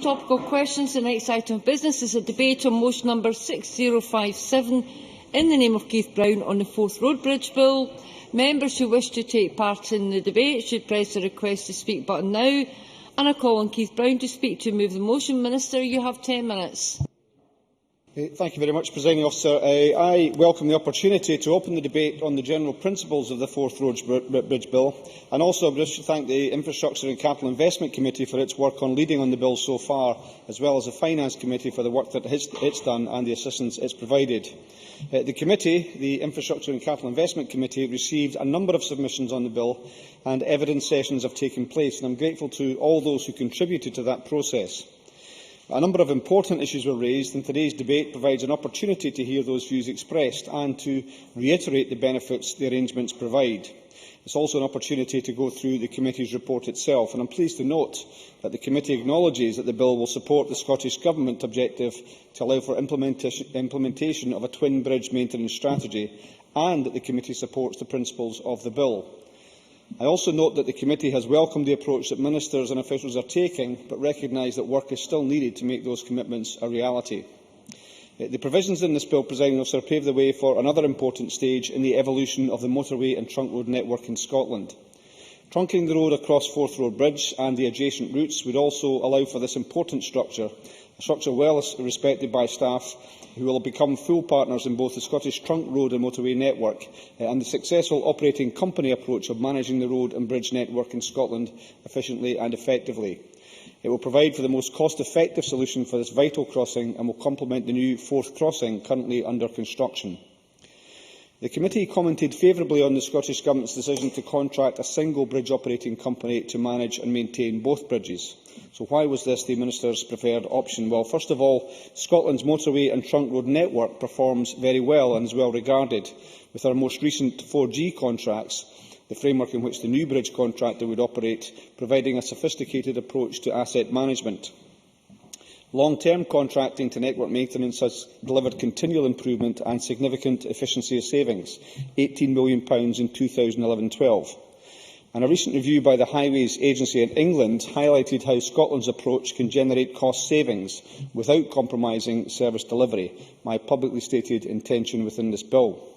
topical questions. The next item of business is a debate on motion number 6057 in the name of Keith Brown on the Forth Road Bridge Bill. Members who wish to take part in the debate should press the request to speak button now. And I call on Keith Brown to speak to move the motion. Minister, you have 10 minutes. Thank you very much, Presiding Officer. I welcome the opportunity to open the debate on the general principles of the Forth Roads Bridge Bill, and also wish to thank the Infrastructure and Capital Investment Committee for its work on leading on the bill so far, as well as the Finance Committee for the work that it's done and the assistance it's provided. The committee, the Infrastructure and Capital Investment Committee, received a number of submissions on the bill, and evidence sessions have taken place, and I am grateful to all those who contributed to that process. A number of important issues were raised, and today's debate provides an opportunity to hear those views expressed and to reiterate the benefits the arrangements provide. It is also an opportunity to go through the committee's report itself, and I am pleased to note that the committee acknowledges that the bill will support the Scottish Government objective to allow for implementation of a twin bridge maintenance strategy, and that the committee supports the principles of the bill. I also note that the committee has welcomed the approach that ministers and officials are taking, but recognise that work is still needed to make those commitments a reality. The provisions in this bill, Presiding Officer, pave the way for another important stage in the evolution of the motorway and trunk road network in Scotland. Trunking the road across Forth Road Bridge and the adjacent routes would also allow for this important structure, a structure well respected by staff, who will become full partners in both the Scottish trunk road and motorway network, and the successful operating company approach of managing the road and bridge network in Scotland efficiently and effectively. It will provide for the most cost-effective solution for this vital crossing and will complement the new Forth crossing currently under construction. The committee commented favourably on the Scottish Government's decision to contract a single bridge operating company to manage and maintain both bridges. So why was this the Minister's preferred option? Well, first of all, Scotland's motorway and trunk road network performs very well and is well regarded, with our most recent 4G contracts, the framework in which the new bridge contractor would operate, providing a sophisticated approach to asset management. Long-term contracting to network maintenance has delivered continual improvement and significant efficiency savings, £18 million in 2011-12. And a recent review by the Highways Agency in England highlighted how Scotland's approach can generate cost savings without compromising service delivery, my publicly stated intention within this bill.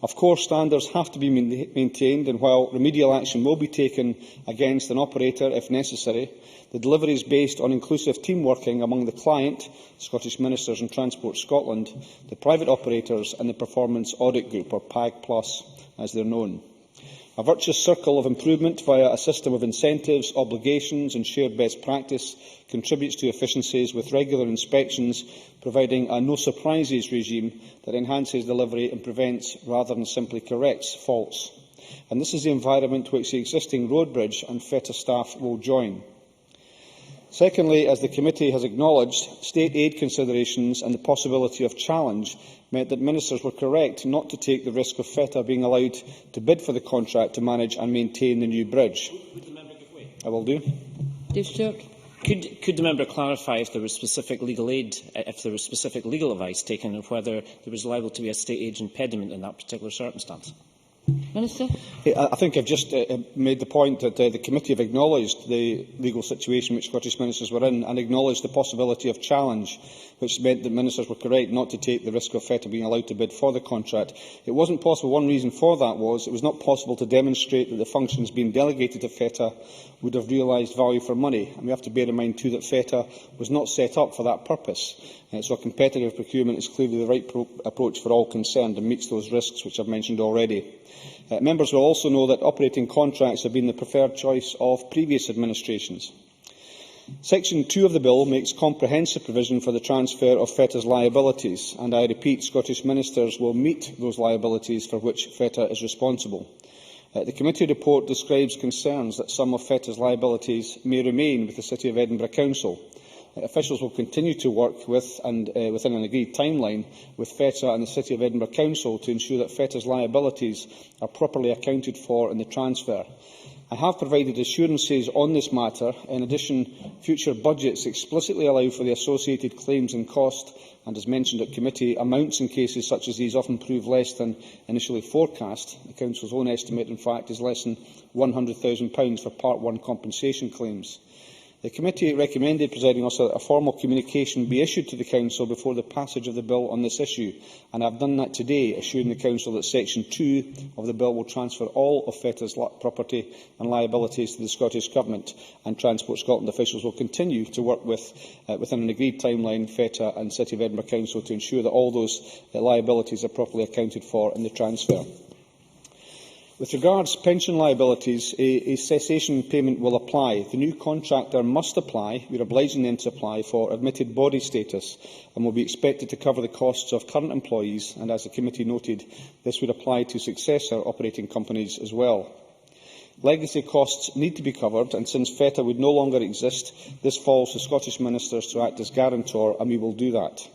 Of course, standards have to be maintained, and while remedial action will be taken against an operator if necessary, the delivery is based on inclusive team working among the client, Scottish Ministers and Transport Scotland, the private operators and the Performance Audit Group, or PAG+, as they are known. A virtuous circle of improvement via a system of incentives, obligations and shared best practice contributes to efficiencies, with regular inspections providing a no-surprises regime that enhances delivery and prevents, rather than simply corrects, faults. And this is the environment which the existing road bridge and FETA staff will join. Secondly, as the committee has acknowledged, state aid considerations and the possibility of challenge meant that ministers were correct not to take the risk of FETA being allowed to bid for the contract to manage and maintain the new bridge. Would the member give way? I will do. Dave Stewart. Could the member clarify if there was specific legal aid, if there was specific legal advice taken, and whether there was liable to be a state aid impediment in that particular circumstance? Minister. I think I have just made the point that the committee have acknowledged the legal situation which Scottish ministers were in and acknowledged the possibility of challenge, which meant that ministers were correct not to take the risk of FETA being allowed to bid for the contract. It was not possible. One reason for that was it was not possible to demonstrate that the functions being delegated to FETA would have realised value for money. And we have to bear in mind too that FETA was not set up for that purpose. So competitive procurement is clearly the right approach for all concerned and meets those risks which I have mentioned already. Members will also know that operating contracts have been the preferred choice of previous administrations. Section 2 of the bill makes comprehensive provision for the transfer of FETA's liabilities, and I repeat, Scottish ministers will meet those liabilities for which FETA is responsible. The committee report describes concerns that some of FETA's liabilities may remain with the City of Edinburgh Council. Officials will continue to work with and within an agreed timeline with FETA and the City of Edinburgh Council to ensure that FETA's liabilities are properly accounted for in the transfer. I have provided assurances on this matter. In addition, future budgets explicitly allow for the associated claims and cost, and as mentioned at committee, amounts in cases such as these often prove less than initially forecast. The Council's own estimate, in fact, is less than £100,000 for Part 1 compensation claims. The committee recommended, Presiding Officer, that a formal communication be issued to the Council before the passage of the bill on this issue, and I have done that today, assuring the Council that Section 2 of the bill will transfer all of FETA's property and liabilities to the Scottish Government, and Transport Scotland officials will continue to work within an agreed timeline, FETA and City of Edinburgh Council, to ensure that all those liabilities are properly accounted for in the transfer. With regards to pension liabilities, a cessation payment will apply. The new contractor must apply, we are obliging them to apply, for admitted body status and will be expected to cover the costs of current employees, and as the committee noted, this would apply to successor operating companies as well. Legacy costs need to be covered, and since FETA would no longer exist, this falls to Scottish ministers to act as guarantor, and we will do that.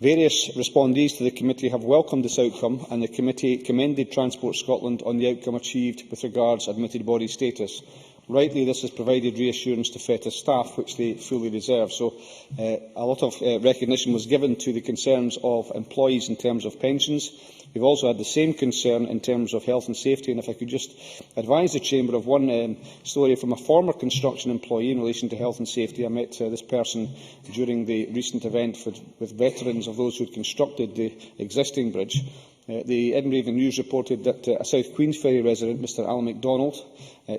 Various respondees to the committee have welcomed this outcome, and the committee commended Transport Scotland on the outcome achieved with regards to admitted body status. Rightly, this has provided reassurance to FETA staff, which they fully deserve. So a lot of recognition was given to the concerns of employees in terms of pensions. We have also had the same concern in terms of health and safety, and if I could just advise the Chamber of one story from a former construction employee in relation to health and safety. I met this person during the recent event with veterans of those who had constructed the existing bridge. The Edinburgh Evening News reported that a South Queensferry resident, Mr Alan MacDonald,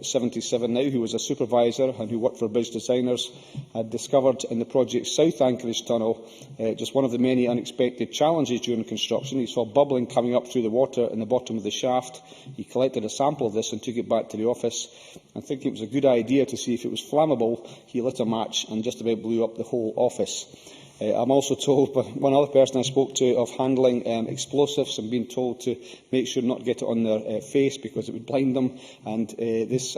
77 now, who was a supervisor and who worked for bridge designers, had discovered in the project's South Anchorage tunnel just one of the many unexpected challenges during construction. He saw bubbling coming up through the water in the bottom of the shaft. He collected a sample of this and took it back to the office, and thinking it was a good idea to see if it was flammable, he lit a match and just about blew up the whole office. I'm also told by one other person I spoke to of handling explosives and being told to make sure not to get it on their face because it would blind them. And this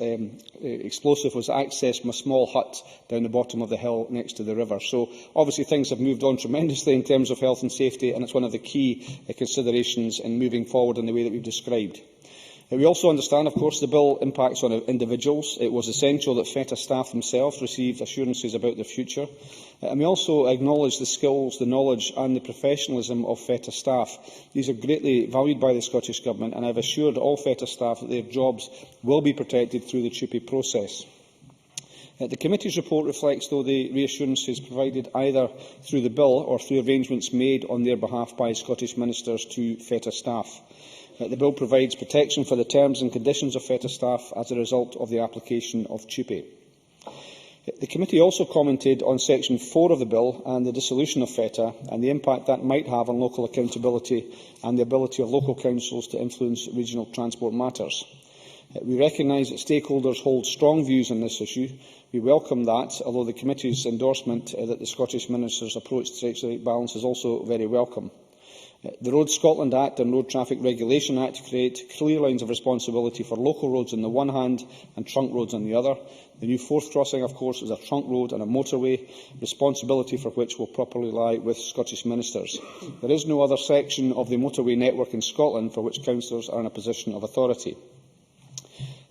explosive was accessed from a small hut down the bottom of the hill next to the river. So obviously things have moved on tremendously in terms of health and safety, and it's one of the key considerations in moving forward in the way that we've described. We also understand, of course, the bill impacts on individuals. It was essential that FETA staff themselves received assurances about their future. And we also acknowledge the skills, the knowledge and the professionalism of FETA staff. These are greatly valued by the Scottish Government, and I have assured all FETA staff that their jobs will be protected through the TUPE process. The committee's report reflects, though, the reassurances provided either through the bill or through arrangements made on their behalf by Scottish ministers to FETA staff. The bill provides protection for the terms and conditions of FETA staff as a result of the application of TUPE. The committee also commented on Section 4 of the bill and the dissolution of FETA and the impact that might have on local accountability and the ability of local councils to influence regional transport matters. We recognise that stakeholders hold strong views on this issue. We welcome that, although the committee's endorsement that the Scottish Minister's approach to strike the right balance is also very welcome. The Road Scotland Act and Road Traffic Regulation Act create clear lines of responsibility for local roads on the one hand and trunk roads on the other. The new Forth crossing, of course, is a trunk road and a motorway, responsibility for which will properly lie with Scottish ministers. There is no other section of the motorway network in Scotland for which councillors are in a position of authority.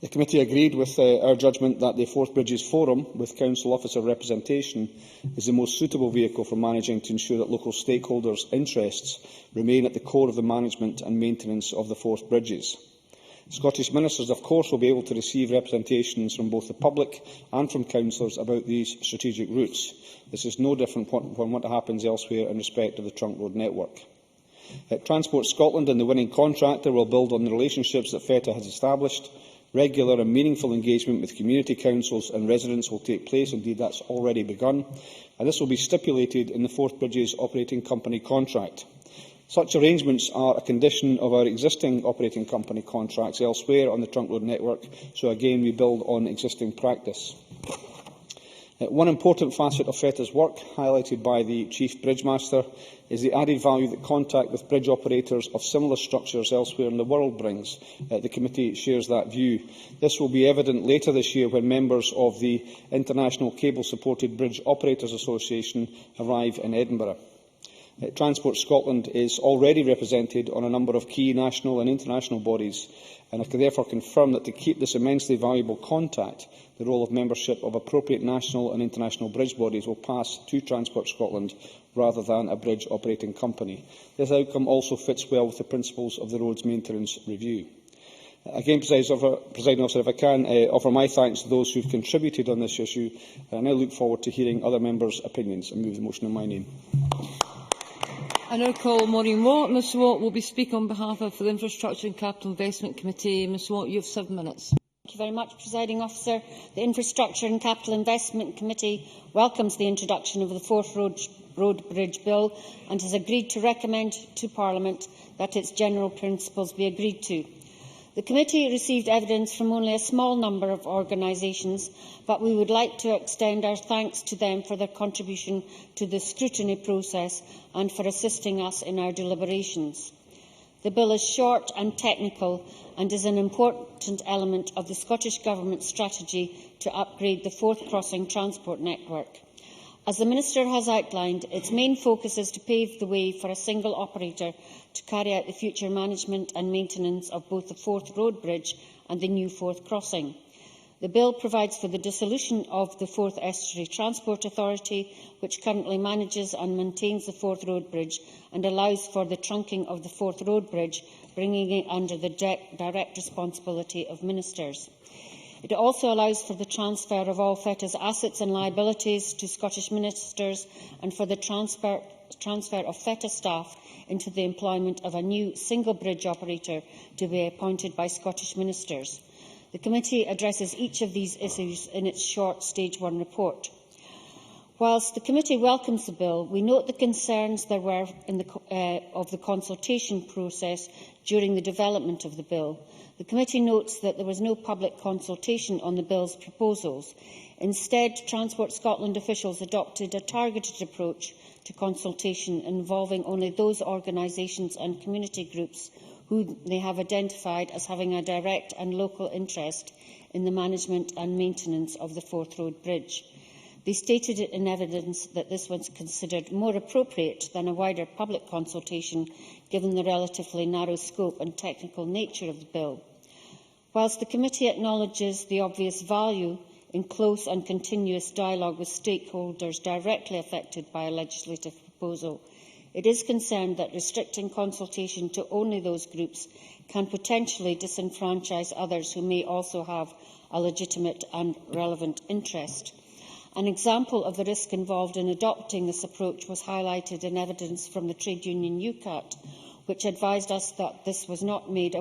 The committee agreed with our judgment that the Forth Bridges Forum, with council officer representation, is the most suitable vehicle for managing to ensure that local stakeholders' interests remain at the core of the management and maintenance of the Forth Bridges. Scottish ministers, of course, will be able to receive representations from both the public and from councillors about these strategic routes. This is no different from what happens elsewhere in respect of the trunk road network. Transport Scotland and the winning contractor will build on the relationships that FETA has established. Regular and meaningful engagement with community councils and residents will take place. Indeed, that has already begun, and this will be stipulated in the Forth Bridges operating company contract. Such arrangements are a condition of our existing operating company contracts elsewhere on the trunk road network, so again we build on existing practice. One important facet of FETA's work, highlighted by the Chief Bridgemaster, is the added value that contact with bridge operators of similar structures elsewhere in the world brings. The committee shares that view. This will be evident later this year when members of the International Cable Supported Bridge Operators Association arrive in Edinburgh. Transport Scotland is already represented on a number of key national and international bodies, and I can therefore confirm that to keep this immensely valuable contact, the role of membership of appropriate national and international bridge bodies will pass to Transport Scotland rather than a bridge operating company. This outcome also fits well with the principles of the Roads Maintenance Review. Again, Presiding Officer, if I can offer my thanks to those who have contributed on this issue, and I look forward to hearing other members' opinions and move the motion in my name. I now call Maureen Watt. Ms Watt will be speaking on behalf of the Infrastructure and Capital Investment Committee. Ms Watt, you have 7 minutes. Thank you very much, Presiding Officer. The Infrastructure and Capital Investment Committee welcomes the introduction of the Fourth Road Bridge Bill and has agreed to recommend to Parliament that its general principles be agreed to. The committee received evidence from only a small number of organisations, but we would like to extend our thanks to them for their contribution to the scrutiny process and for assisting us in our deliberations. The bill is short and technical and is an important element of the Scottish Government's strategy to upgrade the Forth Crossing transport network. As the Minister has outlined, its main focus is to pave the way for a single operator to carry out the future management and maintenance of both the Forth Road Bridge and the new Forth Crossing. The bill provides for the dissolution of the Forth Estuary Transport Authority, which currently manages and maintains the Forth Road Bridge, and allows for the trunking of the Forth Road Bridge, bringing it under the direct responsibility of ministers. It also allows for the transfer of all FETA's assets and liabilities to Scottish ministers and for the transfer of FETA staff into the employment of a new single bridge operator to be appointed by Scottish ministers. The committee addresses each of these issues in its short Stage 1 report. Whilst the committee welcomes the bill, we note the concerns there were of the consultation process during the development of the bill. The committee notes that there was no public consultation on the bill's proposals. Instead, Transport Scotland officials adopted a targeted approach to consultation involving only those organisations and community groups who they have identified as having a direct and local interest in the management and maintenance of the Forth Road Bridge. They stated in evidence that this was considered more appropriate than a wider public consultation, given the relatively narrow scope and technical nature of the bill. Whilst the committee acknowledges the obvious value in close and continuous dialogue with stakeholders directly affected by a legislative proposal, it is concerned that restricting consultation to only those groups can potentially disenfranchise others who may also have a legitimate and relevant interest. An example of the risk involved in adopting this approach was highlighted in evidence from the trade union UCAT, which advised us that it was not made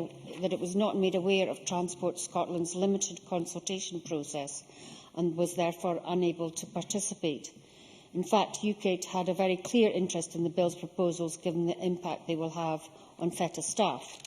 aware of Transport Scotland's limited consultation process and was therefore unable to participate. In fact, UCAT had a very clear interest in the bill's proposals, given the impact they will have on FETA staff.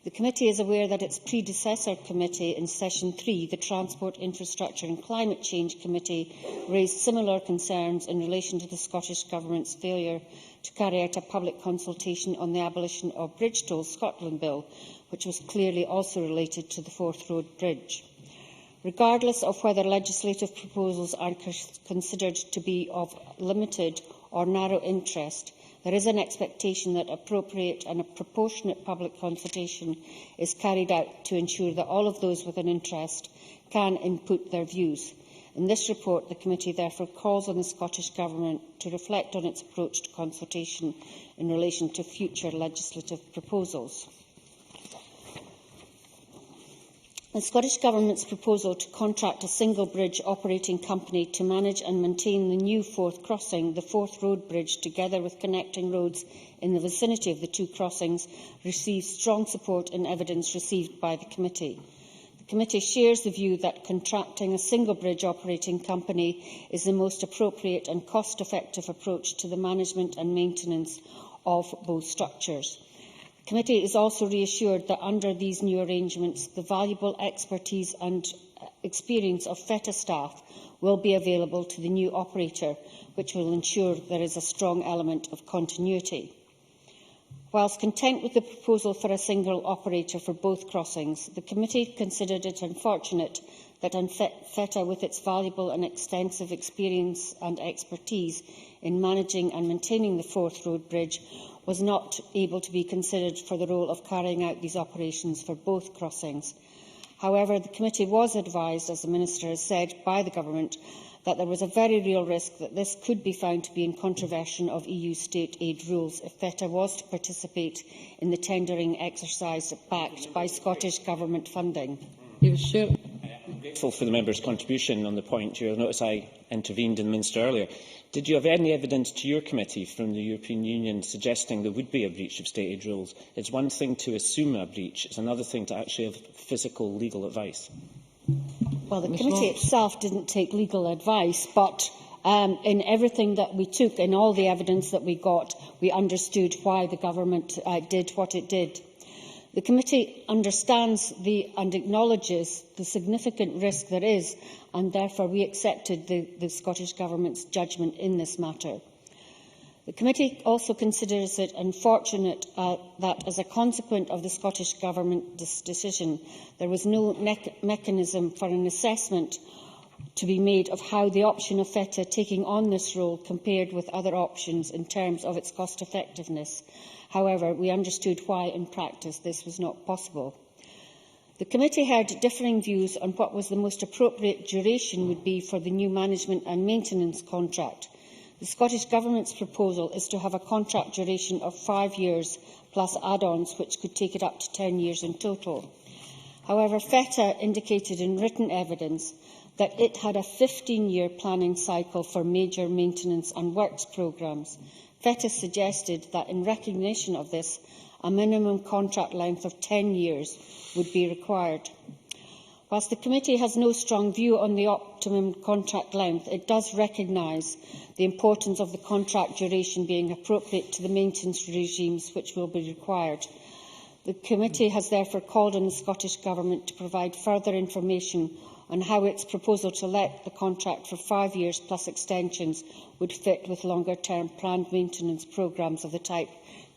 The committee is aware that its predecessor committee in Session 3, the Transport, Infrastructure and Climate Change Committee, raised similar concerns in relation to the Scottish Government's failure to carry out a public consultation on the abolition of Bridge Tolls Scotland Bill, which was clearly also related to the Forth Road Bridge. Regardless of whether legislative proposals are considered to be of limited or narrow interest, there is an expectation that appropriate and a proportionate public consultation is carried out to ensure that all of those with an interest can input their views. In this report, the committee therefore calls on the Scottish Government to reflect on its approach to consultation in relation to future legislative proposals. The Scottish Government's proposal to contract a single bridge operating company to manage and maintain the new Forth Crossing, the Forth Road Bridge, together with connecting roads in the vicinity of the two crossings, receives strong support in evidence received by the committee. The committee shares the view that contracting a single bridge operating company is the most appropriate and cost-effective approach to the management and maintenance of both structures. The committee is also reassured that under these new arrangements, the valuable expertise and experience of FETA staff will be available to the new operator, which will ensure there is a strong element of continuity. Whilst content with the proposal for a single operator for both crossings, the committee considered it unfortunate that FETA, with its valuable and extensive experience and expertise in managing and maintaining the Forth Road Bridge, was not able to be considered for the role of carrying out these operations for both crossings. However, the committee was advised, as the Minister has said, by the Government that there was a very real risk that this could be found to be in contravention of EU state aid rules if FETA was to participate in the tendering exercise backed by Scottish Government funding. I'm grateful for the member's contribution on the point. You'll notice I intervened in the Minister earlier. Did you have any evidence to your committee from the European Union suggesting there would be a breach of state aid rules? It's one thing to assume a breach, it's another thing to actually have physical legal advice. Well, the committee itself didn't take legal advice, but in everything that we took, in all the evidence that we got, we understood why the government did what it did. The committee understands and acknowledges the significant risk there is, and therefore we accepted the Scottish Government's judgment in this matter. The committee also considers it unfortunate that, as a consequence of the Scottish Government's decision, there was no mechanism for an assessment to be made of how the option of FETA taking on this role compared with other options in terms of its cost effectiveness. However, we understood why, in practice, this was not possible. The committee heard differing views on what was the most appropriate duration would be for the new management and maintenance contract. The Scottish Government's proposal is to have a contract duration of 5 years plus add-ons, which could take it up to 10 years in total. However, FETA indicated in written evidence that it had a 15-year planning cycle for major maintenance and works programmes. FETA suggested that, in recognition of this, a minimum contract length of 10 years would be required. Whilst the committee has no strong view on the optimum contract length, it does recognise the importance of the contract duration being appropriate to the maintenance regimes which will be required. The committee has therefore called on the Scottish Government to provide further information on how its proposal to let the contract for 5 years plus extensions would fit with longer-term planned maintenance programmes of the type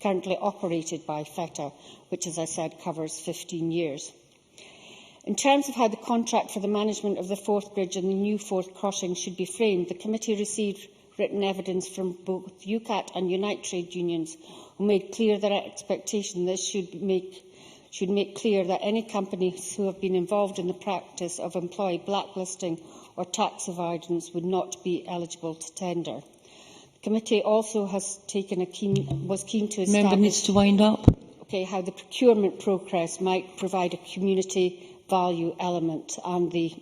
currently operated by FETA, which, as I said, covers 15 years. In terms of how the contract for the management of the Forth Bridge and the new Forth Crossing should be framed, the committee received written evidence from both UCAT and Unite trade unions, who made clear their expectation this should make clear that any companies who have been involved in the practice of employee blacklisting or tax avoidance would not be eligible to tender. The committee also was keen to establish Member needs to wind up. How the procurement process might provide a community value element and the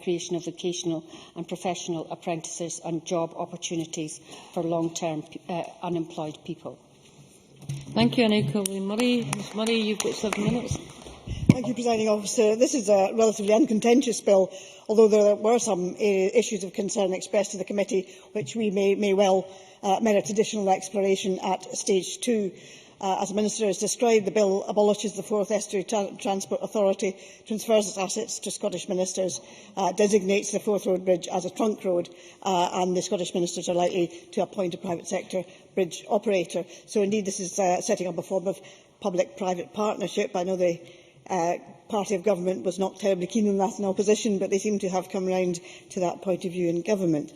creation of vocational and professional apprentices and job opportunities for long-term unemployed people. Thank you, Anna Murray. Ms Murray, you've got 7 minutes. Thank you, Presiding Officer. This is a relatively uncontentious bill, although there were some issues of concern expressed to the committee, which we may well merit additional exploration at stage 2. As the Minister has described, the bill abolishes the Forth Estuary Transport Authority, transfers its assets to Scottish ministers, designates the Forth Road Bridge as a trunk road, and the Scottish ministers are likely to appoint a private sector bridge operator. So, indeed, this is setting up a form of public-private partnership. I know the party of government was not terribly keen on that in opposition, but they seem to have come round to that point of view in government.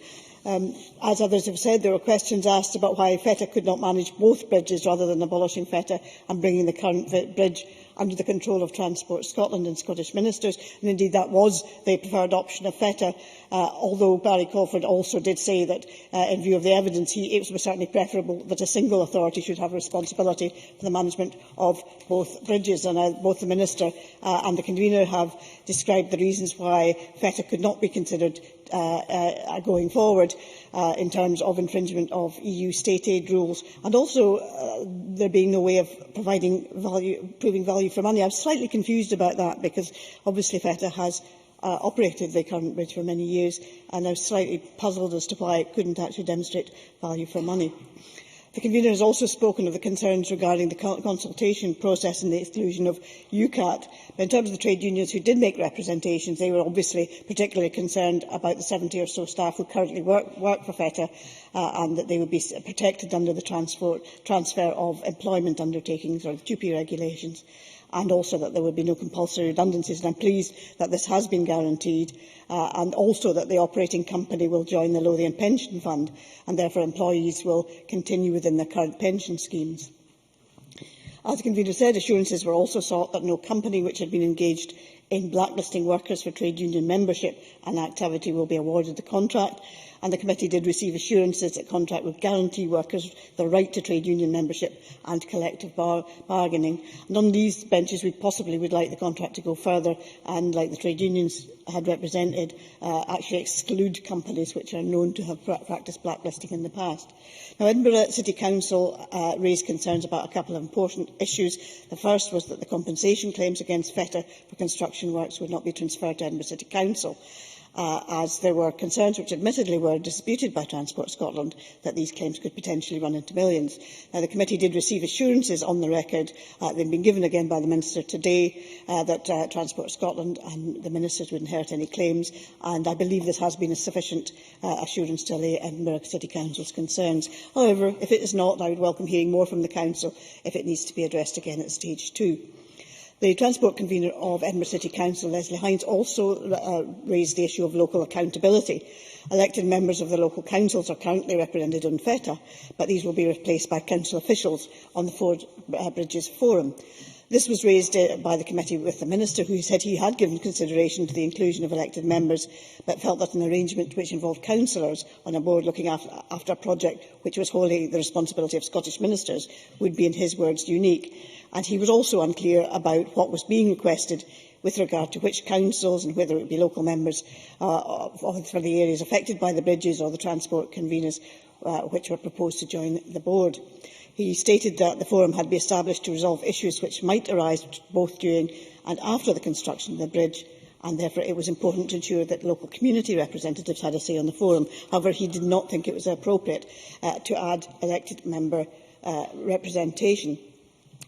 As others have said, there were questions asked about why FETA could not manage both bridges rather than abolishing FETA and bringing the current bridge under the control of Transport Scotland and Scottish ministers. And indeed, that was the preferred option of FETA, although Barry Crawford also did say that, in view of the evidence, it was certainly preferable that a single authority should have responsibility for the management of both bridges. And both the Minister and the convener have described the reasons why FETA could not be considered going forward in terms of infringement of EU state aid rules, and also there being no way of proving value for money. I'm slightly confused about that, because obviously FETA has operated the current bridge for many years, and I'm slightly puzzled as to why it couldn't actually demonstrate value for money. The convener has also spoken of the concerns regarding the consultation process and the exclusion of UCAT. But in terms of the trade unions who did make representations, they were obviously particularly concerned about the 70 or so staff who currently work for FETA, and that they would be protected under the transfer of employment undertakings, or the TUPE regulations, and also that there would be no compulsory redundancies. And I'm pleased that this has been guaranteed, and also that the operating company will join the Lothian Pension Fund, and therefore employees will continue within their current pension schemes. As the convener said, assurances were also sought that no company which had been engaged in blacklisting workers for trade union membership and activity will be awarded the contract. And the committee did receive assurances that the contract would guarantee workers the right to trade union membership and collective bargaining. And on these benches, we possibly would like the contract to go further and, like the trade unions had represented, actually exclude companies which are known to have practised blacklisting in the past. Now, Edinburgh City Council raised concerns about a couple of important issues. The first was that the compensation claims against FETA for construction works would not be transferred to Edinburgh City Council, as there were concerns which admittedly were disputed by Transport Scotland that these claims could potentially run into millions. Now, the committee did receive assurances on the record, they've been given again by the Minister today, that Transport Scotland and the Ministers would inherit any claims, and I believe this has been a sufficient assurance to allay Edinburgh City Council's concerns. However, if it is not, I would welcome hearing more from the Council if it needs to be addressed again at stage 2. The Transport Convener of Edinburgh City Council, Leslie Hines, also raised the issue of local accountability. Elected members of the local councils are currently represented on FETA, but these will be replaced by council officials on the Four Bridges Forum. This was raised by the committee with the Minister, who said he had given consideration to the inclusion of elected members, but felt that an arrangement which involved councillors on a board looking after a project which was wholly the responsibility of Scottish ministers would be, in his words, unique. And he was also unclear about what was being requested with regard to which councils and whether it would be local members for the areas affected by the bridges or the transport conveners which were proposed to join the board. He stated that the forum had been established to resolve issues which might arise both during and after the construction of the bridge, and therefore it was important to ensure that local community representatives had a say on the forum. However, he did not think it was appropriate to add elected member representation.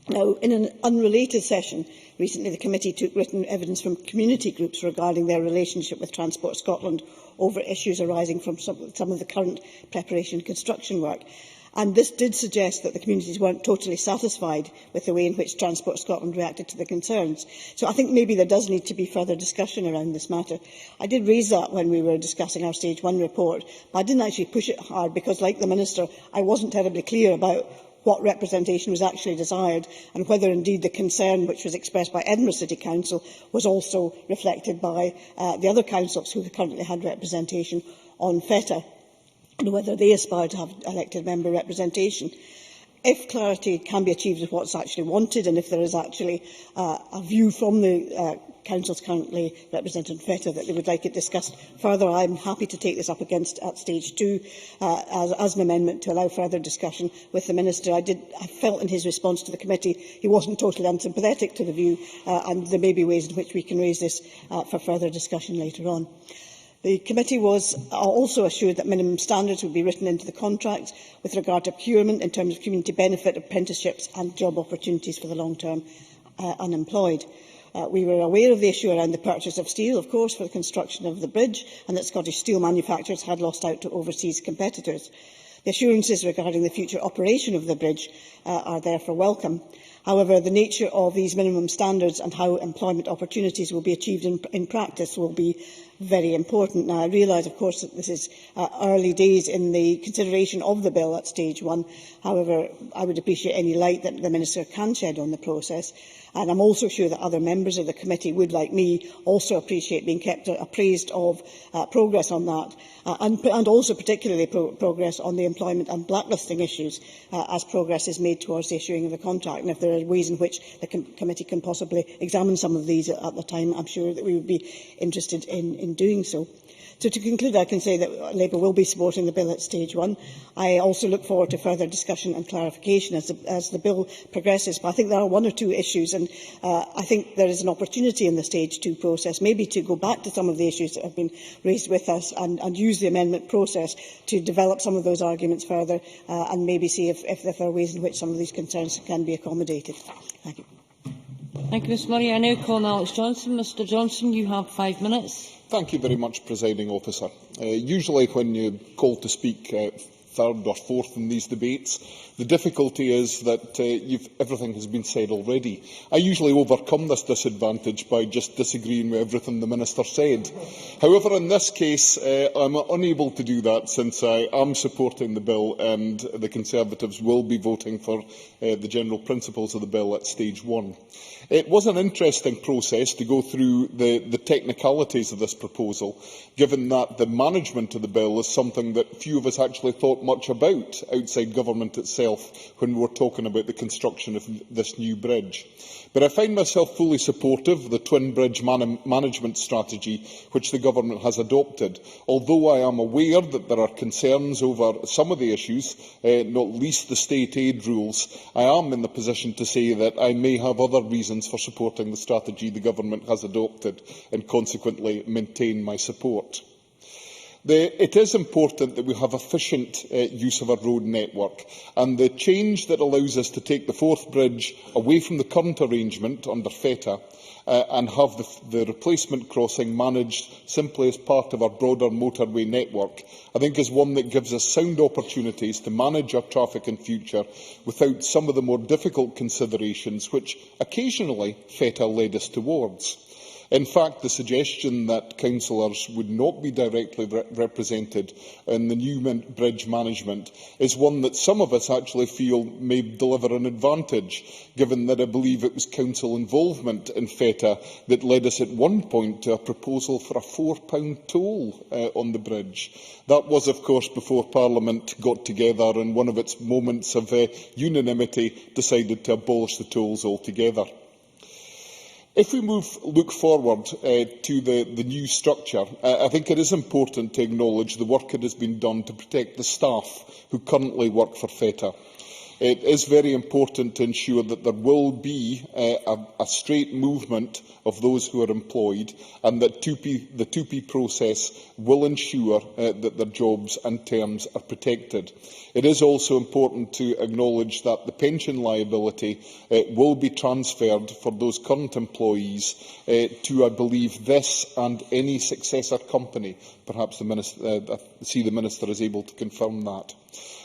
Now, in an unrelated session recently, the committee took written evidence from community groups regarding their relationship with Transport Scotland over issues arising from some of the current preparation and construction work. And this did suggest that the communities weren't totally satisfied with the way in which Transport Scotland reacted to the concerns. So I think maybe there does need to be further discussion around this matter. I did raise that when we were discussing our Stage 1 report, but I didn't actually push it hard because, like the Minister, I wasn't terribly clear about what representation was actually desired and whether indeed the concern which was expressed by Edinburgh City Council was also reflected by the other councils who currently had representation on FETA, and whether they aspire to have elected member representation. If clarity can be achieved of what's actually wanted, and if there is actually a view from the councils currently represented in FETA that they would like it discussed further, I'm happy to take this up at stage 2 as an amendment to allow further discussion with the Minister. I felt in his response to the committee he wasn't totally unsympathetic to the view, and there may be ways in which we can raise this for further discussion later on. The committee was also assured that minimum standards would be written into the contracts with regard to procurement in terms of community benefit, apprenticeships and job opportunities for the long-term unemployed. We were aware of the issue around the purchase of steel, of course, for the construction of the bridge, and that Scottish steel manufacturers had lost out to overseas competitors. The assurances regarding the future operation of the bridge are therefore welcome. However, the nature of these minimum standards and how employment opportunities will be achieved in practice will be very important. Now, I realise, of course, that this is early days in the consideration of the bill at stage 1. However, I would appreciate any light that the Minister can shed on the process. And I'm also sure that other members of the committee would, like me, also appreciate being kept appraised of progress on that, and also particularly progress on the employment and blacklisting issues as progress is made towards the issuing of the contract. And if there are ways in which the committee can possibly examine some of these at the time, I'm sure that we would be interested in doing so. So to conclude, I can say that Labour will be supporting the bill at stage 1. I also look forward to further discussion and clarification as the bill progresses. But I think there are one or two issues, and I think there is an opportunity in the stage 2 process maybe to go back to some of the issues that have been raised with us and use the amendment process to develop some of those arguments further and maybe see if there are ways in which some of these concerns can be accommodated. Thank you. Thank you, Ms Murray. I now call on Alex Johnson. Mr Johnson, you have 5 minutes. Thank you very much, Presiding Officer. Usually when you call to speak third or fourth in these debates. The difficulty is that everything has been said already. I usually overcome this disadvantage by just disagreeing with everything the Minister said. However, in this case, I am unable to do that, since I am supporting the bill and the Conservatives will be voting for the general principles of the bill at stage 1. It was an interesting process to go through the technicalities of this proposal, given that the management of the bill is something that few of us actually thought much about outside government itself when we were talking about the construction of this new bridge. But I find myself fully supportive of the twin bridge management strategy which the government has adopted, although I am aware that there are concerns over some of the issues, not least the state aid rules. I am in the position to say that I may have other reasons for supporting the strategy the government has adopted, and consequently maintain my support. It is important that we have efficient use of our road network, and the change that allows us to take the fourth bridge away from the current arrangement under FETA and have the replacement crossing managed simply as part of our broader motorway network, I think is one that gives us sound opportunities to manage our traffic in future without some of the more difficult considerations which occasionally FETA led us towards. In fact, the suggestion that councillors would not be directly represented in the new bridge management is one that some of us actually feel may deliver an advantage, given that I believe it was council involvement in FETA that led us at one point to a proposal for a £4 toll on the bridge. That was, of course, before Parliament got together and one of its moments of unanimity decided to abolish the tolls altogether. If we look forward to the new structure, I think it is important to acknowledge the work that has been done to protect the staff who currently work for FETA. It is very important to ensure that there will be a straight movement of those who are employed, and that the 2P process will ensure that their jobs and terms are protected. It is also important to acknowledge that the pension liability will be transferred for those current employees to, I believe, this and any successor company. Perhaps I see the Minister is able to confirm that.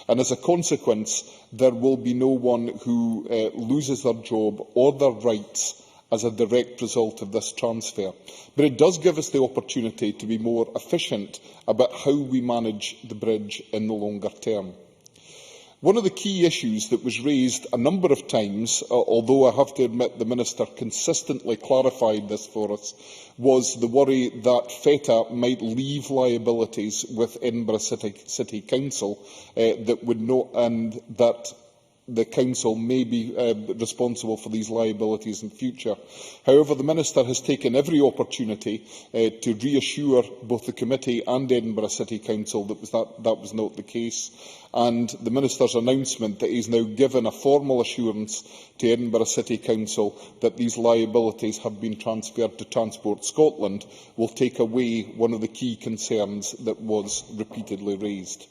And as a consequence, there will be no one who loses their job or their rights as a direct result of this transfer. But it does give us the opportunity to be more efficient about how we manage the bridge in the longer term. One of the key issues that was raised a number of times, although I have to admit the Minister consistently clarified this for us, was the worry that FETA might leave liabilities with Edinburgh City Council and that the Council may be responsible for these liabilities in future. However, the Minister has taken every opportunity to reassure both the Committee and Edinburgh City Council that was not the case, and the Minister's announcement that he has now given a formal assurance to Edinburgh City Council that these liabilities have been transferred to Transport Scotland will take away one of the key concerns that was repeatedly raised.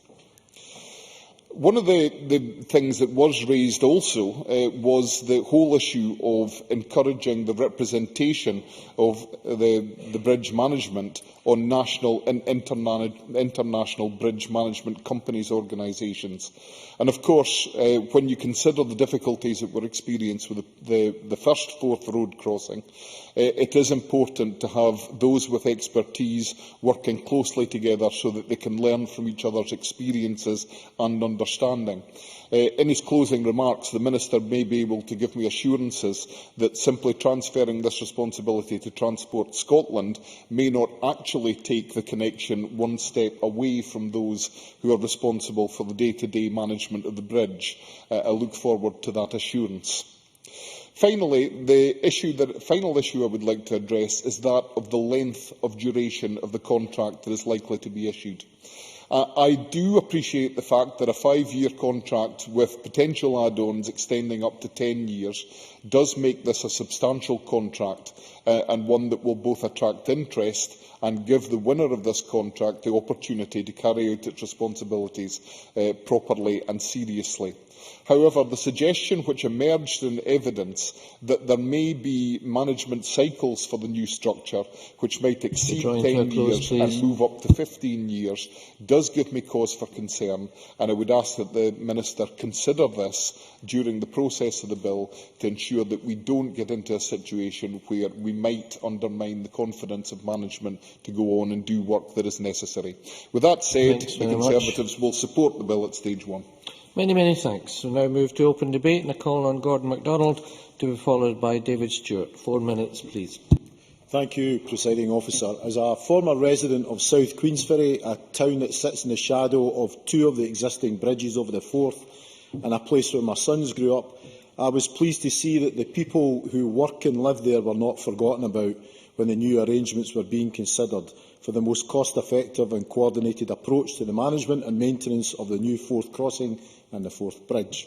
One of the things that was raised also was the whole issue of encouraging the representation of the bridge management on national and international bridge management companies' organisations. And of course, when you consider the difficulties that were experienced with the first fourth road crossing, it is important to have those with expertise working closely together so that they can learn from each other's experiences and understanding. In his closing remarks, the Minister may be able to give me assurances that simply transferring this responsibility to Transport Scotland may not actually take the connection one step away from those who are responsible for the day-to-day management of the bridge. I look forward to that assurance. Finally, the final issue I would like to address is that of the length of duration of the contract that is likely to be issued. I do appreciate the fact that a 5-year contract with potential add-ons extending up to 10 years does make this a substantial contract, and one that will both attract interest and give the winner of this contract the opportunity to carry out its responsibilities properly and seriously. However, the suggestion which emerged in evidence that there may be management cycles for the new structure which might exceed 10 years and move up to 15 years does give me cause for concern, and I would ask that the Minister consider this during the process of the bill to ensure that we don't get into a situation where we might undermine the confidence of management to go on and do work that is necessary. With that said, the Conservatives will support the bill at stage 1. Many thanks. We now move to open debate, and I call on Gordon MacDonald to be followed by David Stewart. 4 minutes, please. Thank you, Presiding Officer. As a former resident of South Queensferry, a town that sits in the shadow of 2 of the existing bridges over the Forth, and a place where my sons grew up, I was pleased to see that the people who work and live there were not forgotten about when the new arrangements were being considered for the most cost-effective and coordinated approach to the management and maintenance of the new Forth crossing and the Forth Bridge.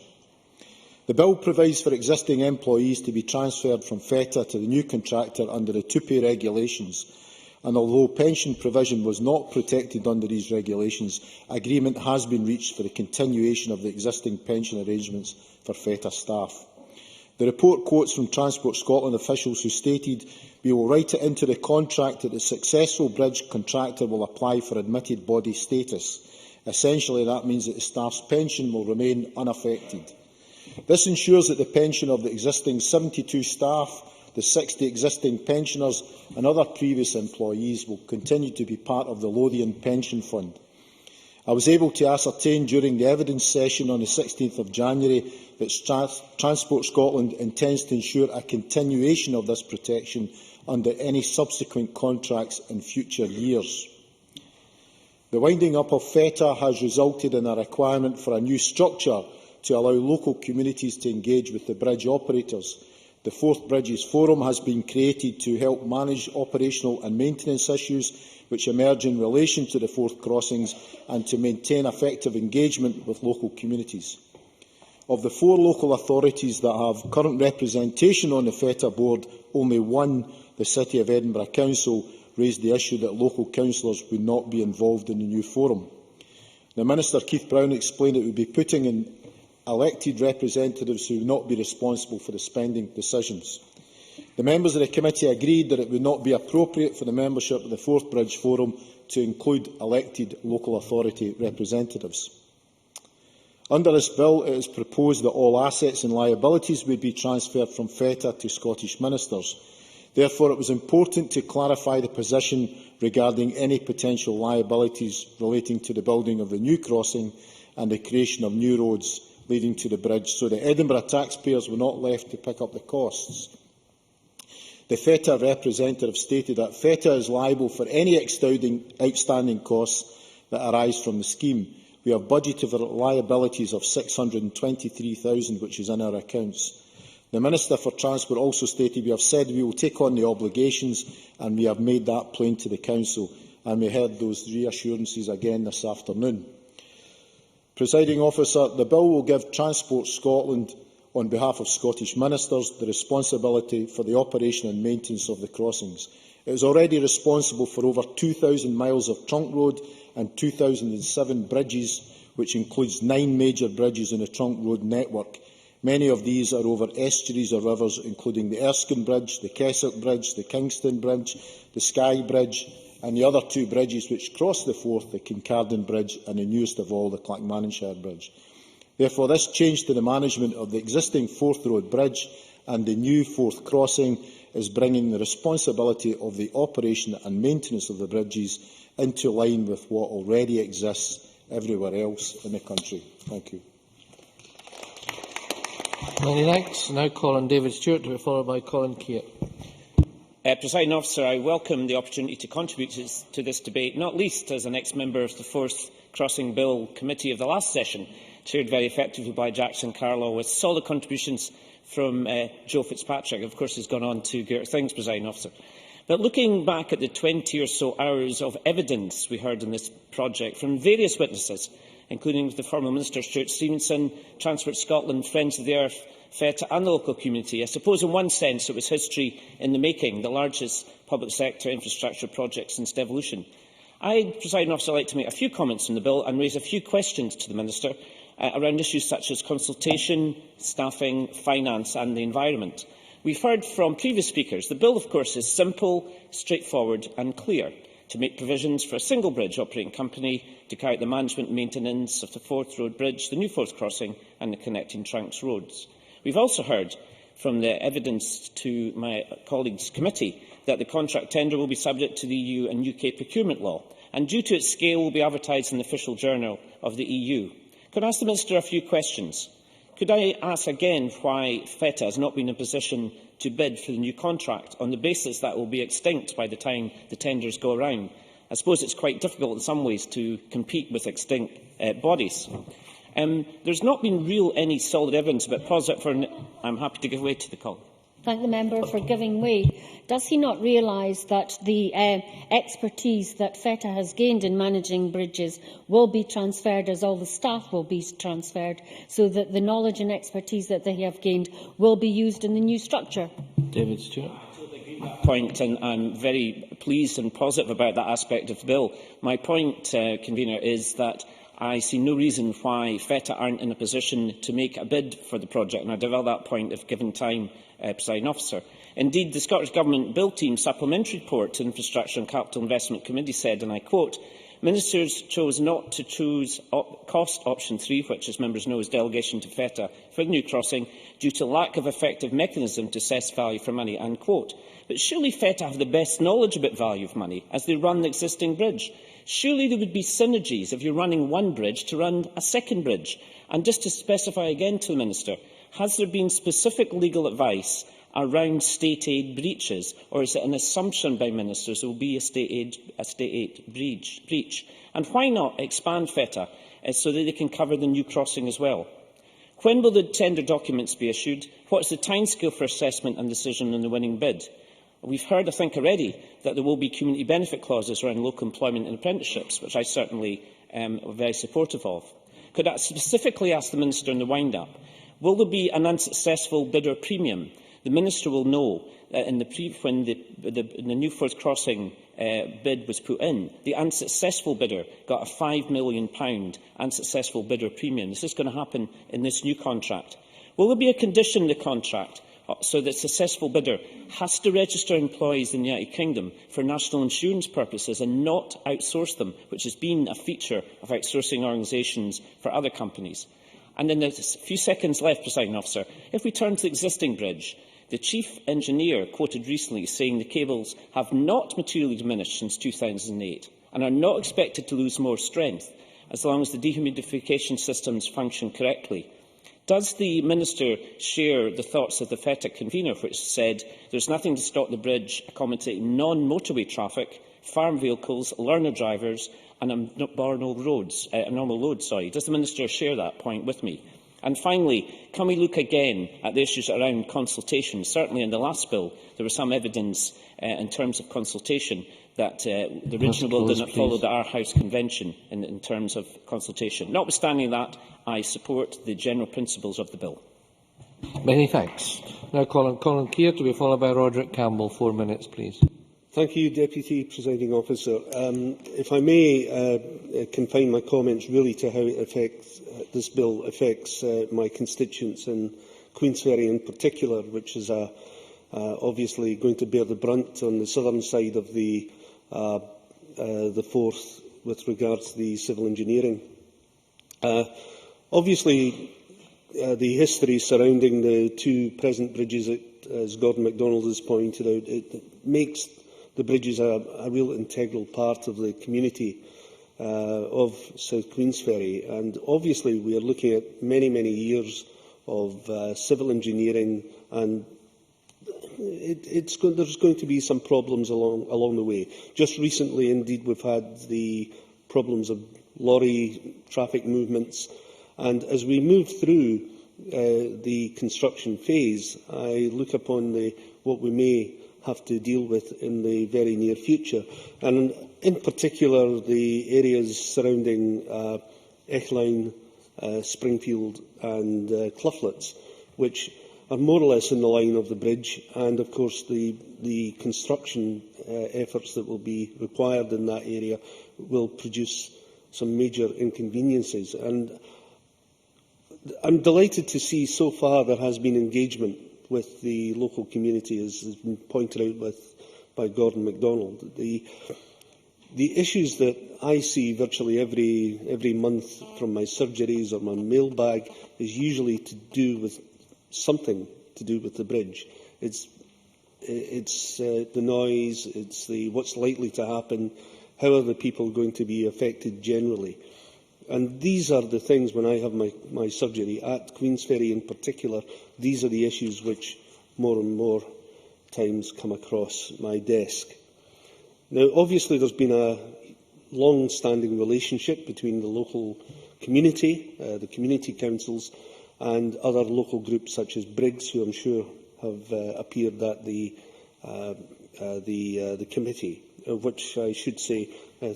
The bill provides for existing employees to be transferred from FETA to the new contractor under the two-pay regulations, and although pension provision was not protected under these regulations, agreement has been reached for the continuation of the existing pension arrangements for FETA staff. The report quotes from Transport Scotland officials who stated, "We will write it into the contract that the successful bridge contractor will apply for admitted body status. Essentially, that means that the staff's pension will remain unaffected. This ensures that the pension of the existing 72 staff, the 60 existing pensioners and other previous employees will continue to be part of the Lothian Pension Fund." I was able to ascertain during the evidence session on the 16th of January that Transport Scotland intends to ensure a continuation of this protection under any subsequent contracts in future years. The winding up of FETA has resulted in a requirement for a new structure to allow local communities to engage with the bridge operators. The Forth Bridges Forum has been created to help manage operational and maintenance issues which emerge in relation to the Forth crossings and to maintain effective engagement with local communities. Of the 4 local authorities that have current representation on the FETA board, only one, the City of Edinburgh Council, raised the issue that local councillors would not be involved in the new forum. The Minister, Keith-Brown, explained it would be putting in elected representatives who would not be responsible for the spending decisions. The members of the committee agreed that it would not be appropriate for the membership of the Forth Bridge Forum to include elected local authority representatives. Under this bill, it is proposed that all assets and liabilities would be transferred from FETA to Scottish ministers. Therefore, it was important to clarify the position regarding any potential liabilities relating to the building of the new crossing and the creation of new roads leading to the bridge, so that Edinburgh taxpayers were not left to pick up the costs. The FETA representative stated that FETA is liable for any outstanding costs that arise from the scheme. We have budgeted for liabilities of £623,000, which is in our accounts. The Minister for Transport also stated, "We have said we will take on the obligations, and we have made that plain to the Council." And we heard those reassurances again this afternoon. Presiding Officer, the bill will give Transport Scotland, on behalf of Scottish ministers, the responsibility for the operation and maintenance of the crossings. It is already responsible for over 2,000 miles of trunk road and 2,007 bridges, which includes 9 major bridges in the trunk road network. Many of these are over estuaries or rivers, including the Erskine Bridge, the Kessock Bridge, the Kingston Bridge, the Skye Bridge, and the other 2 bridges which cross the Forth, the Kincardine Bridge and the newest of all, the Clackmannanshire Bridge. Therefore, this change to the management of the existing Forth Road Bridge and the new Forth crossing is bringing the responsibility of the operation and maintenance of the bridges into line with what already exists everywhere else in the country. Thank you. Many thanks. Now call on David Stewart, to be followed by Colin Keat. Presiding Officer, I welcome the opportunity to contribute to this debate, not least as an ex-member of the Forth Crossing Bill Committee of the last session, chaired very effectively by Jackson Carlaw, with solid contributions from Joe Fitzpatrick, of course, has gone on to greater things, Presiding Officer. But looking back at the 20 or so hours of evidence we heard in this project from various witnesses, including with the former Minister Stuart Stevenson, Transport Scotland, Friends of the Earth, FETA and the local community. I suppose in one sense it was history in the making, the largest public sector infrastructure project since devolution. I, Presiding Officer, like to make a few comments on the bill and raise a few questions to the Minister around issues such as consultation, staffing, finance and the environment. We've heard from previous speakers. The bill, of course, is simple, straightforward and clear to make provisions for a single bridge operating company to carry out the management and maintenance of the Forth Road Bridge, the new Forth Crossing and the connecting Tranks roads. We've also heard from the evidence to my colleagues' committee that the contract tender will be subject to the EU and UK procurement law and, due to its scale, will be advertised in the official journal of the EU. Could I ask the Minister a few questions? Could I ask again why FETA has not been in a position to bid for the new contract on the basis that it will be extinct by the time the tenders go around? I suppose it's quite difficult in some ways to compete with extinct bodies. There's not been any solid evidence about positive. I'm happy to give way to the call. Thank the member for giving way. Does he not realise that the expertise that FETA has gained in managing bridges will be transferred, as all the staff will be transferred, so that the knowledge and expertise that they have gained will be used in the new structure? David Stewart. Point, and I'm very pleased and positive about that aspect of the bill. My point, Convener, is that I see no reason why FETA aren't in a position to make a bid for the project, and I develop that point if given time, Presiding Officer. Indeed, the Scottish Government Bill Team supplementary report to Infrastructure and Capital Investment Committee said, and I quote, "Ministers chose not to choose cost option 3, which, as members know, is delegation to FETA for the new crossing, due to lack of effective mechanism to assess value for money." Unquote. But surely FETA have the best knowledge about value of money as they run the existing bridge. Surely there would be synergies if you're running one bridge to run a second bridge. And just to specify again to the Minister, has there been specific legal advice around state aid breaches, or is it an assumption by ministers there will be a state aid breach? And why not expand FETA so that they can cover the new crossing as well? When will the tender documents be issued? What is the timescale for assessment and decision on the winning bid? We've heard, I think, already that there will be community benefit clauses around local employment and apprenticeships, which I certainly am very supportive of. Could I specifically ask the Minister in the wind-up, will there be an unsuccessful bidder premium? The Minister will know that when the new Forth Crossing bid was put in, the unsuccessful bidder got a £5 million unsuccessful bidder premium. This is going to happen in this new contract. Will there be a condition in the contract so that the successful bidder has to register employees in the United Kingdom for national insurance purposes and not outsource them, which has been a feature of outsourcing organisations for other companies? And in the few seconds left, Presiding Officer, if we turn to the existing bridge, the Chief Engineer quoted recently saying the cables have not materially diminished since 2008 and are not expected to lose more strength as long as the dehumidification systems function correctly. Does the Minister share the thoughts of the FETA convener, which said there's nothing to stop the bridge accommodating non-motorway traffic, farm vehicles, learner drivers and normal roads? Does the Minister share that point with me? And finally, can we look again at the issues around consultation? Certainly in the last bill, there was some evidence in terms of consultation that the original bill did not follow the Our House Convention in terms of consultation. Notwithstanding that, I support the general principles of the bill. Many thanks. Now Colin Keir, to be followed by Roderick Campbell. 4 minutes, please. Thank you, Deputy Presiding Officer. If I may confine my comments really to how this bill affects my constituents in Queensferry in particular, which is obviously going to bear the brunt on the southern side of the Forth with regards to the civil engineering. Obviously, the history surrounding the two present bridges, as Gordon MacDonald has pointed out, it makes the bridges a real integral part of the community of South Queensferry. And obviously, we are looking at many, many years of civil engineering, and there's going to be some problems along the way. Just recently, indeed, we've had the problems of lorry traffic movements. And as we move through the construction phase, I look upon what we may have to deal with in the very near future. And in particular, the areas surrounding Eckline, Springfield and Cloughletts, which are more or less in the line of the bridge, and of course the construction efforts that will be required in that area will produce some major inconveniences. And I'm delighted to see so far there has been engagement with the local community, as has been pointed out by Gordon MacDonald. The issues that I see virtually every month from my surgeries or my mailbag is usually to do with something to do with the bridge. It's the noise, it's what's likely to happen, how are the people going to be affected generally. And these are the things, when I have my surgery at Queensferry in particular, these are the issues which more and more times come across my desk. Now, obviously, there's been a long-standing relationship between the local community, the community councils, and other local groups such as Briggs, who I'm sure have appeared at the committee, of which I should say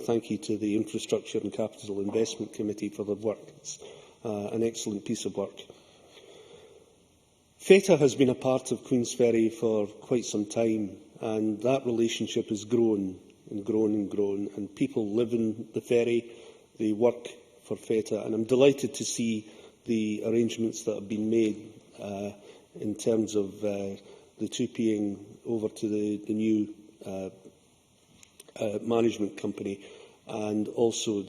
thank you to the Infrastructure and Capital Investment Committee for their work. It's an excellent piece of work. FETA has been a part of Queensferry for quite some time, and that relationship has grown and grown and grown, and people live in the ferry, they work for FETA, and I'm delighted to see the arrangements that have been made in terms of the 2Ping over to the new management company, and also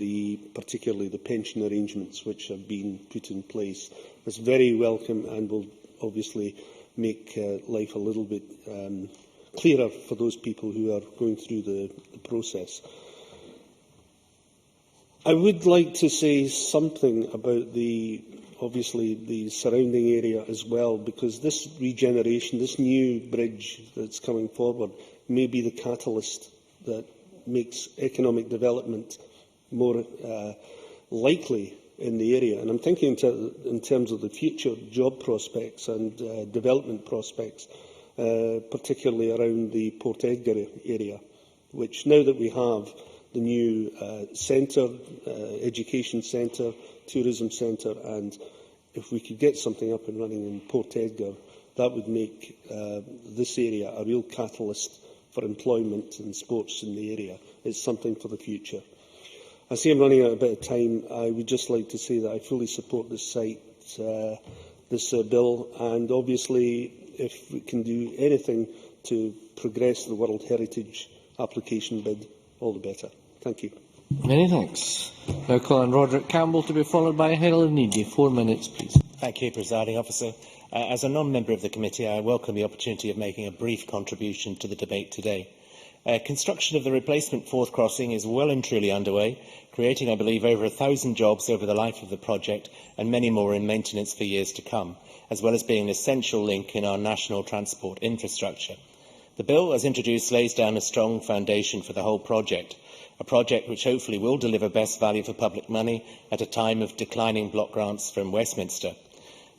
particularly the pension arrangements which have been put in place. It's very welcome and will obviously make life a little bit clearer for those people who are going through the process. I would like to say something about obviously the surrounding area as well, because this regeneration, this new bridge that's coming forward, may be the catalyst that makes economic development more likely in the area. And I'm thinking in terms of the future job prospects and development prospects, particularly around the Port Edgar area, which now that we have the new centre, education centre, tourism centre, and if we could get something up and running in Port Edgar, that would make this area a real catalyst for employment and sports in the area. It's something for the future. I see I'm running out a bit of time. I would just like to say that I fully support this bill, and obviously if we can do anything to progress the World Heritage application bid, all the better. Thank you. Many thanks. Now call on Roderick Campbell to be followed by Helen Needy. 4 minutes, please. Thank you, Presiding Officer. As a non-member of the committee, I welcome the opportunity of making a brief contribution to the debate today. Construction of the replacement Forth Crossing is well and truly underway, creating, I believe, over 1,000 jobs over the life of the project and many more in maintenance for years to come, as well as being an essential link in our national transport infrastructure. The bill, as introduced, lays down a strong foundation for the whole project, a project which hopefully will deliver best value for public money at a time of declining block grants from Westminster.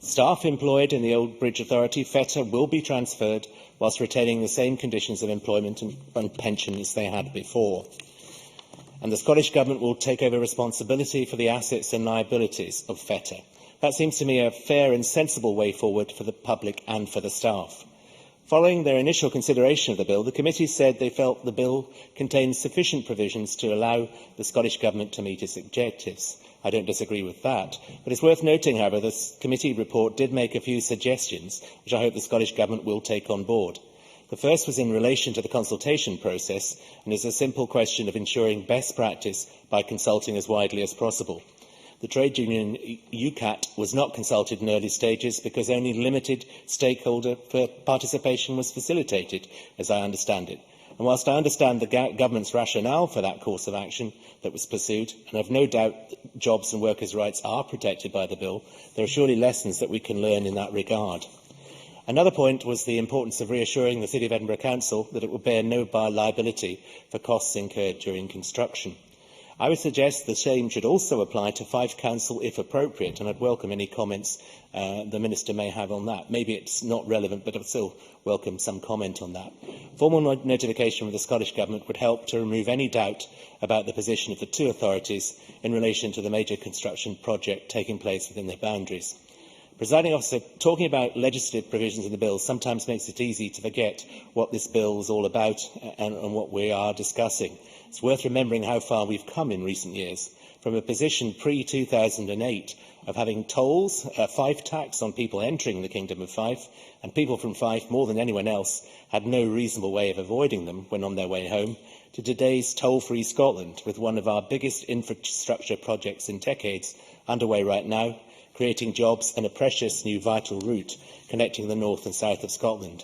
Staff employed in the Old Bridge Authority, FETA, will be transferred whilst retaining the same conditions of employment and pensions they had before. And the Scottish Government will take over responsibility for the assets and liabilities of FETA. That seems to me a fair and sensible way forward for the public and for the staff. Following their initial consideration of the bill, the committee said they felt the bill contained sufficient provisions to allow the Scottish Government to meet its objectives. I don't disagree with that, but it's worth noting, however, this committee report did make a few suggestions, which I hope the Scottish Government will take on board. The first was in relation to the consultation process, and is a simple question of ensuring best practice by consulting as widely as possible. The trade union UCAT was not consulted in early stages because only limited stakeholder participation was facilitated, as I understand it. And whilst I understand the government's rationale for that course of action that was pursued, and I have no doubt that jobs and workers' rights are protected by the bill, there are surely lessons that we can learn in that regard. Another point was the importance of reassuring the City of Edinburgh Council that it will bear no liability for costs incurred during construction. I would suggest the same should also apply to Fife Council if appropriate, and I'd welcome any comments the Minister may have on that. Maybe it's not relevant, but I'd still welcome some comment on that. Formal notification from the Scottish Government would help to remove any doubt about the position of the two authorities in relation to the major construction project taking place within their boundaries. Presiding Officer, talking about legislative provisions in the bill sometimes makes it easy to forget what this bill is all about and what we are discussing. It's worth remembering how far we've come in recent years, from a position pre-2008 of having tolls, a Fife tax on people entering the Kingdom of Fife, and people from Fife, more than anyone else, had no reasonable way of avoiding them when on their way home, to today's toll-free Scotland, with one of our biggest infrastructure projects in decades underway right now, creating jobs and a precious new vital route connecting the north and south of Scotland.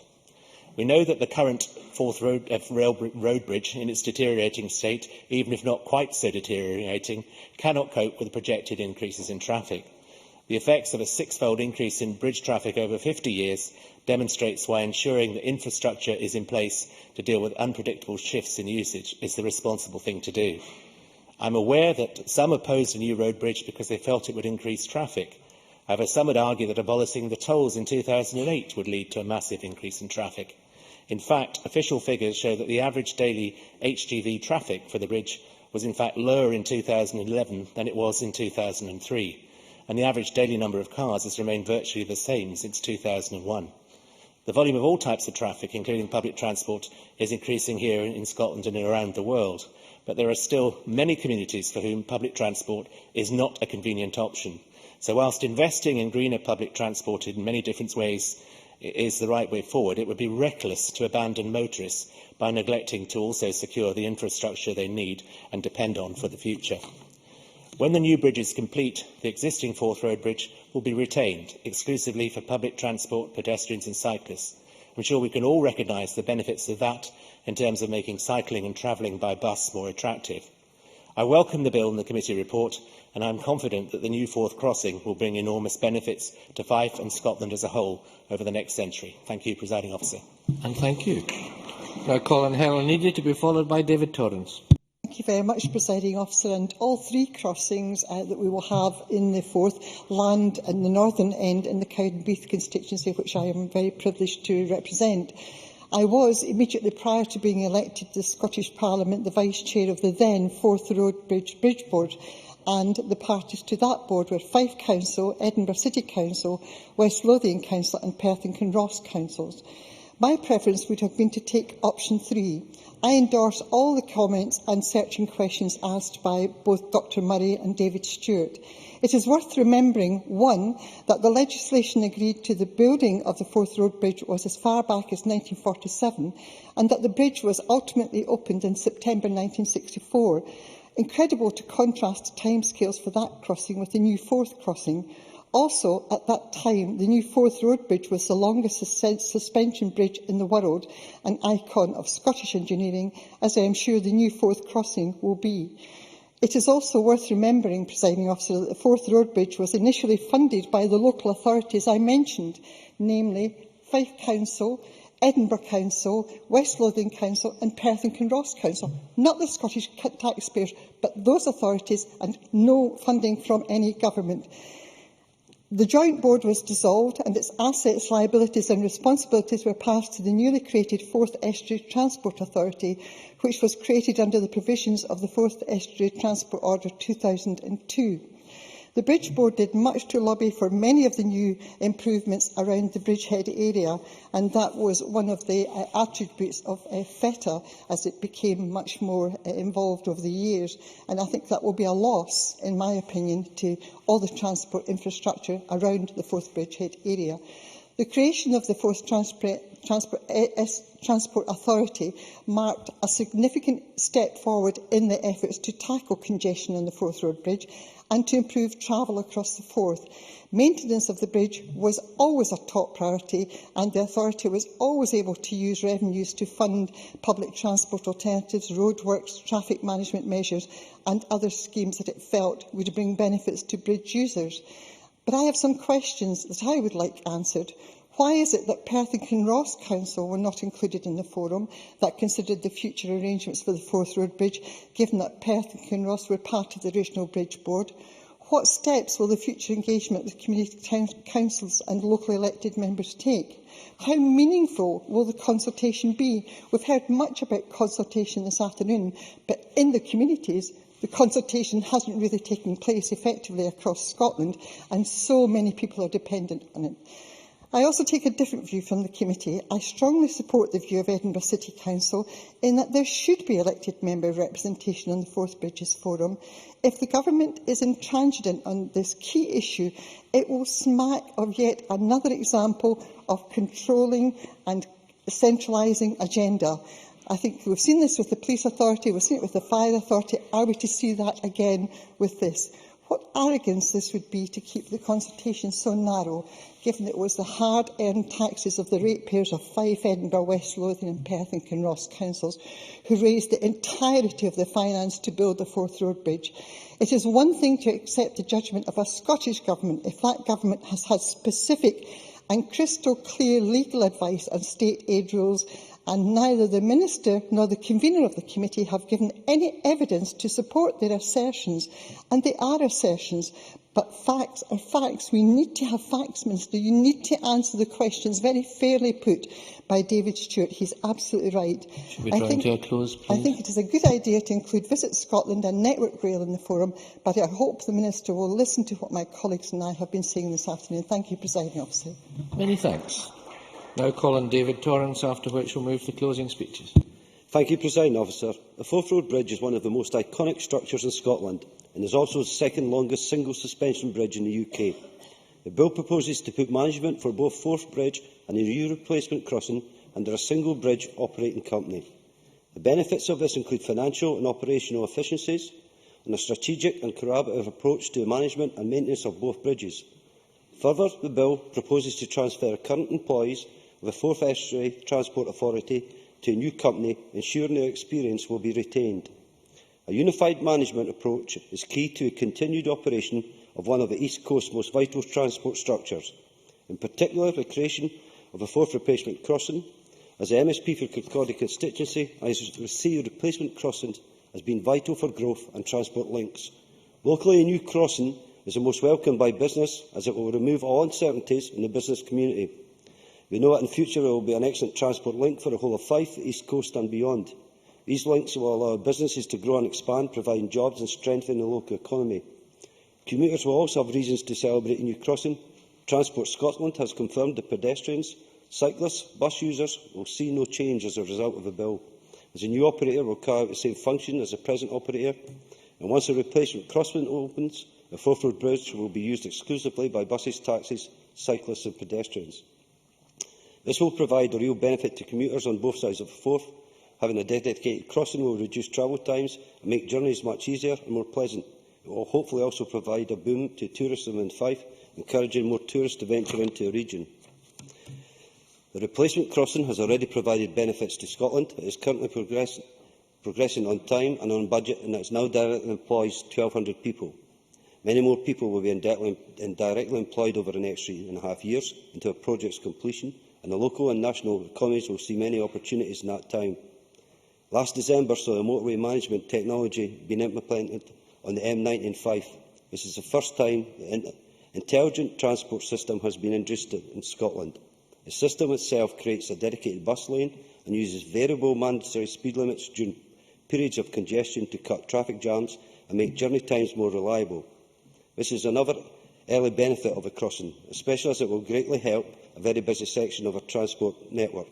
We know that the current Forth road bridge, in its deteriorating state, even if not quite so deteriorating, cannot cope with the projected increases in traffic. The effects of a six-fold increase in bridge traffic over 50 years demonstrates why ensuring that infrastructure is in place to deal with unpredictable shifts in usage is the responsible thing to do. I'm aware that some opposed a new road bridge because they felt it would increase traffic. However, some would argue that abolishing the tolls in 2008 would lead to a massive increase in traffic. In fact, official figures show that the average daily HGV traffic for the bridge was in fact lower in 2011 than it was in 2003, and the average daily number of cars has remained virtually the same since 2001. The volume of all types of traffic, including public transport, is increasing here in Scotland and around the world, but there are still many communities for whom public transport is not a convenient option. So whilst investing in greener public transport in many different ways is the right way forward, it would be reckless to abandon motorists by neglecting to also secure the infrastructure they need and depend on for the future. When the new bridge is complete, the existing Forth Road Bridge will be retained exclusively for public transport, pedestrians and cyclists. I'm sure we can all recognise the benefits of that in terms of making cycling and travelling by bus more attractive. I welcome the bill in the committee report, and I am confident that the new Forth crossing will bring enormous benefits to Fife and Scotland as a whole over the next century. Thank you, Presiding Officer. And thank you. Now call on Helen Needy to be followed by David Torrance. Thank you very much, Presiding Officer. And all three crossings that we will have in the Forth land in the northern end in the Cowdenbeath constituency, which I am very privileged to represent. I was, immediately prior to being elected to the Scottish Parliament, the Vice-Chair of the then Forth Road Bridge Board, and the parties to that board were Fife Council, Edinburgh City Council, West Lothian Council and Perth and Kinross Councils. My preference would have been to take option 3. I endorse all the comments and searching questions asked by both Dr Murray and David Stewart. It is worth remembering, 1, that the legislation agreed to the building of the Forth Road Bridge was as far back as 1947, and that the bridge was ultimately opened in September 1964. Incredible to contrast timescales for that crossing with the new Forth crossing. Also, at that time, the new Forth Road Bridge was the longest suspension bridge in the world, an icon of Scottish engineering, as I am sure the new Forth crossing will be. It is also worth remembering, Presiding Officer, that the Forth Road Bridge was initially funded by the local authorities I mentioned, namely Fife Council, Edinburgh Council, West Lothian Council and Perth and Kinross Council. Not the Scottish taxpayers, but those authorities, and no funding from any government. The joint board was dissolved and its assets, liabilities and responsibilities were passed to the newly created Forth Estuary Transport Authority, which was created under the provisions of the Forth Estuary Transport Order 2002. The Bridge Board did much to lobby for many of the new improvements around the bridgehead area, and that was one of the attributes of FETA as it became much more involved over the years. And I think that will be a loss, in my opinion, to all the transport infrastructure around the Forth bridgehead area. The creation of the Forth Transport Authority marked a significant step forward in the efforts to tackle congestion on the Forth Road Bridge and to improve travel across the Forth. Maintenance of the bridge was always a top priority, and the authority was always able to use revenues to fund public transport alternatives, roadworks, traffic management measures and other schemes that it felt would bring benefits to bridge users. But I have some questions that I would like answered. Why is it that Perth and Kinross Council were not included in the forum that considered the future arrangements for the Forth Road Bridge, given that Perth and Kinross were part of the Regional Bridge Board? What steps will the future engagement with community councils and locally elected members take? How meaningful will the consultation be? We've heard much about consultation this afternoon, but in the communities, the consultation hasn't really taken place effectively across Scotland, and so many people are dependent on it. I also take a different view from the committee. I strongly support the view of Edinburgh City Council in that there should be elected member representation on the Forth Bridges Forum. If the government is intransigent on this key issue, it will smack of yet another example of controlling and centralising agenda. I think we've seen this with the police authority, we've seen it with the fire authority. Are we to see that again with this? What arrogance this would be to keep the consultation so narrow, given it was the hard-earned taxes of the ratepayers of Fife, Edinburgh, West Lothian and Perth and Kinross councils who raised the entirety of the finance to build the Forth Road Bridge. It is one thing to accept the judgment of a Scottish Government if that Government has had specific and crystal clear legal advice on state aid rules, and neither the Minister nor the convener of the committee have given any evidence to support their assertions. And they are assertions, but facts are facts. We need to have facts, Minister. You need to answer the questions very fairly put by David Stewart. He's absolutely right. Should we draw to a close, please? I think it is a good idea to include Visit Scotland and Network Rail in the forum, but I hope the Minister will listen to what my colleagues and I have been saying this afternoon. Thank you, Presiding Officer. Many thanks. Now call on David Torrance, after which we'll move to closing speeches. Thank you, Presiding Officer. The Forth Road Bridge is one of the most iconic structures in Scotland and is also the second longest single suspension bridge in the UK. The bill proposes to put management for both Forth Bridge and the new replacement crossing under a single bridge operating company. The benefits of this include financial and operational efficiencies and a strategic and collaborative approach to the management and maintenance of both bridges. Further, the bill proposes to transfer current employees of the Forth Estuary Transport Authority to a new company, ensuring their experience will be retained. A unified management approach is key to a continued operation of one of the East Coast's most vital transport structures. In particular, the creation of a Forth replacement crossing. As the MSP for Kirkcaldy constituency, I see replacement crossings as being vital for growth and transport links. Locally, a new crossing is the most welcomed by business, as it will remove all uncertainties in the business community. We know that in future there will be an excellent transport link for the whole of Fife, the East Coast and beyond. These links will allow businesses to grow and expand, providing jobs and strengthening the local economy. Commuters will also have reasons to celebrate a new crossing. Transport Scotland has confirmed that pedestrians, cyclists, bus users will see no change as a result of the bill, as a new operator will carry out the same function as the present operator, and once a replacement crossing opens, the Forth Road Bridge will be used exclusively by buses, taxis, cyclists and pedestrians. This will provide a real benefit to commuters on both sides of the Forth. Having a dedicated crossing will reduce travel times and make journeys much easier and more pleasant. It will hopefully also provide a boom to tourism in Fife, encouraging more tourists to venture into the region. The replacement crossing has already provided benefits to Scotland. It is currently progressing on time and on budget, and it now directly employs 1,200 people. Many more people will be indirectly employed over the next 3.5 years until the project's completion, and the local and national economies will see many opportunities in that time. Last December saw the motorway management technology being implemented on the M90 in Fife. This is the first time the intelligent transport system has been introduced in Scotland. The system itself creates a dedicated bus lane and uses variable mandatory speed limits during periods of congestion to cut traffic jams and make journey times more reliable. This is another early benefit of the crossing, especially as it will greatly help a very busy section of our transport network.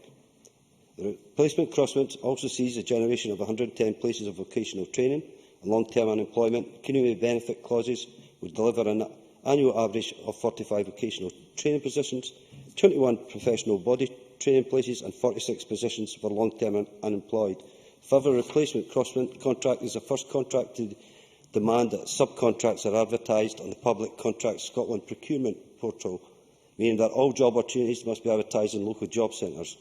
The replacement crossing also sees the generation of 110 places of vocational training and long-term unemployment. Community benefit clauses would deliver an annual average of 45 vocational training positions, 21 professional body training places and 46 positions for long-term unemployed. Further, replacement crossing contract is the first contract to demand that subcontracts are advertised on the Public Contracts Scotland procurement portal, meaning that all job opportunities must be advertised in local job centres.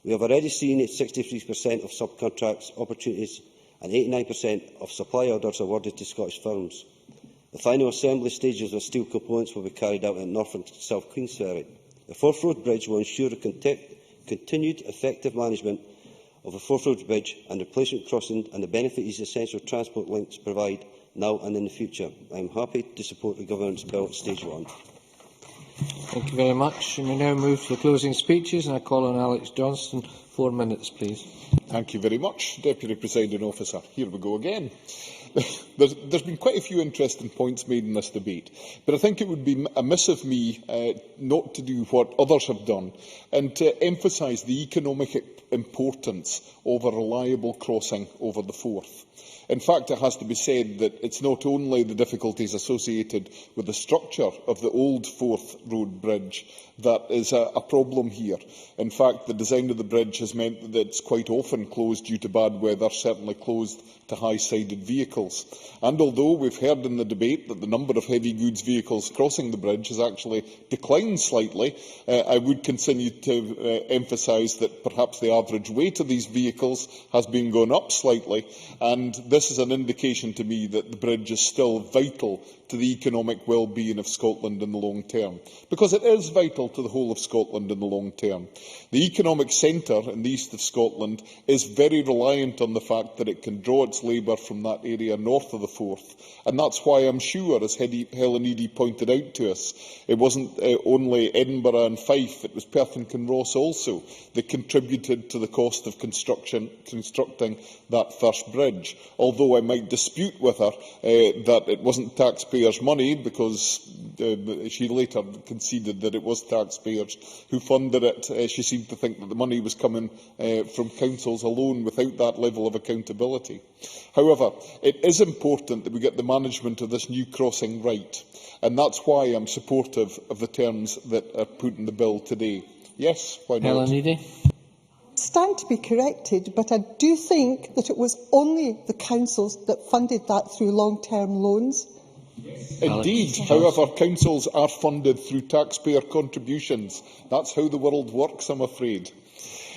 We have already seen 63% of subcontracts opportunities and 89% of supply orders awarded to Scottish firms. The final assembly stages of steel components will be carried out at North and South Queensferry. The Forth Road Bridge will ensure a continued effective management of the Forth Road Bridge and replacement crossing and the benefit these essential transport links provide now and in the future. I am happy to support the Government's bill at stage 1. Thank you very much. We now move to the closing speeches, and I call on Alex Johnston. 4 minutes, please. Thank you very much, Deputy Presiding Officer. Here we go again. There's been quite a few interesting points made in this debate, but I think it would be amiss of me not to do what others have done and to emphasise the economic importance of a reliable crossing over the Forth. In fact, it has to be said that it's not only the difficulties associated with the structure of the old Forth Road Bridge that is a problem here. In fact, the design of the bridge has meant that it's quite often closed due to bad weather, certainly closed to high-sided vehicles. And although we've heard in the debate that the number of heavy goods vehicles crossing the bridge has actually declined slightly, I would continue to emphasise that perhaps the average weight of these vehicles has been gone up slightly, and this is an indication to me that the bridge is still vital to the economic well-being of Scotland in the long term, because it is vital to the whole of Scotland in the long term. The economic centre in the east of Scotland is very reliant on the fact that it can draw its labour from that area north of the Forth, and that's why I'm sure, as Helen Eadie pointed out to us, it wasn't only Edinburgh and Fife, it was Perth and Kinross also that contributed to the cost of constructing that first bridge, although I might dispute with her that it wasn't taxpayers' money, because she later conceded that it was taxpayers who funded it. She seemed to think that the money was coming from councils alone without that level of accountability. However, it is important that we get the management of this new crossing right, and that's why I'm supportive of the terms that are put in the bill today. Yes, why not? Helen Eadie. Stand to be corrected, but I do think that it was only the councils that funded that through long-term loans. Indeed. However, councils are funded through taxpayer contributions. That's how the world works, I'm afraid.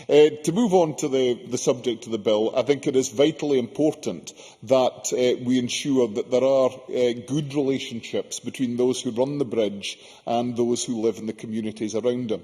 To move on to the subject of the bill, I think it is vitally important that we ensure that there are good relationships between those who run the bridge and those who live in the communities around them.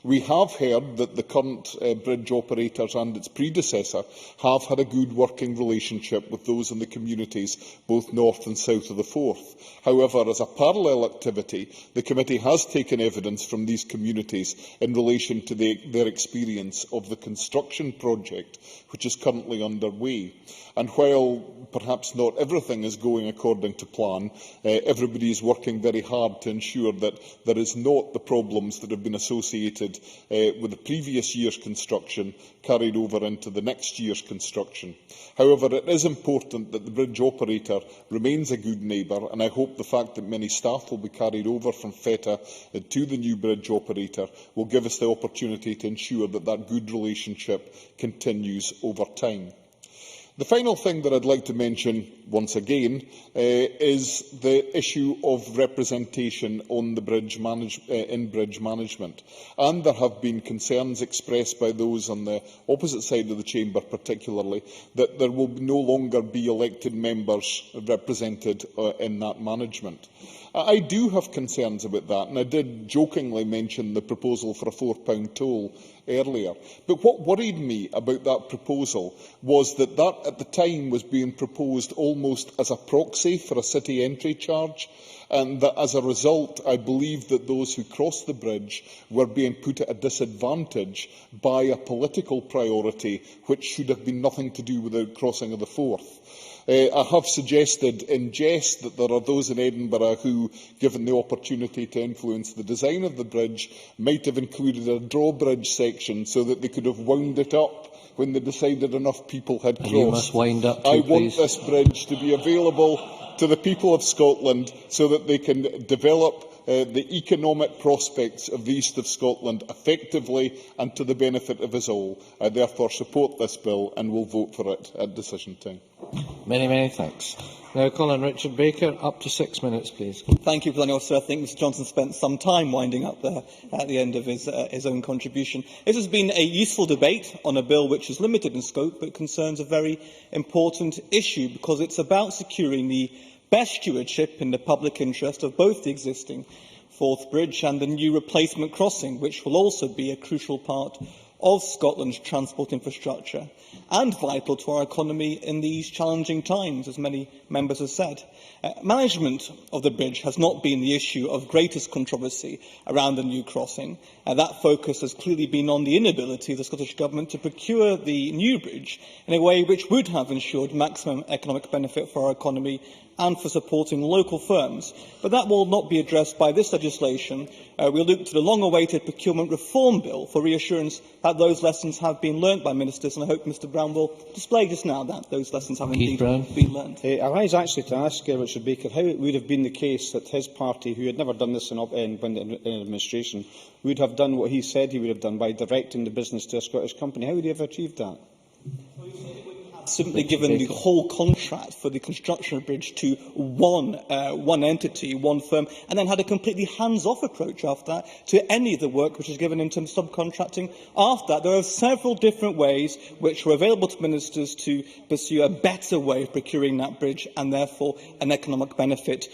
We have heard that the current bridge operators and its predecessor have had a good working relationship with those in the communities, both north and south of the Forth. However, as a parallel activity, the committee has taken evidence from these communities in relation to their experience of the construction project, which is currently underway. And while perhaps not everything is going according to plan, everybody is working very hard to ensure that there is not the problems that have been associated with the previous year's construction carried over into the next year's construction. However, it is important that the bridge operator remains a good neighbour, and I hope the fact that many staff will be carried over from FETA to the new bridge operator will give us the opportunity to ensure that that good relationship continues over time. The final thing that I'd like to mention once again is the issue of representation on the bridge in bridge management. And there have been concerns expressed by those on the opposite side of the chamber particularly that there will no longer be elected members represented in that management. I do have concerns about that, and I did jokingly mention the proposal for a £4 toll earlier. But what worried me about that proposal was that at the time was being proposed almost as a proxy for a city entry charge, and that as a result I believe that those who crossed the bridge were being put at a disadvantage by a political priority which should have been nothing to do with the crossing of the Forth. I have suggested in jest that there are those in Edinburgh who, given the opportunity to influence the design of the bridge, might have included a drawbridge section so that they could have wound it up when they decided enough people had crossed. You must wind up too, I want please. this bridge to be available to the people of Scotland so that they can develop the economic prospects of the east of Scotland effectively and to the benefit of us all. I therefore support this bill and will vote for it at decision time. Many thanks. Now call on Richard Baker. Up to 6 minutes, please. Thank you, Presiding Officer. I think Mr Johnson spent some time winding up there at the end of his own contribution. This has been a useful debate on a bill which is limited in scope but concerns a very important issue, because it's about securing the best stewardship in the public interest of both the existing Forth Bridge and the new replacement crossing, which will also be a crucial part of Scotland's transport infrastructure and vital to our economy in these challenging times, as many members have said. Management of the bridge has not been the issue of greatest controversy around the new crossing. That focus has clearly been on the inability of the Scottish Government to procure the new bridge in a way which would have ensured maximum economic benefit for our economy and for supporting local firms. But that will not be addressed by this legislation. We look to the long-awaited procurement reform bill for reassurance that those lessons have been learnt by ministers, and I hope Mr Brown will display just now that those lessons have indeed been learnt. I rise actually to ask Richard Baker how it would have been the case that his party, who had never done this in administration, would have done what he said he would have done by directing the business to a Scottish company. How would he have achieved that? Simply given the whole contract for the construction of the bridge to one entity, one firm, and then had a completely hands-off approach after that to any of the work which is given in terms of subcontracting. After that, there are several different ways which were available to ministers to pursue a better way of procuring that bridge and therefore an economic benefit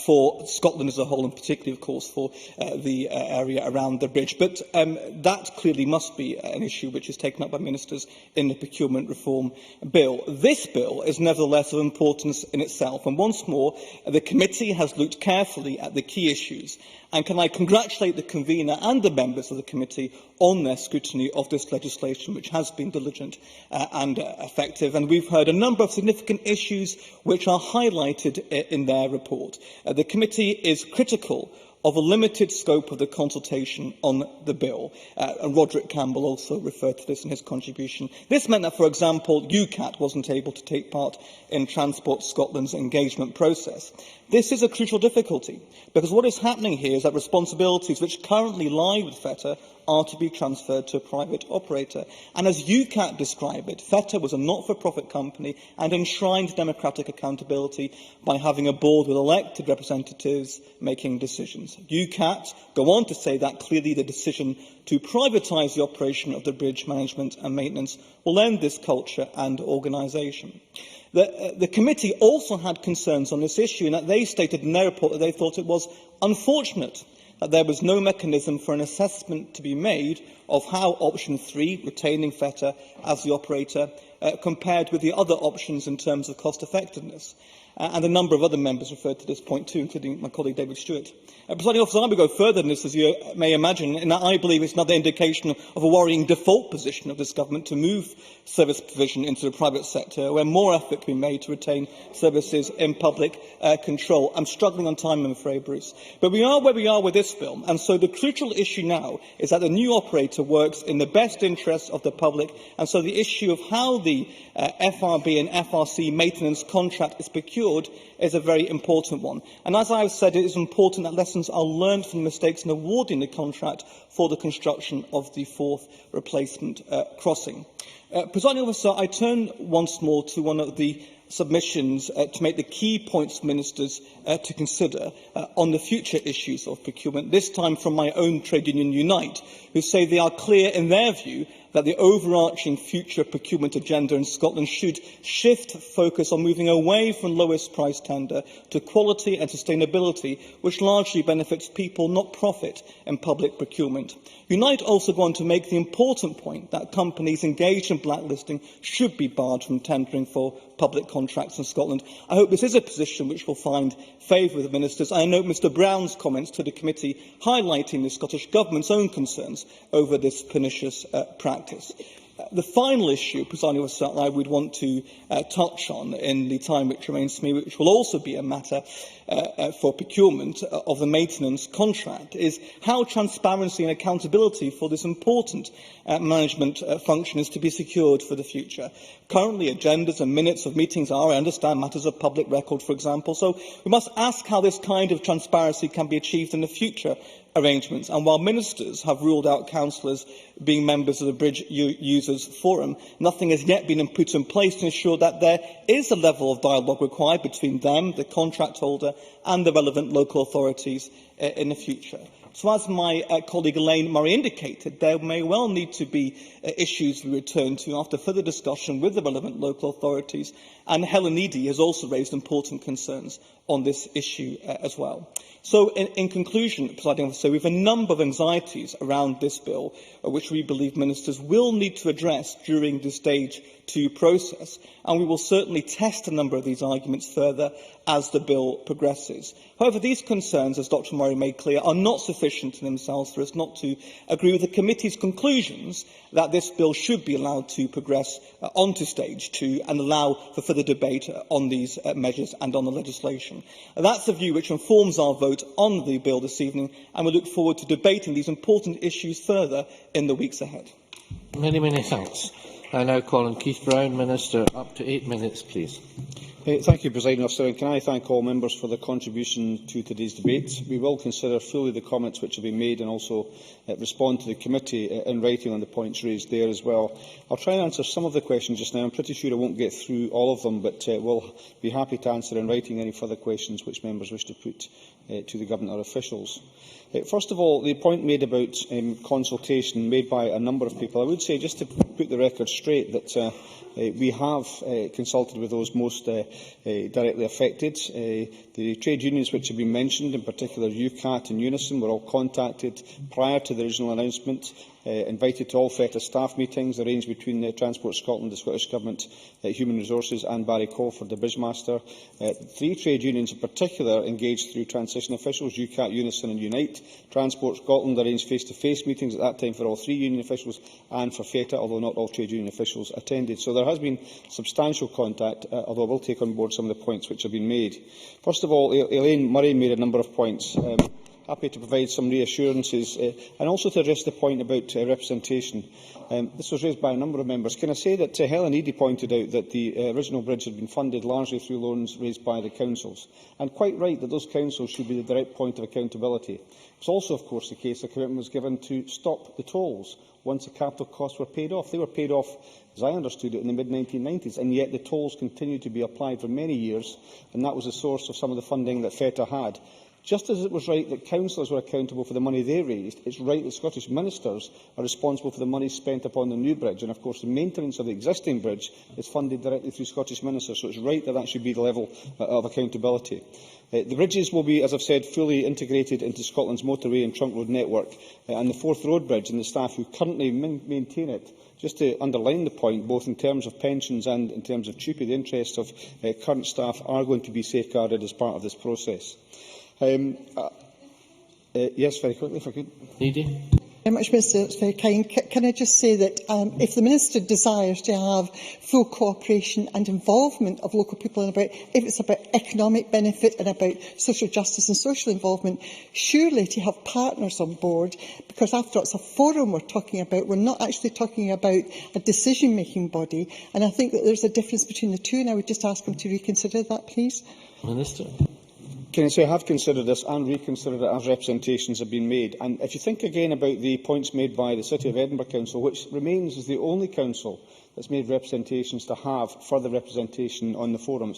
for Scotland as a whole, and particularly, of course, for the area around the bridge. But that clearly must be an issue which is taken up by ministers in the procurement reform bill. This bill is nevertheless of importance in itself, and once more the committee has looked carefully at the key issues. And can I congratulate the convener and the members of the committee on their scrutiny of this legislation, which has been diligent and effective. And we've heard a number of significant issues which are highlighted in their report. The committee is critical of a limited scope of the consultation on the bill. And Roderick Campbell also referred to this in his contribution. This meant that, for example, UCAT wasn't able to take part in Transport Scotland's engagement process. This is a crucial difficulty, because what is happening here is that responsibilities which currently lie with FETA are to be transferred to a private operator. And as UCAT described it, FETA was a not-for-profit company and enshrined democratic accountability by having a board with elected representatives making decisions. UCAT go on to say that clearly the decision to privatise the operation of the bridge management and maintenance will end this culture and organisation. The committee also had concerns on this issue, and that they stated in their report that they thought it was unfortunate that there was no mechanism for an assessment to be made of how option 3, retaining FETA as the operator, compared with the other options in terms of cost effectiveness. And a number of other members referred to this point too, including my colleague David Stewart. Presiding Officer, I would go further than this, as you may imagine, in that I believe it's another indication of a worrying default position of this government to move service provision into the private sector, where more effort can be made to retain services in public control. I'm struggling on time, I'm afraid, Bruce. But we are where we are with this bill, and so the crucial issue now is that the new operator works in the best interests of the public, and so the issue of how the FRB and FRC maintenance contract is procured is a very important one. And as I have said, it is important that lessons are learned from the mistakes in awarding the contract for the construction of the Forth replacement crossing. Presiding Officer, I turn once more to one of the submissions to make the key points for ministers to consider on the future issues of procurement, this time from my own trade union Unite, who say they are clear in their view that the overarching future procurement agenda in Scotland should shift focus on moving away from lowest price tender to quality and sustainability, which largely benefits people, not profit, in public procurement. Unite also go on to make the important point that companies engaged in blacklisting should be barred from tendering for public contracts in Scotland. I hope this is a position which will find favour with the ministers. I note Mr Brown's comments to the committee highlighting the Scottish Government's own concerns over this pernicious practice. The final issue, Presiding Officer, I would want to touch on in the time which remains to me, which will also be a matter for procurement of the maintenance contract, is how transparency and accountability for this important management function is to be secured for the future. Currently, agendas and minutes of meetings are, I understand, matters of public record, for example, so we must ask how this kind of transparency can be achieved in the future arrangements. And while ministers have ruled out councillors being members of the Bridge Users Forum, nothing has yet been put in place to ensure that there is a level of dialogue required between them, the contract holder, and the relevant local authorities in the future. So, as my colleague Elaine Murray indicated, there may well need to be issues we return to after further discussion with the relevant local authorities, and Helen Eady has also raised important concerns on this issue as well. So, in conclusion, Presiding Officer, we have a number of anxieties around this bill, which we believe ministers will need to address during the stage 2 process, and we will certainly test a number of these arguments further as the bill progresses. However, these concerns, as Dr Murray made clear, are not sufficient in themselves for us not to agree with the committee's conclusions that this bill should be allowed to progress on to stage 2 and allow for further debate on these measures and on the legislation. That's the view which informs our vote on the bill this evening, and we look forward to debating these important issues further in the weeks ahead. Many, many thanks. I now call on Keith-Brown, Minister. Up to 8 minutes, please. Thank you, Presiding Officer, and can I thank all members for their contribution to today's debate. We will consider fully the comments which have been made and also respond to the committee in writing on the points raised there as well. I'll try and answer some of the questions just now. I'm pretty sure I won't get through all of them, but will be happy to answer in writing any further questions which members wish to put to the Government or officials. First of all, the point made about consultation made by a number of people, I would say, just to put the record straight, that we have consulted with those most directly affected. The trade unions which have been mentioned, in particular UCAT and Unison, were all contacted prior to the original announcement, invited to all FETA staff meetings arranged between Transport Scotland, the Scottish Government, Human Resources and Barry Colford, the Bridgemaster. 3 trade unions in particular engaged through transition officials, UCAT, Unison and Unite. Transport Scotland arranged face-to-face meetings at that time for all 3 union officials and for FETA, although not all trade union officials attended. So there has been substantial contact, although I will take on board some of the points which have been made. First of all, Elaine Murray made a number of points. Happy to provide some reassurances and also to address the point about representation. This was raised by a number of members. Can I say that Helen Eady pointed out that the original bridge had been funded largely through loans raised by the councils, and quite right that those councils should be the direct point of accountability. It's also, of course, the case a commitment was given to stop the tolls once the capital costs were paid off. They were paid off, as I understood it, in the mid-1990s, and yet the tolls continued to be applied for many years, and that was the source of some of the funding that FETA had. Just as it was right that councillors were accountable for the money they raised, it's right that Scottish ministers are responsible for the money spent upon the new bridge. And, of course, the maintenance of the existing bridge is funded directly through Scottish ministers, so it's right that that should be the level of accountability. The bridges will be, as I've said, fully integrated into Scotland's motorway and trunk road network, and the Forth Road Bridge and the staff who currently maintain it, just to underline the point, both in terms of pensions and in terms of TUPE, the interests of current staff are going to be safeguarded as part of this process. Yes, very quickly, if I could. Very much, Minister. That's very kind. Can I just say that if the Minister desires to have full cooperation and involvement of local people, and if it's about economic benefit and about social justice and social involvement, surely to have partners on board, because after all, it's a forum we're talking about. We're not actually talking about a decision-making body, and I think that there's a difference between the two, and I would just ask him to reconsider that, please. Minister. Can I say I have considered this and reconsidered it as representations have been made. And if you think again about the points made by the City of Edinburgh Council, which remains as the only council that's made representations to have further representation on the forum.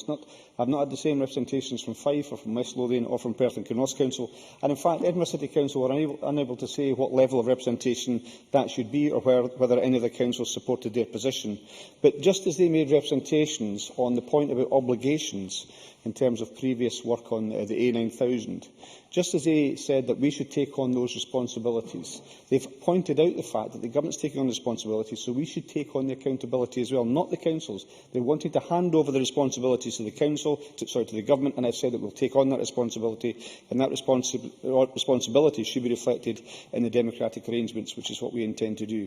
I've not had the same representations from Fife or from West Lothian or from Perth and Kinross Council. And in fact, Edinburgh City Council were unable to say what level of representation that should be or whether any of the councils supported their position. But just as they made representations on the point about obligations in terms of previous work on the A9000, just as they said that we should take on those responsibilities, they've pointed out the fact that the government's taking on responsibilities, so we should take on the accountability as well, not the councils. They wanted to hand over the responsibilities to the council, to the government, and I've said that we'll take on that responsibility, and that responsibility should be reflected in the democratic arrangements, which is what we intend to do.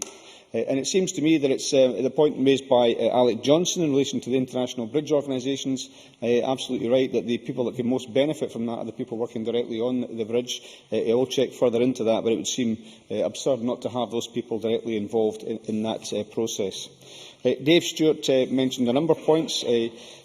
And it seems to me that it's the point raised by Alec Johnson in relation to the international bridge organisations, absolutely right that the people that can most benefit from that are the people working directly on the bridge. I will check further into that, but it would seem absurd not to have those people directly involved in that process. Dave Stewart mentioned a number of points.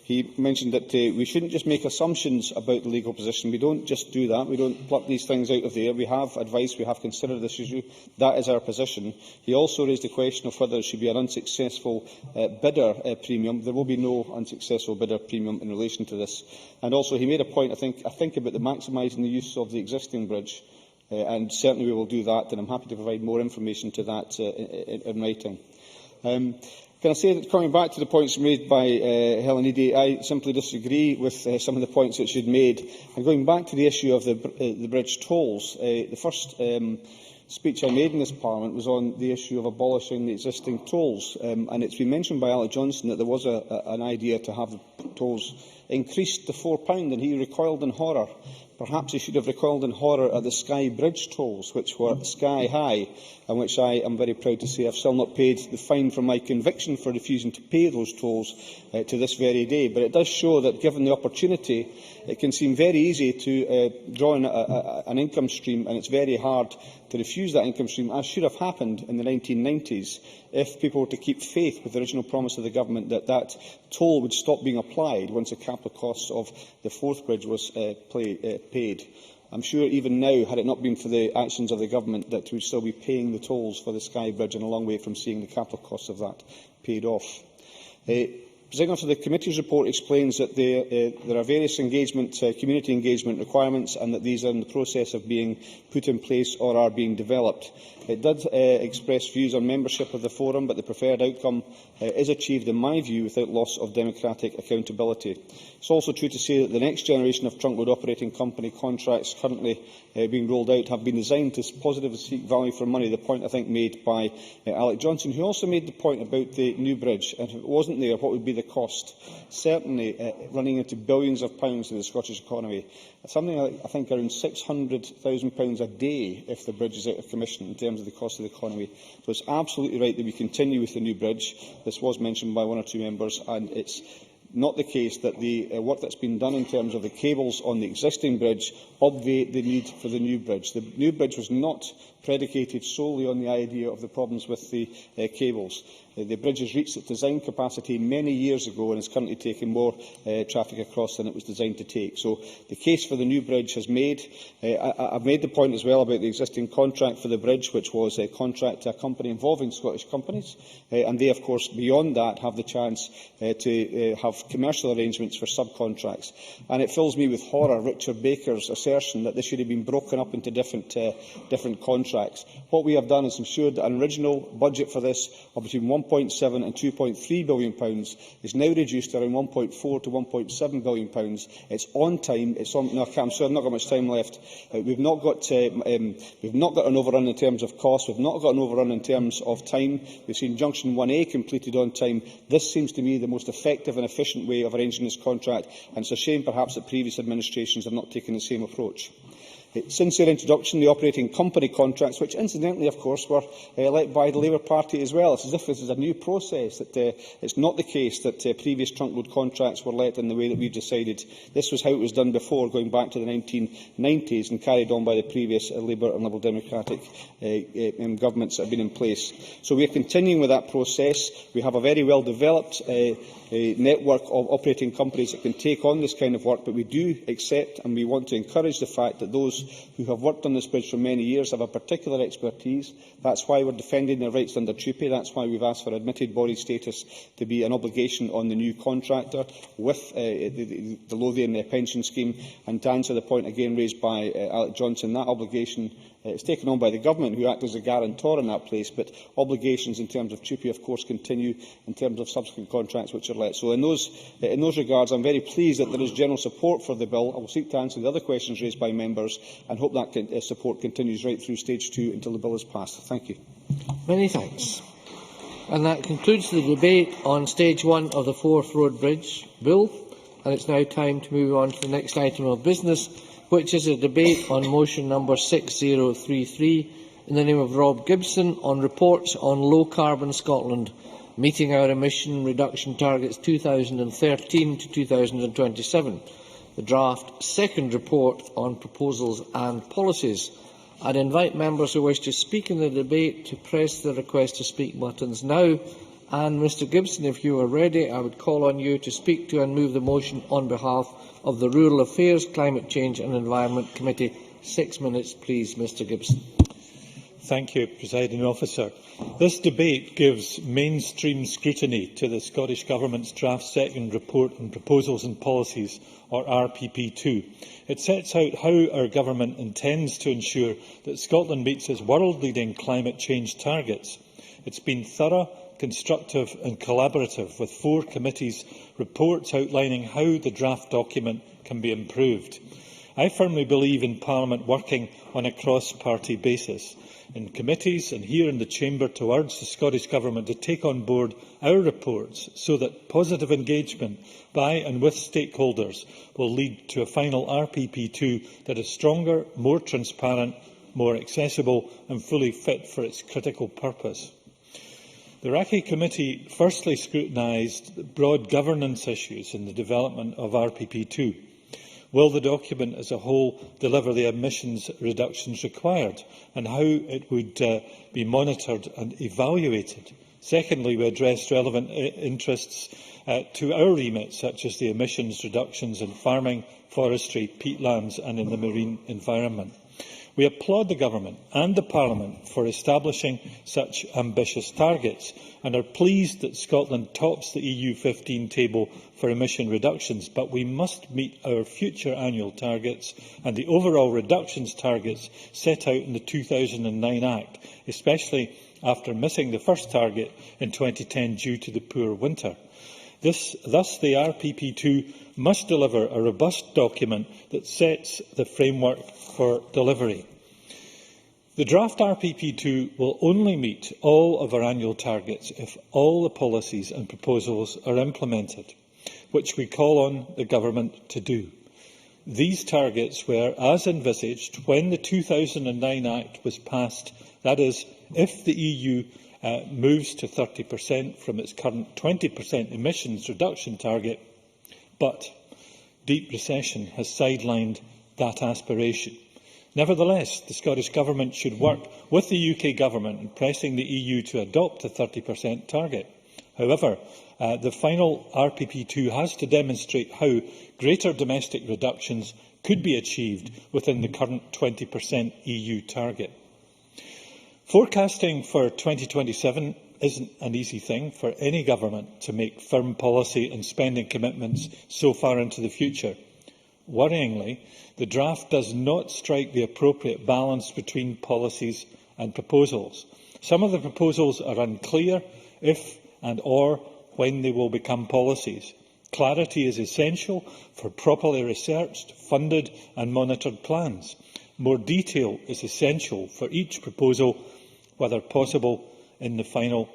He mentioned that we shouldn't just make assumptions about the legal position. We don't just do that. We don't pluck these things out of the air. We have advice. We have considered this issue. That is our position. He also raised the question of whether there should be an unsuccessful bidder premium. There will be no unsuccessful bidder premium in relation to this. And also he made a point, I think about the maximising the use of the existing bridge. and certainly we will do that, and I'm happy to provide more information to that in writing. Can I say that, coming back to the points made by Helen Eadie, I simply disagree with some of the points that she had made. And going back to the issue of the bridge tolls, the first speech I made in this Parliament was on the issue of abolishing the existing tolls. And it's been mentioned by Alec Johnson that there was an idea to have the tolls increased to £4, and he recoiled in horror. Perhaps he should have recoiled in horror at the Skye Bridge tolls, which were sky high, and which I am very proud to say I've still not paid the fine for my conviction for refusing to pay those tolls to this very day. But it does show that, given the opportunity, it can seem very easy to draw in an income stream, and it's very hard to refuse that income stream, as should have happened in the 1990s if people were to keep faith with the original promise of the government that that toll would stop being applied once the capital costs of the Forth Bridge was paid. I'm sure even now, had it not been for the actions of the government, that we would still be paying the tolls for the Skye Bridge, and a long way from seeing the capital costs of that paid off. Presiding Officer, the committee's report explains that there are various community engagement requirements, and that these are in the process of being put in place or are being developed. It did express views on membership of the forum, but the preferred outcome is achieved, in my view, without loss of democratic accountability. It's also true to say that the next generation of trunk road operating company contracts currently being rolled out have been designed to positively seek value for money, the point I think made by Alec Johnson, who also made the point about the new bridge. And if it wasn't there, what would be the cost? Certainly running into billions of pounds in the Scottish economy. Something like, I think, around £600,000 a day if the bridge is out of commission in terms of the cost of the economy. So it's absolutely right that we continue with the new bridge. This was mentioned by one or two members, and it's not the case that the work that's been done in terms of the cables on the existing bridge obviate the need for the new bridge. The new bridge was not predicated solely on the idea of the problems with the cables. The bridge has reached its design capacity many years ago and is currently taking more traffic across than it was designed to take. So the case for the new bridge has made. I've made the point as well about the existing contract for the bridge, which was a contract to a company involving Scottish companies. And they, of course, beyond that, have the chance to have commercial arrangements for subcontracts. And it fills me with horror, Richard Baker's assertion that this should have been broken up into different contracts. What we have done is ensured that an original budget for this of between £1.7 and £2.3 billion is now reduced to around £1.4 to £1.7 billion. It's on time. It's on. No, I'm sorry, I've not got much time left. We've not got an overrun in terms of cost. We've not got an overrun in terms of time. We've seen Junction 1A completed on time. This seems to me the most effective and efficient way of arranging this contract, and it's a shame perhaps that previous administrations have not taken the same approach. Since their introduction, the operating company contracts, which incidentally, of course, were led by the Labour Party as well. It's as if this is a new process. It's not the case that previous trunk road contracts were let in the way that we've decided. This was how it was done before, going back to the 1990s, and carried on by the previous Labour and Liberal Democratic governments that have been in place. So we are continuing with that process. We have a very well-developed network of operating companies that can take on this kind of work, but we do accept and we want to encourage the fact that those who have worked on this bridge for many years have a particular expertise. That's why we're defending their rights under treaty. That's why we've asked for admitted body status to be an obligation on the new contractor with the Lothian pension scheme. And to answer the point again raised by Alec Johnson, that obligation is taken on by the government, who act as a guarantor in that place, but obligations in terms of TUPE, of course, continue in terms of subsequent contracts which are let. So in those regards, I'm very pleased that there is general support for the bill. I will seek to answer the other questions raised by members and hope that support continues right through stage 2 until the bill is passed. Thank you. Many thanks. And that concludes the debate on stage 1 of the Forth Road Bridge Bill. And it's now time to move on to the next item of business, which is a debate on motion number 6033 in the name of Rob Gibson on reports on low-carbon Scotland, meeting our emission reduction targets 2013 to 2027, the draft second report on proposals and policies. I'd invite members who wish to speak in the debate to press the request to speak buttons now. And Mr Gibson, if you are ready, I would call on you to speak to and move the motion on behalf of the Rural Affairs, Climate Change and Environment Committee. 6 minutes, please, Mr Gibson. Thank you, Presiding Officer. This debate gives mainstream scrutiny to the Scottish Government's draft second report on proposals and policies, or RPP2. It sets out how our Government intends to ensure that Scotland meets its world-leading climate change targets. It's been thorough, constructive and collaborative, with 4 committees' reports outlining how the draft document can be improved. I firmly believe in Parliament working on a cross-party basis, in committees and here in the Chamber, to urge the Scottish Government to take on board our reports so that positive engagement by and with stakeholders will lead to a final RPP2 that is stronger, more transparent, more accessible and fully fit for its critical purpose. The RACI Committee firstly scrutinised broad governance issues in the development of RPP2. Will the document as a whole deliver the emissions reductions required, and how it would be monitored and evaluated? Secondly, we addressed relevant interests to our remit, such as the emissions reductions in farming, forestry, peatlands and in the marine environment. We applaud the Government and the Parliament for establishing such ambitious targets and are pleased that Scotland tops the EU15 table for emission reductions, but we must meet our future annual targets and the overall reductions targets set out in the 2009 Act, especially after missing the first target in 2010 due to the poor winter. Thus, the RPP2 must deliver a robust document that sets the framework for delivery. The draft RPP2 will only meet all of our annual targets if all the policies and proposals are implemented, which we call on the Government to do. These targets were as envisaged when the 2009 Act was passed, that is, if the EU moves to 30% from its current 20% emissions reduction target, but deep recession has sidelined that aspiration. Nevertheless, the Scottish Government should work with the UK Government in pressing the EU to adopt the 30% target. However, the final RPP2 has to demonstrate how greater domestic reductions could be achieved within the current 20% EU target. Forecasting for 2027 isn't an easy thing for any government to make firm policy and spending commitments so far into the future. Worryingly, the draft does not strike the appropriate balance between policies and proposals. Some of the proposals are unclear if and/or when they will become policies. Clarity is essential for properly researched, funded and monitored plans. More detail is essential for each proposal, whether possible, in the final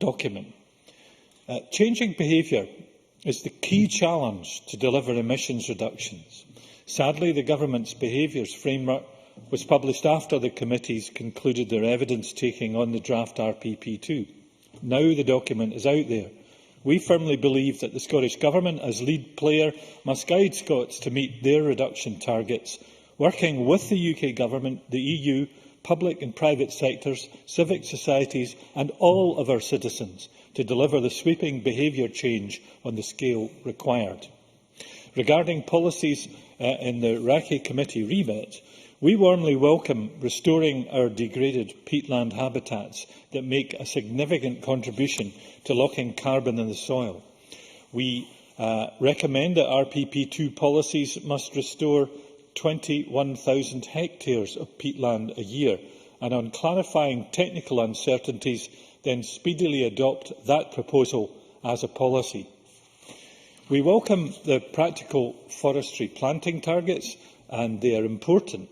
document. Changing behaviour is the key challenge to deliver emissions reductions. Sadly, the Government's behaviours framework was published after the committees concluded their evidence-taking on the draft RPP2. Now the document is out there. We firmly believe that the Scottish Government, as lead player, must guide Scots to meet their reduction targets, working with the UK Government, the EU, public and private sectors, civic societies and all of our citizens to deliver the sweeping behaviour change on the scale required. Regarding policies in the RACI Committee remit, we warmly welcome restoring our degraded peatland habitats that make a significant contribution to locking carbon in the soil. We recommend that RPP2 policies must restore 21,000 hectares of peatland a year, and on clarifying technical uncertainties, then speedily adopt that proposal as a policy. We welcome the practical forestry planting targets, and they are important.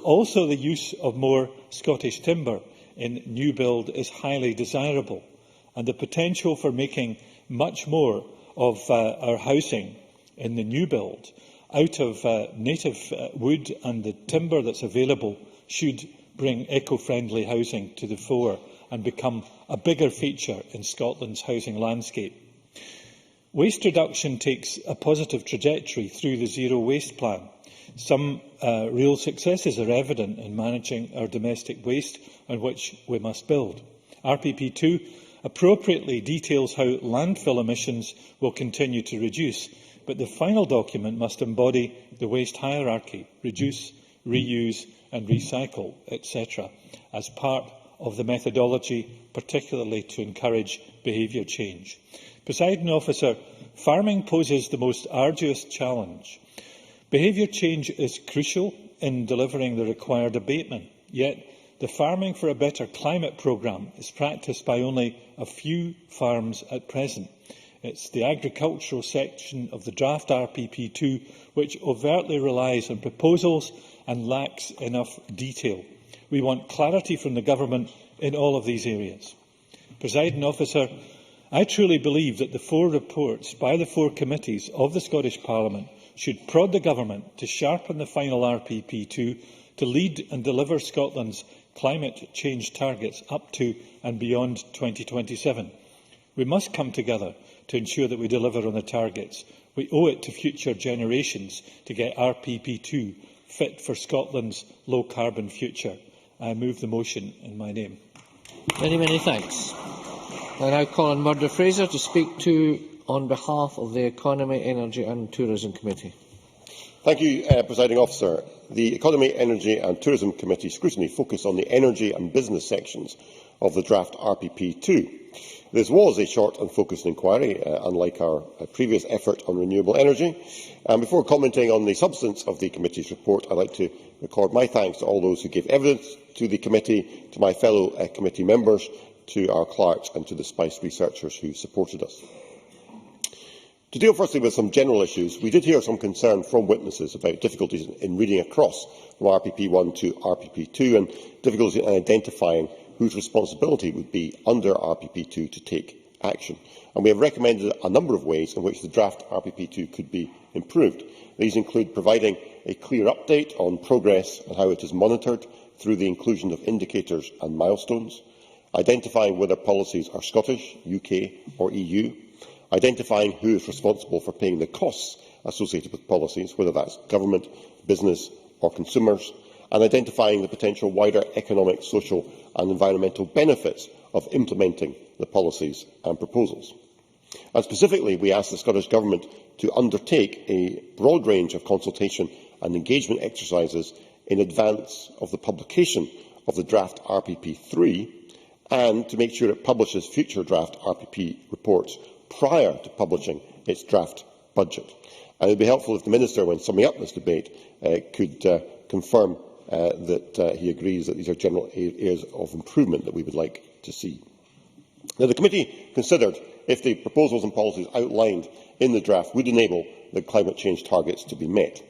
Also, the use of more Scottish timber in new build is highly desirable, and the potential for making much more of our housing in the new build out of native wood and the timber that's available should bring eco-friendly housing to the fore and become a bigger feature in Scotland's housing landscape. Waste reduction takes a positive trajectory through the Zero Waste Plan. Some real successes are evident in managing our domestic waste, on which we must build. RPP2 appropriately details how landfill emissions will continue to reduce, but the final document must embody the waste hierarchy: reduce, reuse and recycle, etc., as part of the methodology, particularly to encourage behaviour change. Presiding Officer, farming poses the most arduous challenge. Behaviour change is crucial in delivering the required abatement, yet the Farming for a Better Climate programme is practised by only a few farms at present. It's the agricultural section of the draft RPP2 which overtly relies on proposals and lacks enough detail. We want clarity from the Government in all of these areas. Presiding Officer, I truly believe that the 4 reports by the 4 committees of the Scottish Parliament should prod the Government to sharpen the final RPP2 to lead and deliver Scotland's climate change targets up to and beyond 2027. We must come together to ensure that we deliver on the targets. We owe it to future generations to get RPP2 fit for Scotland's low-carbon future. I move the motion in my name. Many thanks. I now call on Murdo Fraser to speak on behalf of the Economy, Energy and Tourism Committee. Thank you, Presiding Officer. The Economy, Energy and Tourism Committee scrutiny focused on the energy and business sections of the draft RPP2. This was a short and focused inquiry, unlike our previous effort on renewable energy. And before commenting on the substance of the committee's report, I would like to record my thanks to all those who gave evidence to the committee, to my fellow committee members, to our clerks and to the SPICE researchers who supported us. To deal firstly with some general issues, we did hear some concern from witnesses about difficulties in reading across from RPP1 to RPP2 and difficulties in identifying whose responsibility would be under RPP2 to take action. And we have recommended a number of ways in which the draft RPP2 could be improved. These include providing a clear update on progress and how it is monitored through the inclusion of indicators and milestones, identifying whether policies are Scottish, UK or EU, identifying who is responsible for paying the costs associated with policies, whether that is government, business or consumers, and identifying the potential wider economic, social and environmental benefits of implementing the policies and proposals. And specifically, we ask the Scottish Government to undertake a broad range of consultation and engagement exercises in advance of the publication of the draft RPP3 and to make sure it publishes future draft RPP reports prior to publishing its draft budget. And it would be helpful if the Minister, when summing up this debate, could confirm that he agrees that these are general areas of improvement that we would like to see. Now, the committee considered if the proposals and policies outlined in the draft would enable the climate change targets to be met.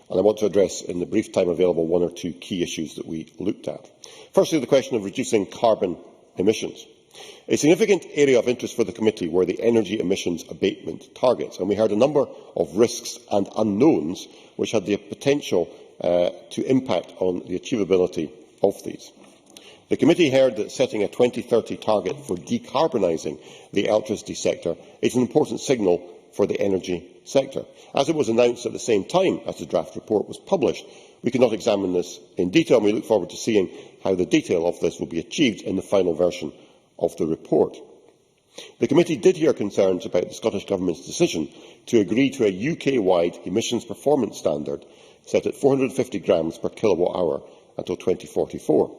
And I want to address, in the brief time available, 1 or 2 key issues that we looked at. Firstly, the question of reducing carbon emissions. A significant area of interest for the committee were the energy emissions abatement targets, and we heard a number of risks and unknowns which had the potential to impact on the achievability of these. The committee heard that setting a 2030 target for decarbonising the electricity sector is an important signal for the energy sector. As it was announced at the same time as the draft report was published, we could not examine this in detail, and we look forward to seeing how the detail of this will be achieved in the final version of the report. The committee did hear concerns about the Scottish Government's decision to agree to a UK-wide emissions performance standard set at 450 grams per kilowatt hour until 2044.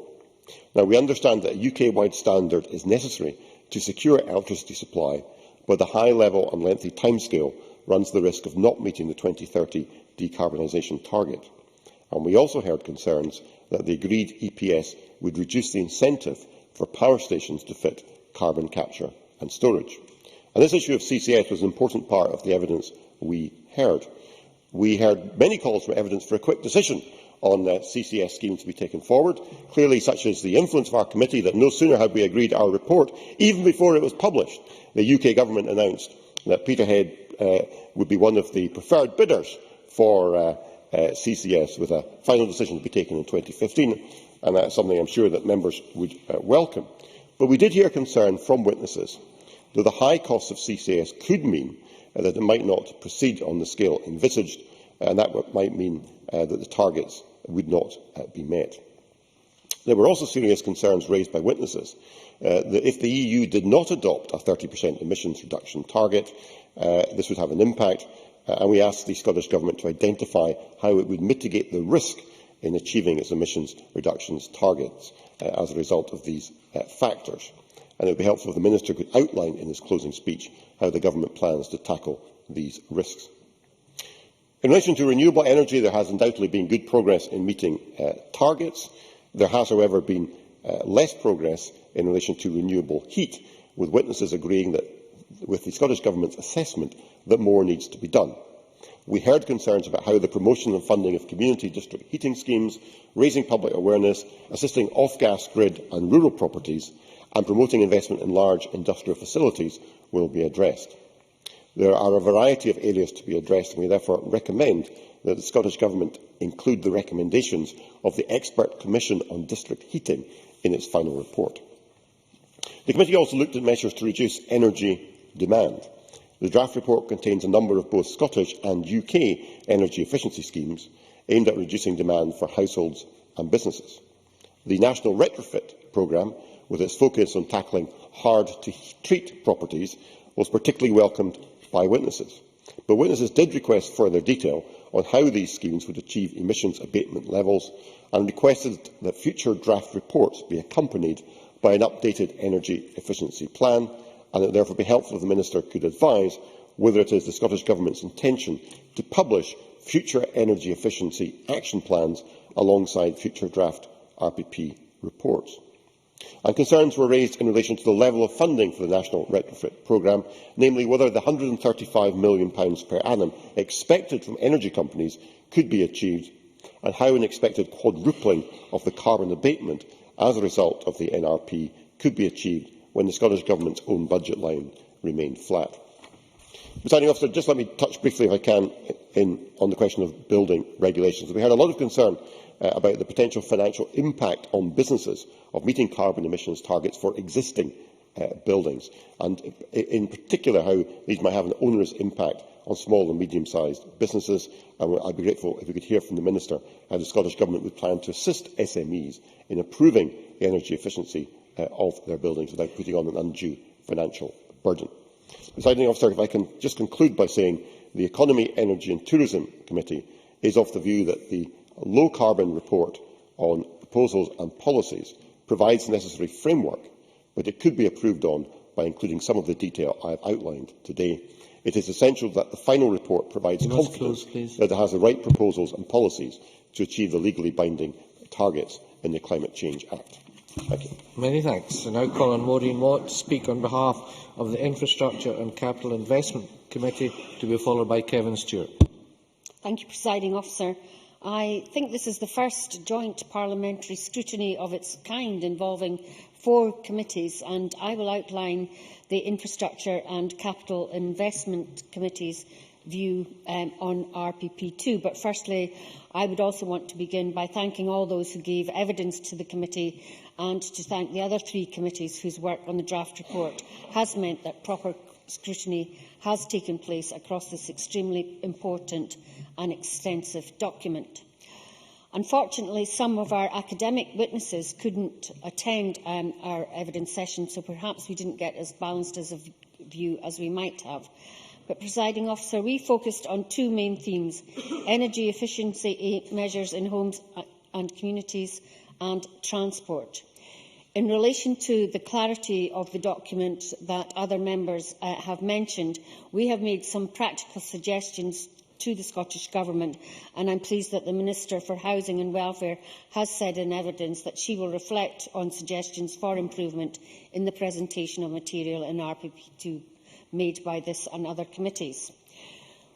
Now, we understand that a UK-wide standard is necessary to secure electricity supply, but the high level and lengthy timescale runs the risk of not meeting the 2030 decarbonisation target. And we also heard concerns that the agreed EPS would reduce the incentive for power stations to fit carbon capture and storage. And this issue of CCS was an important part of the evidence we heard. We heard many calls for evidence for a quick decision on CCS schemes to be taken forward, clearly such as the influence of our committee that no sooner had we agreed our report, even before it was published, the UK Government announced that Peterhead would be one of the preferred bidders for CCS, with a final decision to be taken in 2015, and that's something I'm sure that members would welcome. But we did hear concern from witnesses that the high cost of CCS could mean that it might not proceed on the scale envisaged, and that might mean that the targets would not be met. There were also serious concerns raised by witnesses that if the EU did not adopt a 30% emissions reduction target, this would have an impact, and we asked the Scottish Government to identify how it would mitigate the risk in achieving its emissions reductions targets as a result of these factors. And it would be helpful if the Minister could outline in his closing speech how the Government plans to tackle these risks. In relation to renewable energy, there has undoubtedly been good progress in meeting targets. There has, however, been less progress in relation to renewable heat, with witnesses agreeing that, with the Scottish Government's assessment, that more needs to be done. We heard concerns about how the promotion and funding of community district heating schemes, raising public awareness, assisting off-gas grid and rural properties, and promoting investment in large industrial facilities will be addressed. There are a variety of areas to be addressed, and we therefore recommend that the Scottish Government include the recommendations of the Expert Commission on District Heating in its final report. The committee also looked at measures to reduce energy demand. The draft report contains a number of both Scottish and UK energy efficiency schemes aimed at reducing demand for households and businesses. The National Retrofit Programme, with its focus on tackling hard-to-treat properties, was particularly welcomed by witnesses. But witnesses did request further detail on how these schemes would achieve emissions abatement levels and requested that future draft reports be accompanied by an updated energy efficiency plan, and it would therefore be helpful if the Minister could advise whether it is the Scottish Government's intention to publish future energy efficiency action plans alongside future draft RPP reports. And concerns were raised in relation to the level of funding for the National Retrofit Programme, namely whether the £135 million per annum expected from energy companies could be achieved, and how an expected quadrupling of the carbon abatement as a result of the NRP could be achieved when the Scottish Government's own budget line remained flat. Presiding Officer, just let me touch briefly, if I can, on the question of building regulations. We heard a lot of concern about the potential financial impact on businesses of meeting carbon emissions targets for existing buildings, and in particular how these might have an onerous impact on small and medium-sized businesses. And I'd be grateful if we could hear from the Minister how the Scottish Government would plan to assist SMEs in improving the energy efficiency of their buildings without putting on an undue financial burden. Presiding Officer, if I can just conclude by saying the Economy, Energy and Tourism Committee is of the view that the low-carbon report on proposals and policies provides the necessary framework, but it could be improved on by including some of the detail I have outlined today. It is essential that the final report provides confidence that it has the right proposals and policies to achieve the legally binding targets in the Climate Change Act. Thank you. Many thanks. I now call on Maureen Watt to speak on behalf of the Infrastructure and Capital Investment Committee, to be followed by Kevin Stewart. Thank you, Presiding Officer. I think this is the first joint parliamentary scrutiny of its kind involving 4 committees, and I will outline the Infrastructure and Capital Investment Committee's view on RPP2. But firstly, I would also want to begin by thanking all those who gave evidence to the committee, and to thank the other 3 committees whose work on the draft report has meant that proper scrutiny has taken place across this extremely important and extensive document. Unfortunately, some of our academic witnesses couldn't attend our evidence session, so perhaps we didn't get as balanced as a view as we might have. But, Presiding Officer, we focused on 2 main themes: energy efficiency measures in homes and communities, and transport. In relation to the clarity of the document that other members have mentioned, we have made some practical suggestions to the Scottish Government, and I'm pleased that the Minister for Housing and Welfare has said in evidence that she will reflect on suggestions for improvement in the presentation of material in RPP2 made by this and other committees.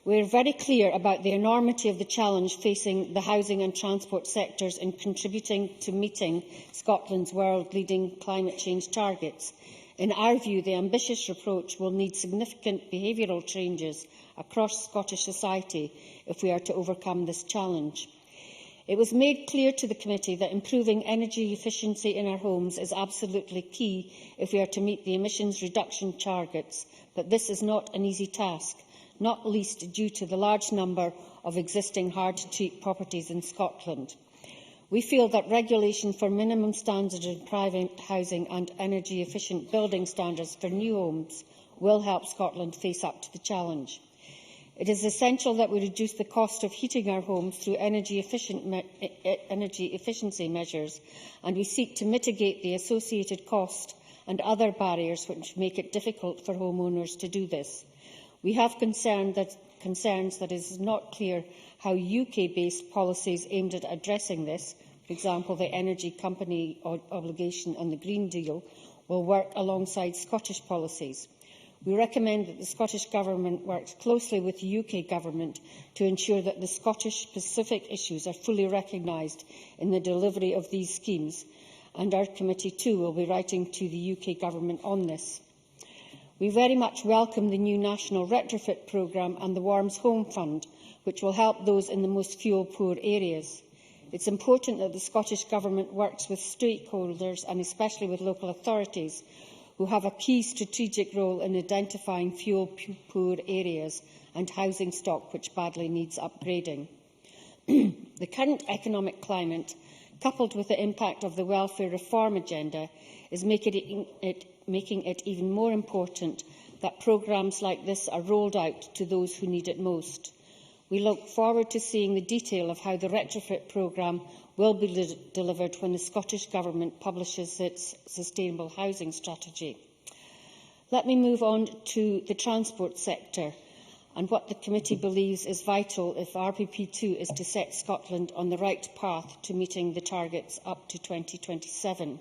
We are very clear about the enormity of the challenge facing the housing and transport sectors in contributing to meeting Scotland's world-leading climate change targets. In our view, the ambitious approach will need significant behavioural changes across Scottish society if we are to overcome this challenge. It was made clear to the committee that improving energy efficiency in our homes is absolutely key if we are to meet the emissions reduction targets, but this is not an easy task, not least due to the large number of existing hard-to-treat properties in Scotland. We feel that regulation for minimum standards in private housing and energy-efficient building standards for new homes will help Scotland face up to the challenge. It is essential that we reduce the cost of heating our homes through energy efficiency measures, and we seek to mitigate the associated cost and other barriers which make it difficult for homeowners to do this. We have concerns that it is not clear how UK-based policies aimed at addressing this, for example, the energy company obligation on the Green Deal, will work alongside Scottish policies. We recommend that the Scottish Government works closely with the UK Government to ensure that the Scottish-specific issues are fully recognised in the delivery of these schemes, and our committee too will be writing to the UK Government on this. We very much welcome the new National Retrofit Programme and the Warms Home Fund, which will help those in the most fuel-poor areas. It's important that the Scottish Government works with stakeholders, and especially with local authorities, who have a key strategic role in identifying fuel-poor areas and housing stock which badly needs upgrading. The current economic climate, coupled with the impact of the welfare reform agenda, is making it even more important that programmes like this are rolled out to those who need it most. We look forward to seeing the detail of how the retrofit programme will be delivered when the Scottish Government publishes its sustainable housing strategy. Let me move on to the transport sector and what the committee believes is vital if RPP2 is to set Scotland on the right path to meeting the targets up to 2027.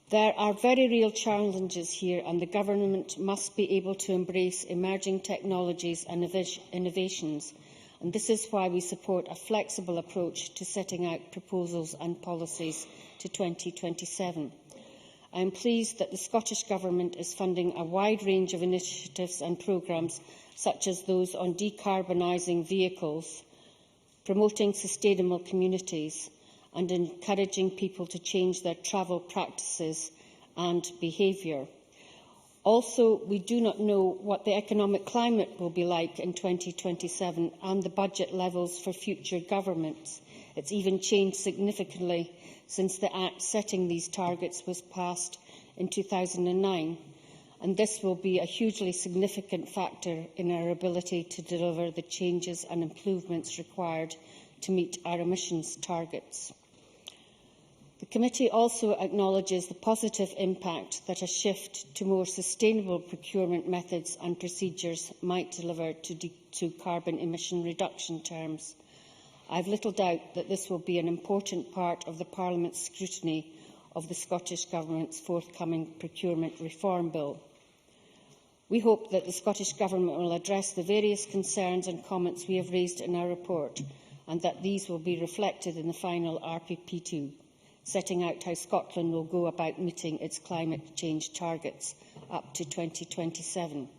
There are very real challenges here, and the Government must be able to embrace emerging technologies and innovations. And this is why we support a flexible approach to setting out proposals and policies to 2027. I am pleased that the Scottish Government is funding a wide range of initiatives and programmes, such as those on decarbonising vehicles, promoting sustainable communities, and encouraging people to change their travel practices and behaviour. Also, we do not know what the economic climate will be like in 2027 and the budget levels for future governments. It's even changed significantly since the Act setting these targets was passed in 2009, and this will be a hugely significant factor in our ability to deliver the changes and improvements required to meet our emissions targets. The committee also acknowledges the positive impact that a shift to more sustainable procurement methods and procedures might deliver to carbon emission reduction terms. I have little doubt that this will be an important part of the Parliament's scrutiny of the Scottish Government's forthcoming procurement reform bill. We hope that the Scottish Government will address the various concerns and comments we have raised in our report, and that these will be reflected in the final RPP2, setting out how Scotland will go about meeting its climate change targets up to 2027.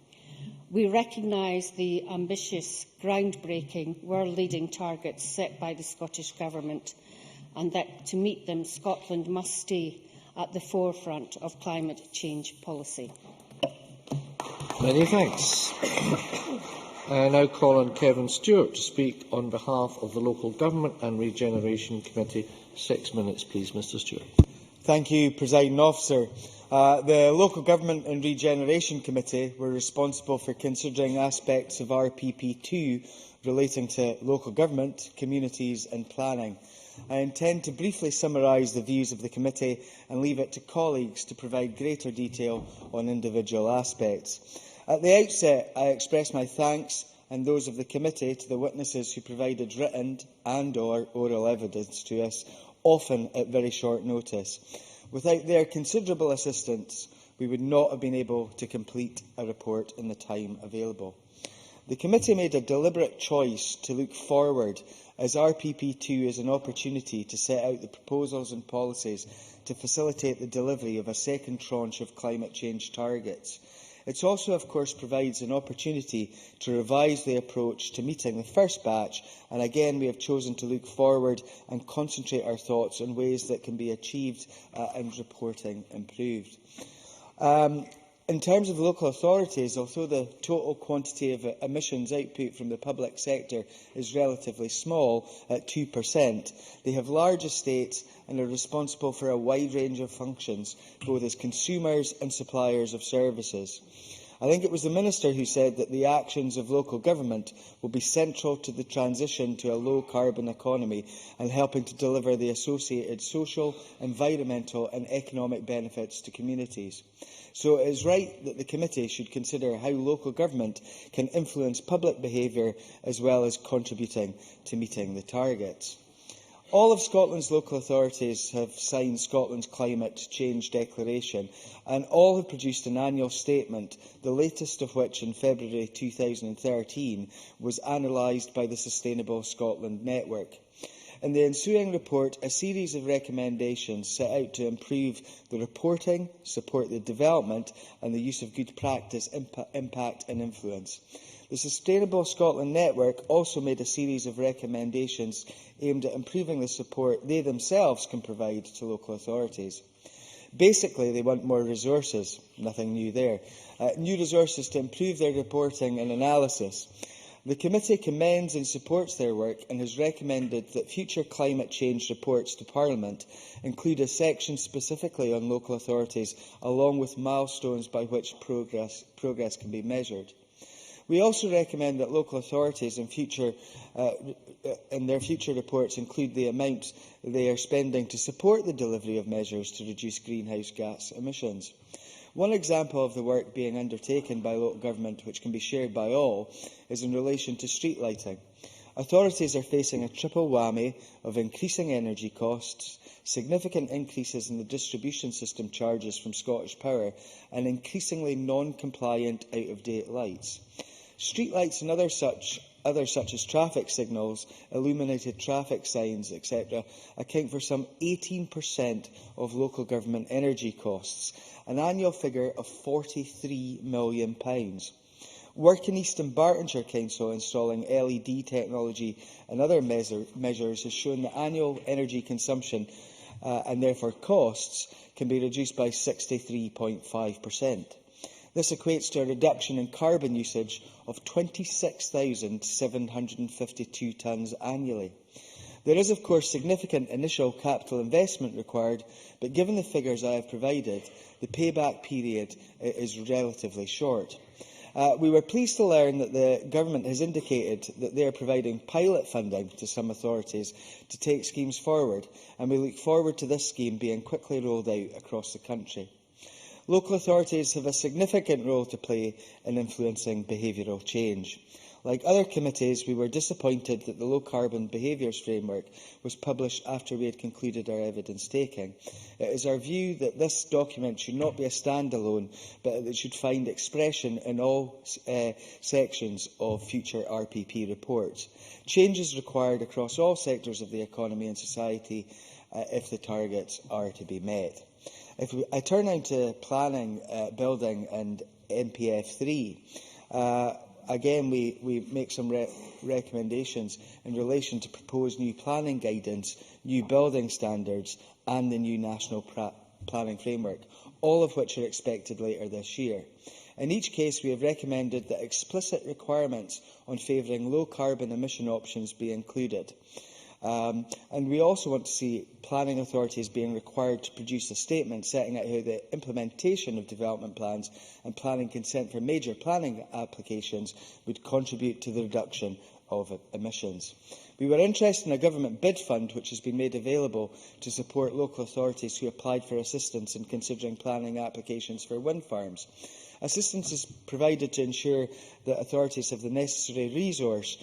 We recognise the ambitious, groundbreaking, world-leading targets set by the Scottish Government, and that to meet them, Scotland must stay at the forefront of climate change policy. Many thanks. I now call on Kevin Stewart to speak on behalf of the Local Government and Regeneration Committee. 6 minutes, please, Mr Stewart. Thank you, Presiding Officer. The Local Government and Regeneration Committee were responsible for considering aspects of RPP2 relating to local government, communities and planning. I intend to briefly summarise the views of the committee and leave it to colleagues to provide greater detail on individual aspects. At the outset, I express my thanks and those of the committee to the witnesses who provided written and/or oral evidence to us, often at very short notice. Without their considerable assistance, we would not have been able to complete a report in the time available. The committee made a deliberate choice to look forward, as RPP2 is an opportunity to set out the proposals and policies to facilitate the delivery of a second tranche of climate change targets. It also, of course, provides an opportunity to revise the approach to meeting the first batch, and again we have chosen to look forward and concentrate our thoughts on ways that can be achieved and reporting improved. In terms of local authorities, although the total quantity of emissions output from the public sector is relatively small at 2%, they have large estates and are responsible for a wide range of functions, both as consumers and suppliers of services. I think it was the Minister who said that the actions of local government will be central to the transition to a low-carbon economy and helping to deliver the associated social, environmental and economic benefits to communities. So it is right that the committee should consider how local government can influence public behaviour as well as contributing to meeting the targets. All of Scotland's local authorities have signed Scotland's Climate Change Declaration, and all have produced an annual statement, the latest of which in February 2013 was analysed by the Sustainable Scotland Network. In the ensuing report, a series of recommendations set out to improve the reporting, support the development and the use of good practice, impact and influence. The Sustainable Scotland Network also made a series of recommendations aimed at improving the support they themselves can provide to local authorities. Basically, they want more resources, nothing new there, new resources to improve their reporting and analysis. The committee commends and supports their work and has recommended that future climate change reports to Parliament include a section specifically on local authorities, along with milestones by which progress can be measured. We also recommend that local authorities in their future reports include the amount they are spending to support the delivery of measures to reduce greenhouse gas emissions. One example of the work being undertaken by local government, which can be shared by all, is in relation to street lighting. Authorities are facing a triple whammy of increasing energy costs, significant increases in the distribution system charges from Scottish Power, and increasingly non-compliant out-of-date lights. Streetlights and others such as traffic signals, illuminated traffic signs, etc., account for some 18% of local government energy costs, an annual figure of £43 million. Work in East and Bartonshire Council installing LED technology and other measures has shown that annual energy consumption and therefore costs can be reduced by 63.5%. This equates to a reduction in carbon usage of 26,752 tonnes annually. There is, of course, significant initial capital investment required, but given the figures I have provided, the payback period is relatively short. We were pleased to learn that the Government has indicated that they are providing pilot funding to some authorities to take schemes forward, and we look forward to this scheme being quickly rolled out across the country. Local authorities have a significant role to play in influencing behavioural change. Like other committees, we were disappointed that the Low Carbon Behaviours Framework was published after we had concluded our evidence taking. It is our view that this document should not be a standalone, but that it should find expression in all sections of future RPP reports. Change is required across all sectors of the economy and society if the targets are to be met. I turn now to planning, building and MPF3. Again, we make some recommendations in relation to proposed new planning guidance, new building standards and the new national planning framework, all of which are expected later this year. In each case, we have recommended that explicit requirements on favouring low-carbon emission options be included. And we also want to see planning authorities being required to produce a statement setting out how the implementation of development plans and planning consent for major planning applications would contribute to the reduction of emissions. We were interested in a government bid fund which has been made available to support local authorities who applied for assistance in considering planning applications for wind farms. Assistance is provided to ensure that authorities have the necessary resource,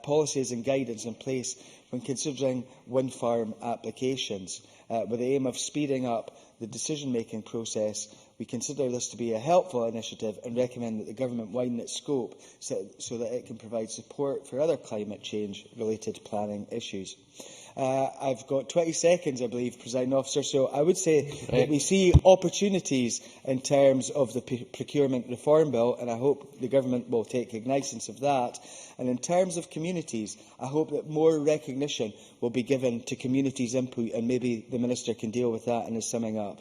policies and guidance in place when considering wind farm applications. With the aim of speeding up the decision-making process, we consider this to be a helpful initiative and recommend that the Government widen its scope so that it can provide support for other climate change-related planning issues. I've got 20 seconds, I believe, Presiding Officer, so I would say that we see opportunities in terms of the Procurement Reform Bill, and I hope the Government will take cognizance of that. And in terms of communities, I hope that more recognition will be given to communities' input, and maybe the Minister can deal with that in his summing up.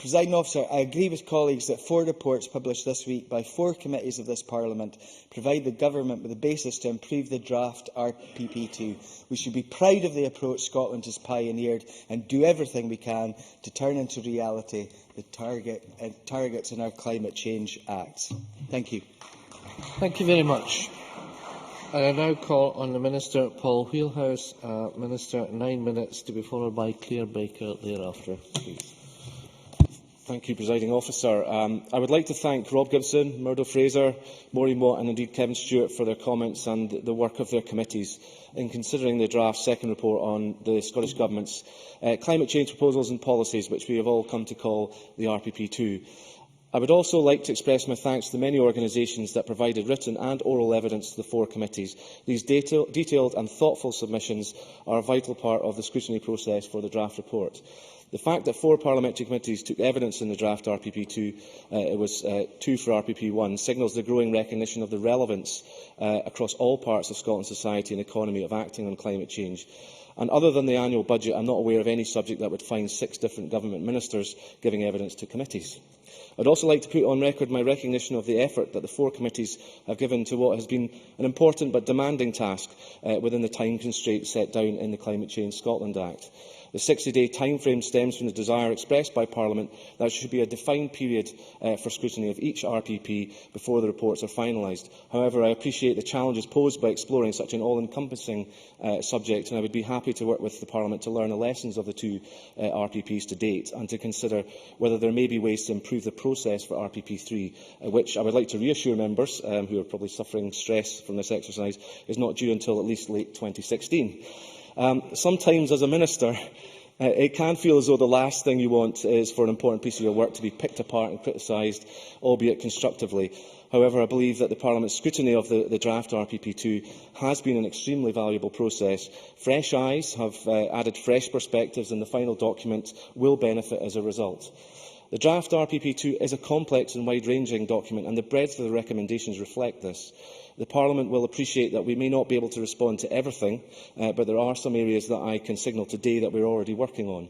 Presiding Officer, I agree with colleagues that 4 reports published this week by 4 committees of this Parliament provide the Government with a basis to improve the draft RPP2. We should be proud of the approach Scotland has pioneered and do everything we can to turn into reality the targets in our Climate Change Act. Thank you. Thank you very much. I now call on the Minister, Paul Wheelhouse. Minister, 9 minutes to be followed by Claire Baker thereafter. Please. Thank you, Presiding Officer. I would like to thank Rob Gibson, Murdo Fraser, Maureen Watt and indeed Kevin Stewart for their comments and the work of their committees in considering the draft second report on the Scottish Government's climate change proposals and policies, which we have all come to call the RPP2. I would also like to express my thanks to the many organisations that provided written and oral evidence to the 4 committees. These detailed and thoughtful submissions are a vital part of the scrutiny process for the draft report. The fact that 4 parliamentary committees took evidence in the draft RPP2, it was 2 for RPP1, signals the growing recognition of the relevance across all parts of Scotland's society and economy of acting on climate change. And other than the annual budget, I am not aware of any subject that would find 6 different government ministers giving evidence to committees. I would also like to put on record my recognition of the effort that the 4 committees have given to what has been an important but demanding task within the time constraints set down in the Climate Change Scotland Act. The 60-day timeframe stems from the desire expressed by Parliament that there should be a defined period for scrutiny of each RPP before the reports are finalised. However, I appreciate the challenges posed by exploring such an all-encompassing subject, and I would be happy to work with the Parliament to learn the lessons of the 2 RPPs to date and to consider whether there may be ways to improve the process for RPP3, which I would like to reassure members who are probably suffering stress from this exercise is not due until at least late 2016. Sometimes, as a minister, it can feel as though the last thing you want is for an important piece of your work to be picked apart and criticised, albeit constructively. However, I believe that the Parliament's scrutiny of the draft RPP2 has been an extremely valuable process. Fresh eyes have added fresh perspectives, and the final document will benefit as a result. The draft RPP2 is a complex and wide-ranging document, and the breadth of the recommendations reflect this. The Parliament will appreciate that we may not be able to respond to everything, but there are some areas that I can signal today that we are already working on.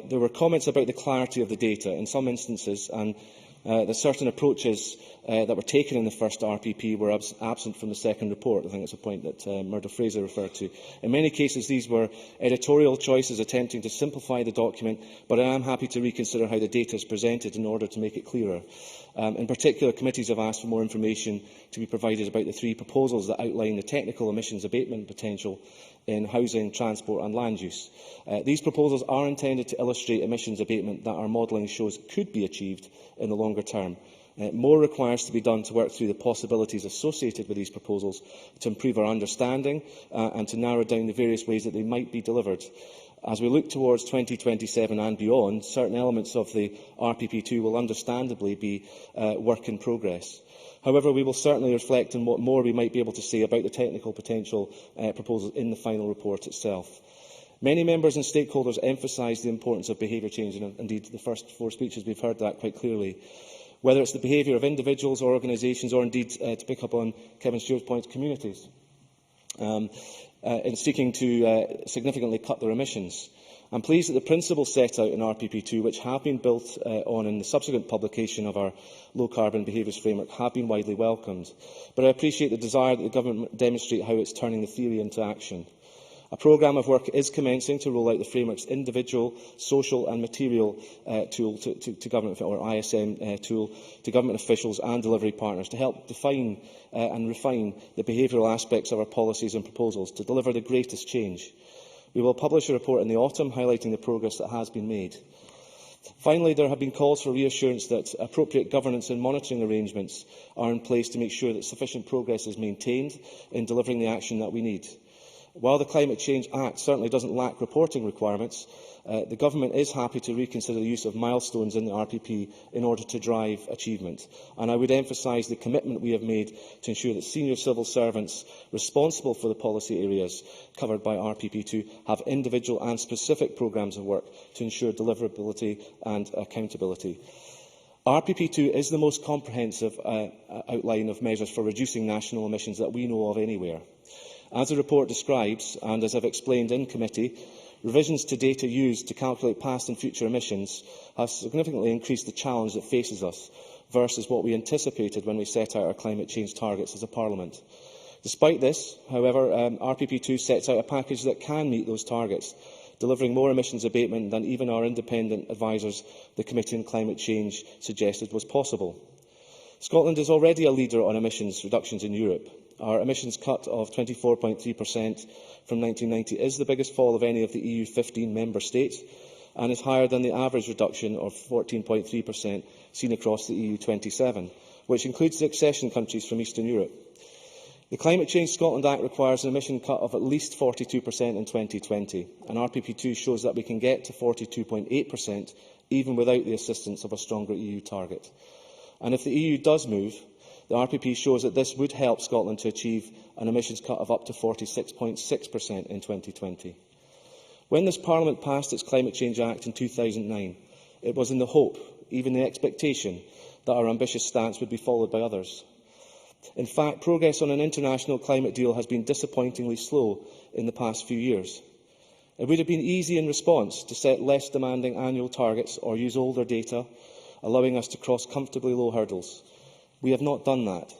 There were comments about the clarity of the data in some instances, and that certain approaches that were taken in the first RPP were absent from the second report. I think it's a point that Murdo Fraser referred to. In many cases, these were editorial choices attempting to simplify the document, but I am happy to reconsider how the data is presented in order to make it clearer. In particular, committees have asked for more information to be provided about the 3 proposals that outline the technical emissions abatement potential in housing, transport and land use. These proposals are intended to illustrate emissions abatement that our modelling shows could be achieved in the longer term. More requires to be done to work through the possibilities associated with these proposals, to improve our understanding and to narrow down the various ways that they might be delivered. As we look towards 2027 and beyond, certain elements of the RPP2 will understandably be work in progress. However, we will certainly reflect on what more we might be able to say about the technical potential proposals in the final report itself. Many members and stakeholders emphasised the importance of behaviour change, and indeed the first 4 speeches we've heard that quite clearly. Whether it's the behaviour of individuals or organisations, or indeed, to pick up on Kevin Stewart's point, communities, in seeking to significantly cut their emissions. I am pleased that the principles set out in RPP2, which have been built on in the subsequent publication of our low-carbon behaviours framework, have been widely welcomed. But I appreciate the desire that the Government demonstrate how it is turning the theory into action. A programme of work is commencing to roll out the framework's individual, social and material tool to government, or ISM tool, to government officials and delivery partners to help define and refine the behavioural aspects of our policies and proposals to deliver the greatest change. We will publish a report in the autumn highlighting the progress that has been made. Finally, there have been calls for reassurance that appropriate governance and monitoring arrangements are in place to make sure that sufficient progress is maintained in delivering the action that we need. While the Climate Change Act certainly doesn't lack reporting requirements, the Government is happy to reconsider the use of milestones in the RPP in order to drive achievement. And I would emphasise the commitment we have made to ensure that senior civil servants responsible for the policy areas covered by RPP2 have individual and specific programmes of work to ensure deliverability and accountability. RPP2 is the most comprehensive outline of measures for reducing national emissions that we know of anywhere. As the report describes, and as I have explained in committee, revisions to data used to calculate past and future emissions have significantly increased the challenge that faces us versus what we anticipated when we set out our climate change targets as a Parliament. Despite this, however, RPP2 sets out a package that can meet those targets, delivering more emissions abatement than even our independent advisers, the Committee on Climate Change, suggested was possible. Scotland is already a leader on emissions reductions in Europe. Our emissions cut of 24.3% from 1990 is the biggest fall of any of the EU 15 member states and is higher than the average reduction of 14.3% seen across the EU 27, which includes the accession countries from Eastern Europe. The Climate Change Scotland Act requires an emission cut of at least 42% in 2020, and RPP2 shows that we can get to 42.8% even without the assistance of a stronger EU target. And if the EU does move, the RPP shows that this would help Scotland to achieve an emissions cut of up to 46.6% in 2020. When this Parliament passed its Climate Change Act in 2009, it was in the hope, even the expectation, that our ambitious stance would be followed by others. In fact, progress on an international climate deal has been disappointingly slow in the past few years. It would have been easy in response to set less demanding annual targets or use older data, allowing us to cross comfortably low hurdles. We have not done that.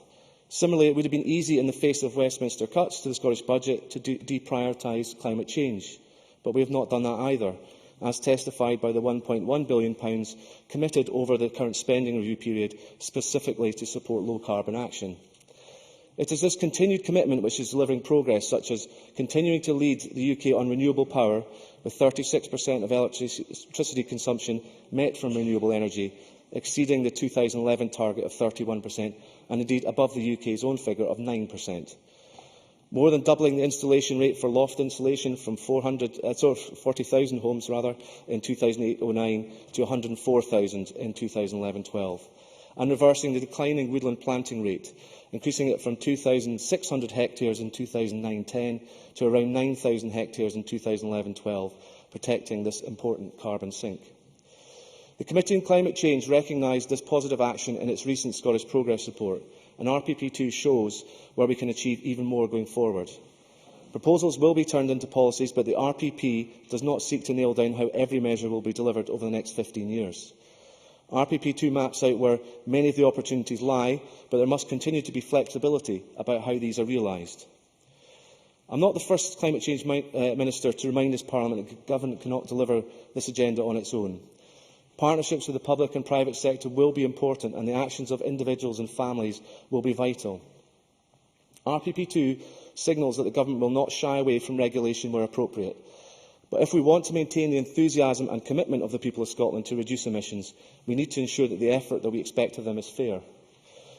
Similarly, it would have been easy in the face of Westminster cuts to the Scottish budget to deprioritise climate change, but we have not done that either, as testified by the £1.1 billion committed over the current spending review period specifically to support low-carbon action. It is this continued commitment which is delivering progress, such as continuing to lead the UK on renewable power, with 36% of electricity consumption met from renewable energy, exceeding the 2011 target of 31%, and indeed above the UK's own figure of 9%. More than doubling the installation rate for loft insulation from 40,000 homes in 2008-09 to 104,000 in 2011-12, and reversing the declining woodland planting rate, increasing it from 2,600 hectares in 2009-10 to around 9,000 hectares in 2011-12, protecting this important carbon sink. The Committee on Climate Change recognised this positive action in its recent Scottish Progress Report, and RPP2 shows where we can achieve even more going forward. Proposals will be turned into policies, but the RPP does not seek to nail down how every measure will be delivered over the next 15 years. RPP2 maps out where many of the opportunities lie, but there must continue to be flexibility about how these are realised. I am not the first Climate Change Minister to remind this Parliament that the Government cannot deliver this agenda on its own. Partnerships with the public and private sector will be important, and the actions of individuals and families will be vital. RPP2 signals that the Government will not shy away from regulation where appropriate. But if we want to maintain the enthusiasm and commitment of the people of Scotland to reduce emissions, we need to ensure that the effort that we expect of them is fair.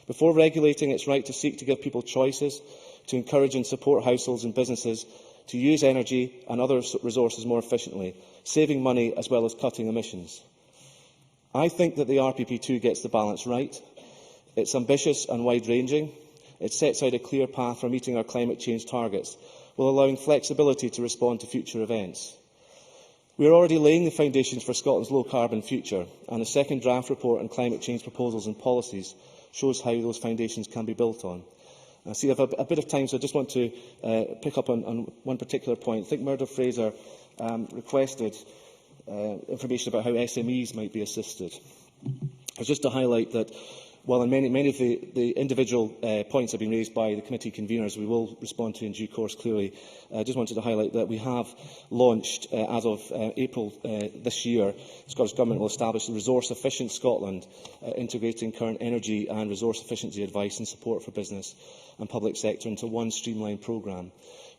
Before regulating, it is right to seek to give people choices, to encourage and support households and businesses to use energy and other resources more efficiently, saving money as well as cutting emissions. I think that the RPP2 gets the balance right. It is ambitious and wide-ranging. It sets out a clear path for meeting our climate change targets, while allowing flexibility to respond to future events. We are already laying the foundations for Scotland's low-carbon future, and the second draft report on climate change proposals and policies shows how those foundations can be built on. I see I have a bit of time, so I just want to pick up on one particular point. I think Murdo Fraser requested information about how SMEs might be assisted. Just to highlight that while many of the individual points have been raised by the committee conveners, we will respond to in due course clearly. I just wanted to highlight that we have launched, as of April this year, the Scottish Government will establish the Resource Efficient Scotland, integrating current energy and resource efficiency advice and support for business and public sector into one streamlined programme,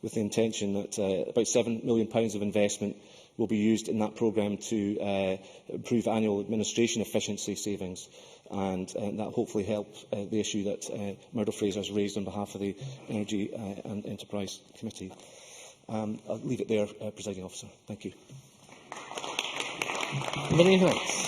with the intention that about £7 million of investment will be used in that programme to improve annual administration efficiency savings, and that hopefully help the issue that Murdo Fraser has raised on behalf of the Energy and Enterprise Committee. I'll leave it there, Presiding Officer. Thank you. Many thanks.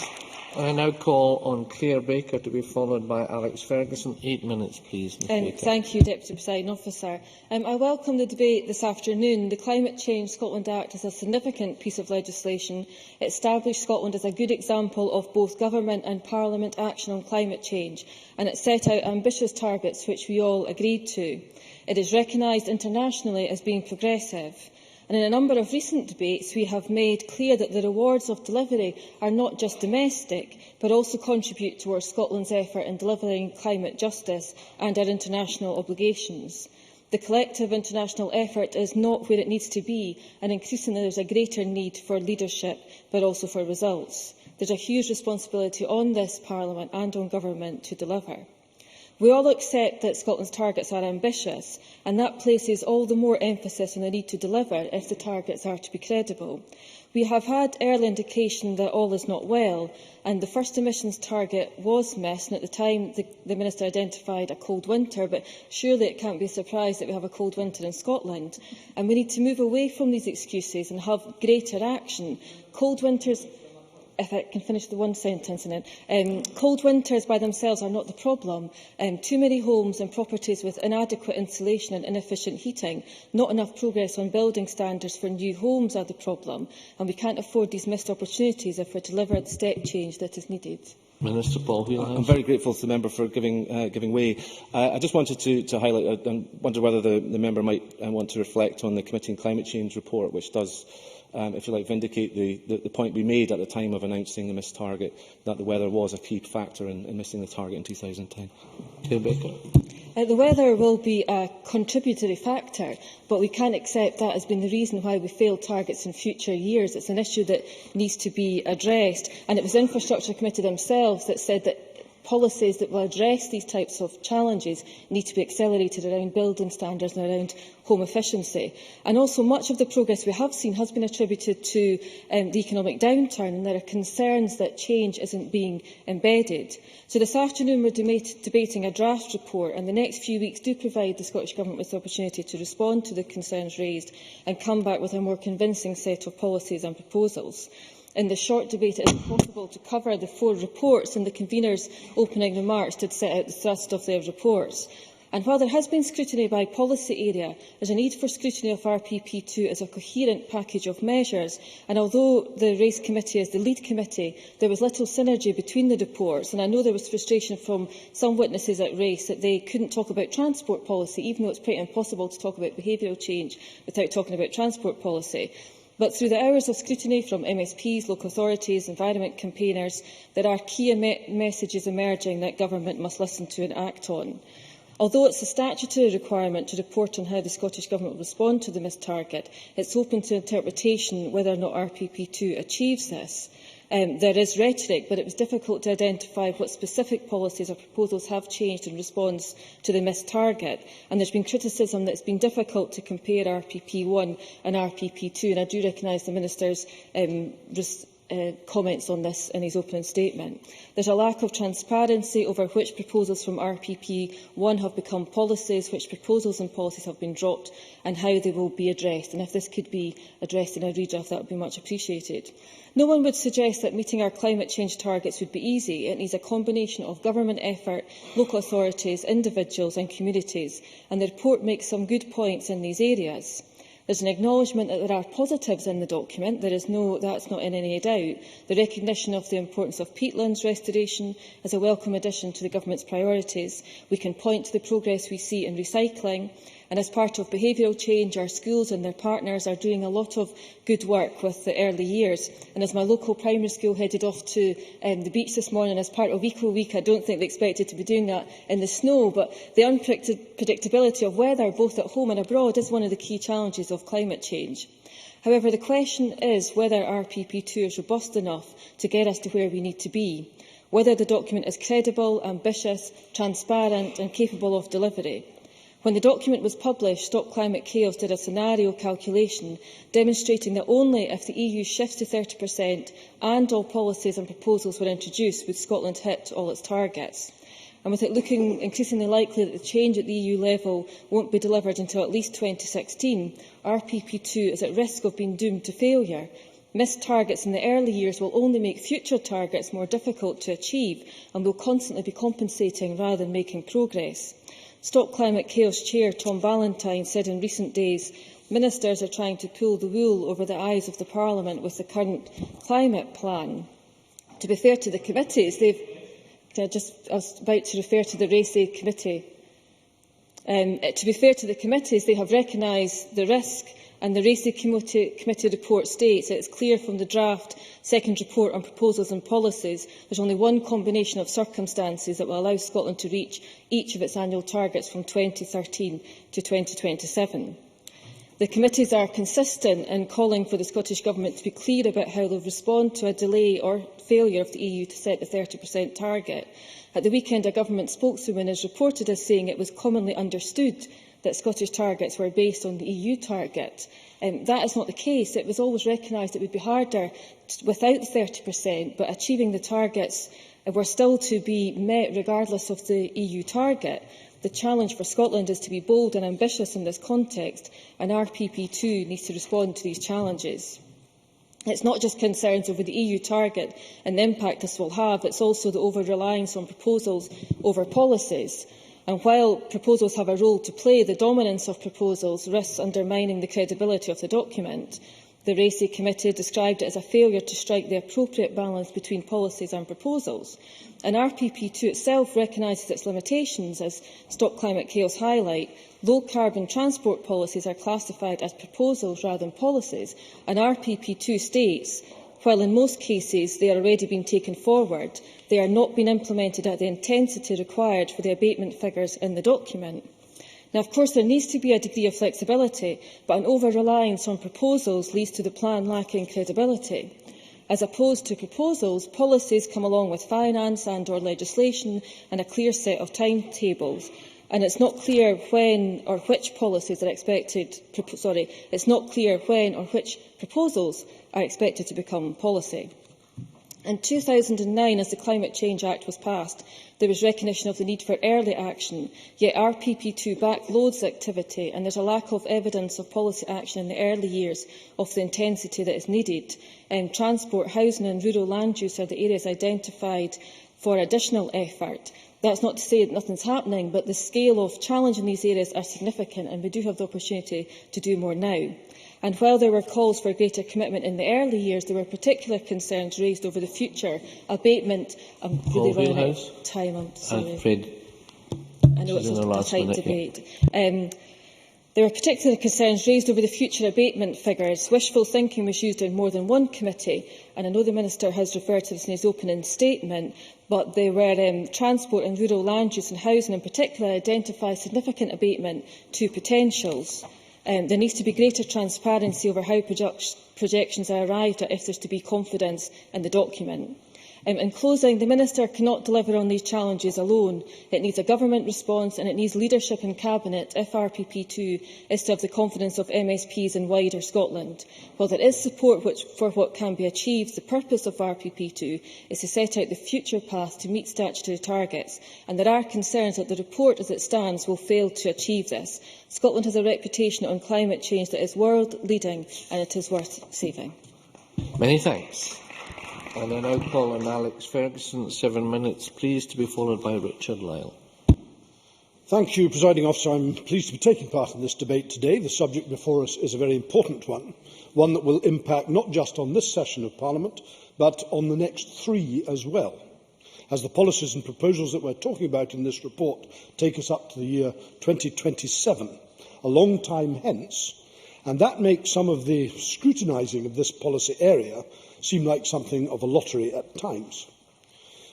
I now call on Claire Baker to be followed by Alex Ferguson. 8 minutes, please, Ms. Baker. Thank you, Deputy Presiding Officer. I welcome the debate this afternoon. The Climate Change Scotland Act is a significant piece of legislation. It established Scotland as a good example of both Government and Parliament action on climate change, and it set out ambitious targets which we all agreed to. It is recognised internationally as being progressive. And in a number of recent debates, we have made clear that the rewards of delivery are not just domestic, but also contribute towards Scotland's effort in delivering climate justice and our international obligations. The collective international effort is not where it needs to be, and increasingly there is a greater need for leadership, but also for results. There is a huge responsibility on this Parliament and on Government to deliver. We all accept that Scotland's targets are ambitious, and that places all the more emphasis on the need to deliver if the targets are to be credible. We have had early indication that all is not well, and the first emissions target was missed, and at the time the Minister identified a cold winter, but surely it can't be a surprise that we have a cold winter in Scotland. And we need to move away from these excuses and have greater action. Cold winters... If I can finish the one sentence, and then cold winters by themselves are not the problem. Too many homes and properties with inadequate insulation and inefficient heating, not enough progress on building standards for new homes are the problem, and we can't afford these missed opportunities if we deliver the step change that is needed. Minister Paul Whelan. I'm very grateful to the member for giving way. I just wanted to highlight and wonder whether the member might want to reflect on the Committee on Climate Change report, which does, if you like, vindicate the point we made at the time of announcing the missed target, that the weather was a key factor in missing the target in 2010. The weather will be a contributory factor, but we can't accept that as being the reason why we failed targets in future years. It's an issue that needs to be addressed, and it was the Infrastructure Committee themselves that said that policies that will address these types of challenges need to be accelerated around building standards and around home efficiency. And also, much of the progress we have seen has been attributed to the economic downturn, and there are concerns that change isn't being embedded. So this afternoon we're debating a draft report, and the next few weeks do provide the Scottish Government with the opportunity to respond to the concerns raised and come back with a more convincing set of policies and proposals. In the short debate, it is impossible to cover the 4 reports, and the convener's opening remarks did set out the thrust of their reports. And while there has been scrutiny by policy area, there is a need for scrutiny of RPP2 as a coherent package of measures. And although the Race Committee is the lead committee, there was little synergy between the reports. And I know there was frustration from some witnesses at Race that they couldn't talk about transport policy, even though it's pretty impossible to talk about behavioural change without talking about transport policy. But through the hours of scrutiny from MSPs, local authorities, environment campaigners, there are key messages emerging that Government must listen to and act on. Although it is a statutory requirement to report on how the Scottish Government will respond to the missed target, it is open to interpretation whether or not RPP2 achieves this. There is rhetoric, but it was difficult to identify what specific policies or proposals have changed in response to the missed target. And there has been criticism that it has been difficult to compare RPP1 and RPP2, and I do recognise the Minister's comments on this in his opening statement. There is a lack of transparency over which proposals from RPP1 have become policies, which proposals and policies have been dropped, and how they will be addressed. And if this could be addressed in a redraft, that would be much appreciated. No one would suggest that meeting our climate change targets would be easy. It needs a combination of government effort, local authorities, individuals and communities, and the report makes some good points in these areas. There is an acknowledgement that there are positives in the document. That's not in any doubt. The recognition of the importance of peatlands restoration is a welcome addition to the Government's priorities. We can point to the progress we see in recycling. And as part of behavioural change, our schools and their partners are doing a lot of good work with the early years. And as my local primary school headed off to the beach this morning as part of Eco Week, I don't think they expected to be doing that in the snow. But the unpredictability of weather, both at home and abroad, is one of the key challenges of climate change. However, the question is whether RPP2 is robust enough to get us to where we need to be, whether the document is credible, ambitious, transparent and capable of delivery. When the document was published, Stop Climate Chaos did a scenario calculation demonstrating that only if the EU shifts to 30% and all policies and proposals were introduced would Scotland hit all its targets. And with it looking increasingly likely that the change at the EU level won't be delivered until at least 2016, RPP2 is at risk of being doomed to failure. Missed targets in the early years will only make future targets more difficult to achieve and will constantly be compensating rather than making progress. Stop Climate Chaos Chair Tom Valentine said in recent days, ministers are trying to pull the wool over the eyes of the Parliament with the current climate plan. To be fair to the committees, I was about to refer to the Race Committee. To be fair to the committees, they have recognised the risk And the RACE Committee report states that it's clear from the draft second report on proposals and policies there's only one combination of circumstances that will allow Scotland to reach each of its annual targets from 2013 to 2027. The committees are consistent in calling for the Scottish Government to be clear about how they will respond to a delay or failure of the EU to set the 30% target. At the weekend, a government spokeswoman is reported as saying it was commonly understood that Scottish targets were based on the EU target. That is not the case. It was always recognised it would be harder without the 30%, but achieving the targets were still to be met regardless of the EU target. The challenge for Scotland is to be bold and ambitious in this context, and RPP2 needs to respond to these challenges. It's not just concerns over the EU target and the impact this will have, it's also the over-reliance on proposals over policies. And while proposals have a role to play, the dominance of proposals risks undermining the credibility of the document. The RACE Committee described it as a failure to strike the appropriate balance between policies and proposals. And RPP2 itself recognises its limitations, as Stop Climate Chaos highlight. Low-carbon transport policies are classified as proposals rather than policies, and RPP2 states, while in most cases they are already being taken forward, they are not being implemented at the intensity required for the abatement figures in the document. Now, of course, there needs to be a degree of flexibility, but an over-reliance on proposals leads to the plan lacking credibility. As opposed to proposals, policies come along with finance and/or legislation and a clear set of timetables. And it's not clear when or which policies are expected. It's not clear when or which proposals are expected to become policy. In 2009, as the Climate Change Act was passed, there was recognition of the need for early action, yet RPP2 backloads activity, and there is a lack of evidence of policy action in the early years of the intensity that is needed. Transport, housing and rural land use are the areas identified for additional effort. That's not to say that nothing is happening, but the scale of challenge in these areas are significant, and we do have the opportunity to do more now. And while there were calls for greater commitment in the early years, there were particular concerns raised over the future abatement. I'm really running out of time. I'm sorry. I know it's a tight debate. There were particular concerns raised over the future abatement figures. Wishful thinking was used in more than one committee, and I know the Minister has referred to this in his opening statement, but there were transport and rural land use and housing in particular identified significant abatement to potentials. There needs to be greater transparency over how projections are arrived at if there is to be confidence in the document. In closing, the Minister cannot deliver on these challenges alone. It needs a government response, and it needs leadership in Cabinet if RPP2 is to have the confidence of MSPs in wider Scotland. While there is support for what can be achieved, the purpose of RPP2 is to set out the future path to meet statutory targets, and there are concerns that the report as it stands will fail to achieve this. Scotland has a reputation on climate change that is world-leading, and it is worth saving. Many thanks. And I now call on Alex Ferguson, 7 minutes, please, to be followed by Richard Lyle. Thank you, Presiding Officer. I'm pleased to be taking part in this debate today. The subject before us is a very important one that will impact not just on this session of Parliament, but on the next 3 as well, as the policies and proposals that we're talking about in this report take us up to the year 2027, a long time hence, and that makes some of the scrutinising of this policy area seem like something of a lottery at times.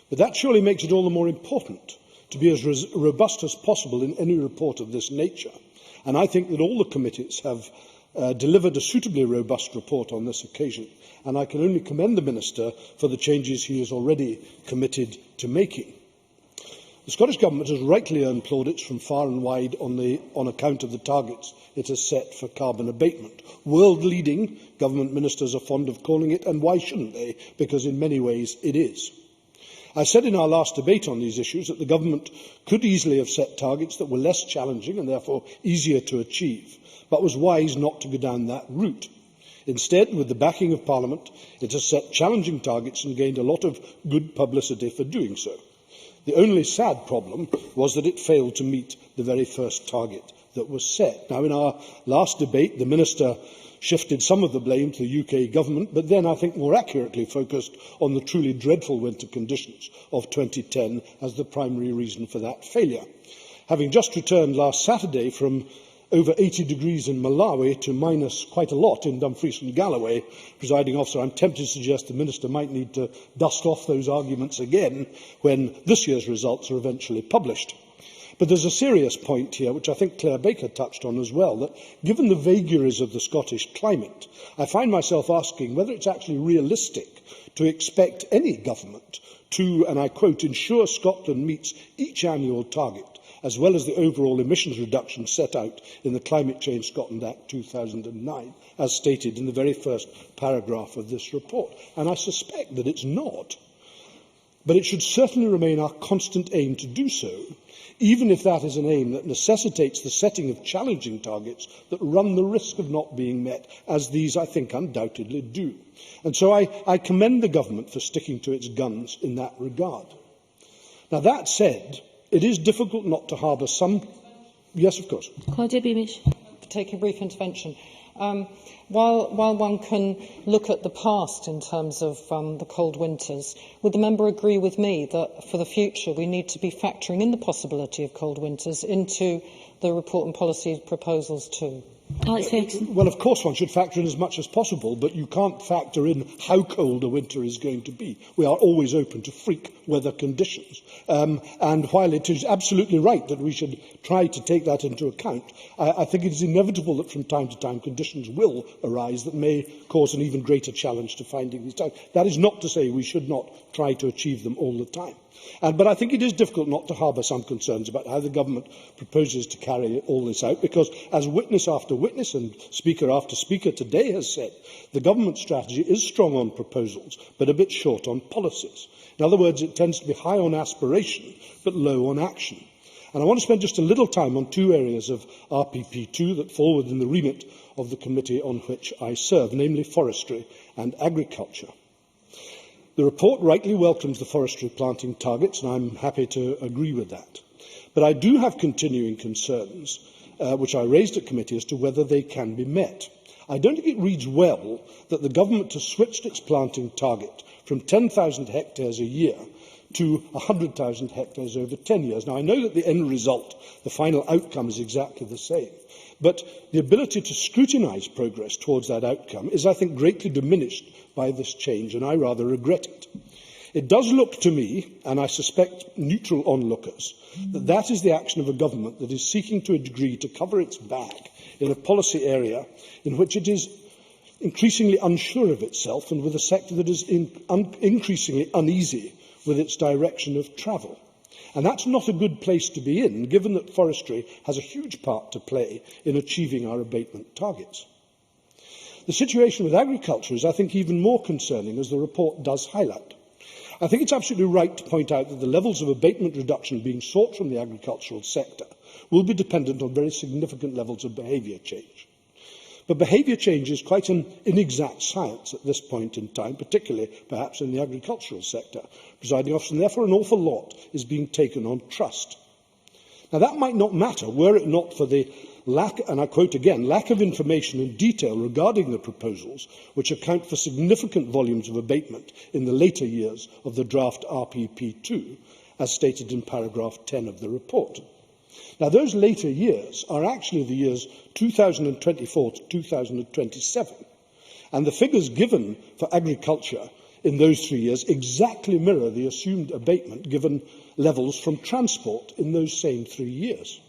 But that surely makes it all the more important to be as robust as possible in any report of this nature. And I think that all the committees have delivered a suitably robust report on this occasion. And I can only commend the Minister for the changes he is already committed to making. The Scottish Government has rightly earned plaudits from far and wide on account of the targets it has set for carbon abatement. World-leading, Government ministers are fond of calling it, and why shouldn't they? Because in many ways it is. I said in our last debate on these issues that the Government could easily have set targets that were less challenging and therefore easier to achieve, but was wise not to go down that route. Instead, with the backing of Parliament, it has set challenging targets and gained a lot of good publicity for doing so. The only sad problem was that it failed to meet the very first target that was set. Now, in our last debate, the Minister shifted some of the blame to the UK Government, but then I think more accurately focused on the truly dreadful winter conditions of 2010 as the primary reason for that failure. Having just returned last Saturday from over 80 degrees in Malawi to minus quite a lot in Dumfries and Galloway, Presiding Officer, I'm tempted to suggest the Minister might need to dust off those arguments again when this year's results are eventually published. But there's a serious point here, which I think Claire Baker touched on as well, that given the vagaries of the Scottish climate, I find myself asking whether it's actually realistic to expect any government to, and I quote, ensure Scotland meets each annual target, as well as the overall emissions reduction set out in the Climate Change Scotland Act 2009, as stated in the very first paragraph of this report. And I suspect that it's not. But it should certainly remain our constant aim to do so, even if that is an aim that necessitates the setting of challenging targets that run the risk of not being met, as these, I think, undoubtedly do. And so I commend the Government for sticking to its guns in that regard. Now, that said, it is difficult not to harbour some... Yes, of course. Claudia Beamish. Take a brief intervention. While one can look at the past in terms of the cold winters, would the member agree with me that for the future we need to be factoring in the possibility of cold winters into the report and policy proposals too? Well, of course one should factor in as much as possible, but you can't factor in how cold a winter is going to be. We are always open to freak weather conditions. And while it is absolutely right that we should try to take that into account, I think it is inevitable that from time to time conditions will arise that may cause an even greater challenge to finding these times. That is not to say we should not try to achieve them all the time. But I think it is difficult not to harbour some concerns about how the Government proposes to carry all this out, because, as witness after witness and speaker after speaker today has said, the Government strategy is strong on proposals, but a bit short on policies. In other words, it tends to be high on aspiration, but low on action. And I want to spend just a little time on two areas of RPP2 that fall within the remit of the committee on which I serve, namely forestry and agriculture. The report rightly welcomes the forestry planting targets, and I'm happy to agree with that. But I do have continuing concerns, which I raised at committee, as to whether they can be met. I don't think it reads well that the Government has switched its planting target from 10,000 hectares a year to 100,000 hectares over 10 years. Now, I know that the end result, the final outcome, is exactly the same. But the ability to scrutinise progress towards that outcome is, I think, greatly diminished by this change, and I rather regret it. It does look to me, and I suspect neutral onlookers, that that is the action of a government that is seeking to a degree to cover its back in a policy area in which it is increasingly unsure of itself and with a sector that is increasingly uneasy with its direction of travel. And that's not a good place to be in, given that forestry has a huge part to play in achieving our abatement targets. The situation with agriculture is, I think, even more concerning, as the report does highlight. I think it's absolutely right to point out that the levels of abatement reduction being sought from the agricultural sector will be dependent on very significant levels of behaviour change. But behaviour change is quite an inexact science at this point in time, particularly perhaps in the agricultural sector, Presiding Officer, and therefore an awful lot is being taken on trust. Now, that might not matter were it not for the lack, and I quote again, lack of information and detail regarding the proposals, which account for significant volumes of abatement in the later years of the draft RPP2, as stated in paragraph 10 of the report. Now, those later years are actually the years 2024 to 2027, and the figures given for agriculture in those 3 years exactly mirror the assumed abatement given levels from transport in those same 3 years.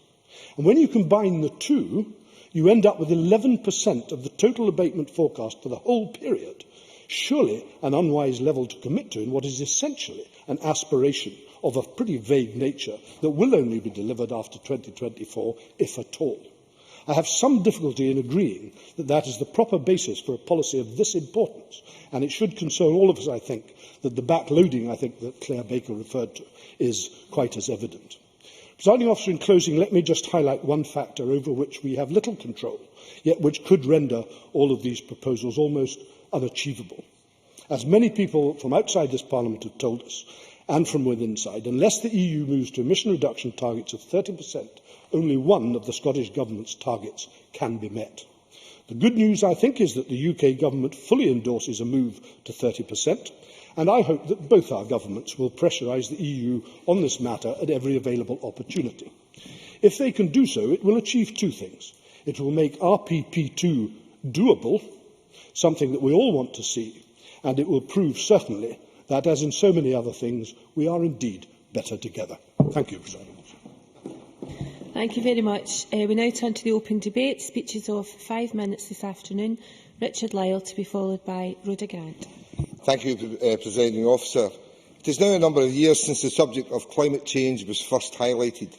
And when you combine the two, you end up with 11% of the total abatement forecast for the whole period, surely an unwise level to commit to in what is essentially an aspiration of a pretty vague nature that will only be delivered after 2024, if at all. I have some difficulty in agreeing that that is the proper basis for a policy of this importance, and it should concern all of us, I think, that the backloading, I think, that Claire Baker referred to is quite as evident. Presiding Officer, in closing, let me just highlight one factor over which we have little control, yet which could render all of these proposals almost unachievable. As many people from outside this Parliament have told us, and from within inside, unless the EU moves to emission reduction targets of 30%, only one of the Scottish Government's targets can be met. The good news, I think, is that the UK Government fully endorses a move to 30%, and I hope that both our governments will pressurise the EU on this matter at every available opportunity. If they can do so, it will achieve two things. It will make RPP2 doable, something that we all want to see, and it will prove certainly that, as in so many other things, we are indeed better together. Thank you, President. Thank you very much. We now turn to the open debate. Speeches of 5 minutes this afternoon. Richard Lyle, to be followed by Rhoda Grant. Thank you, Presiding Officer. It is now a number of years since the subject of climate change was first highlighted.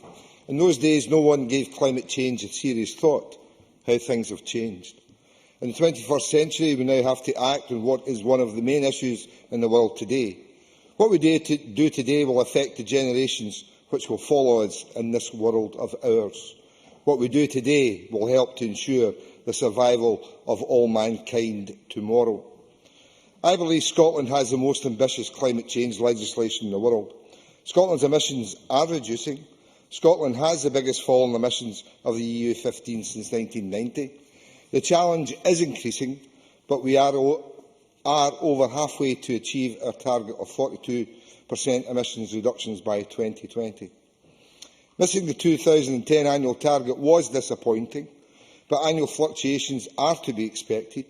In those days, no one gave climate change a serious thought. How things have changed. In the 21st century, we now have to act on what is one of the main issues in the world today. What we do today will affect the generations which will follow us in this world of ours. What we do today will help to ensure the survival of all mankind tomorrow. I believe Scotland has the most ambitious climate change legislation in the world. Scotland's emissions are reducing. Scotland has the biggest fall in emissions of the EU 15 since 1990. The challenge is increasing, but we are over halfway to achieve our target of 42% emissions reductions by 2020. Missing the 2010 annual target was disappointing, but annual fluctuations are to be expected.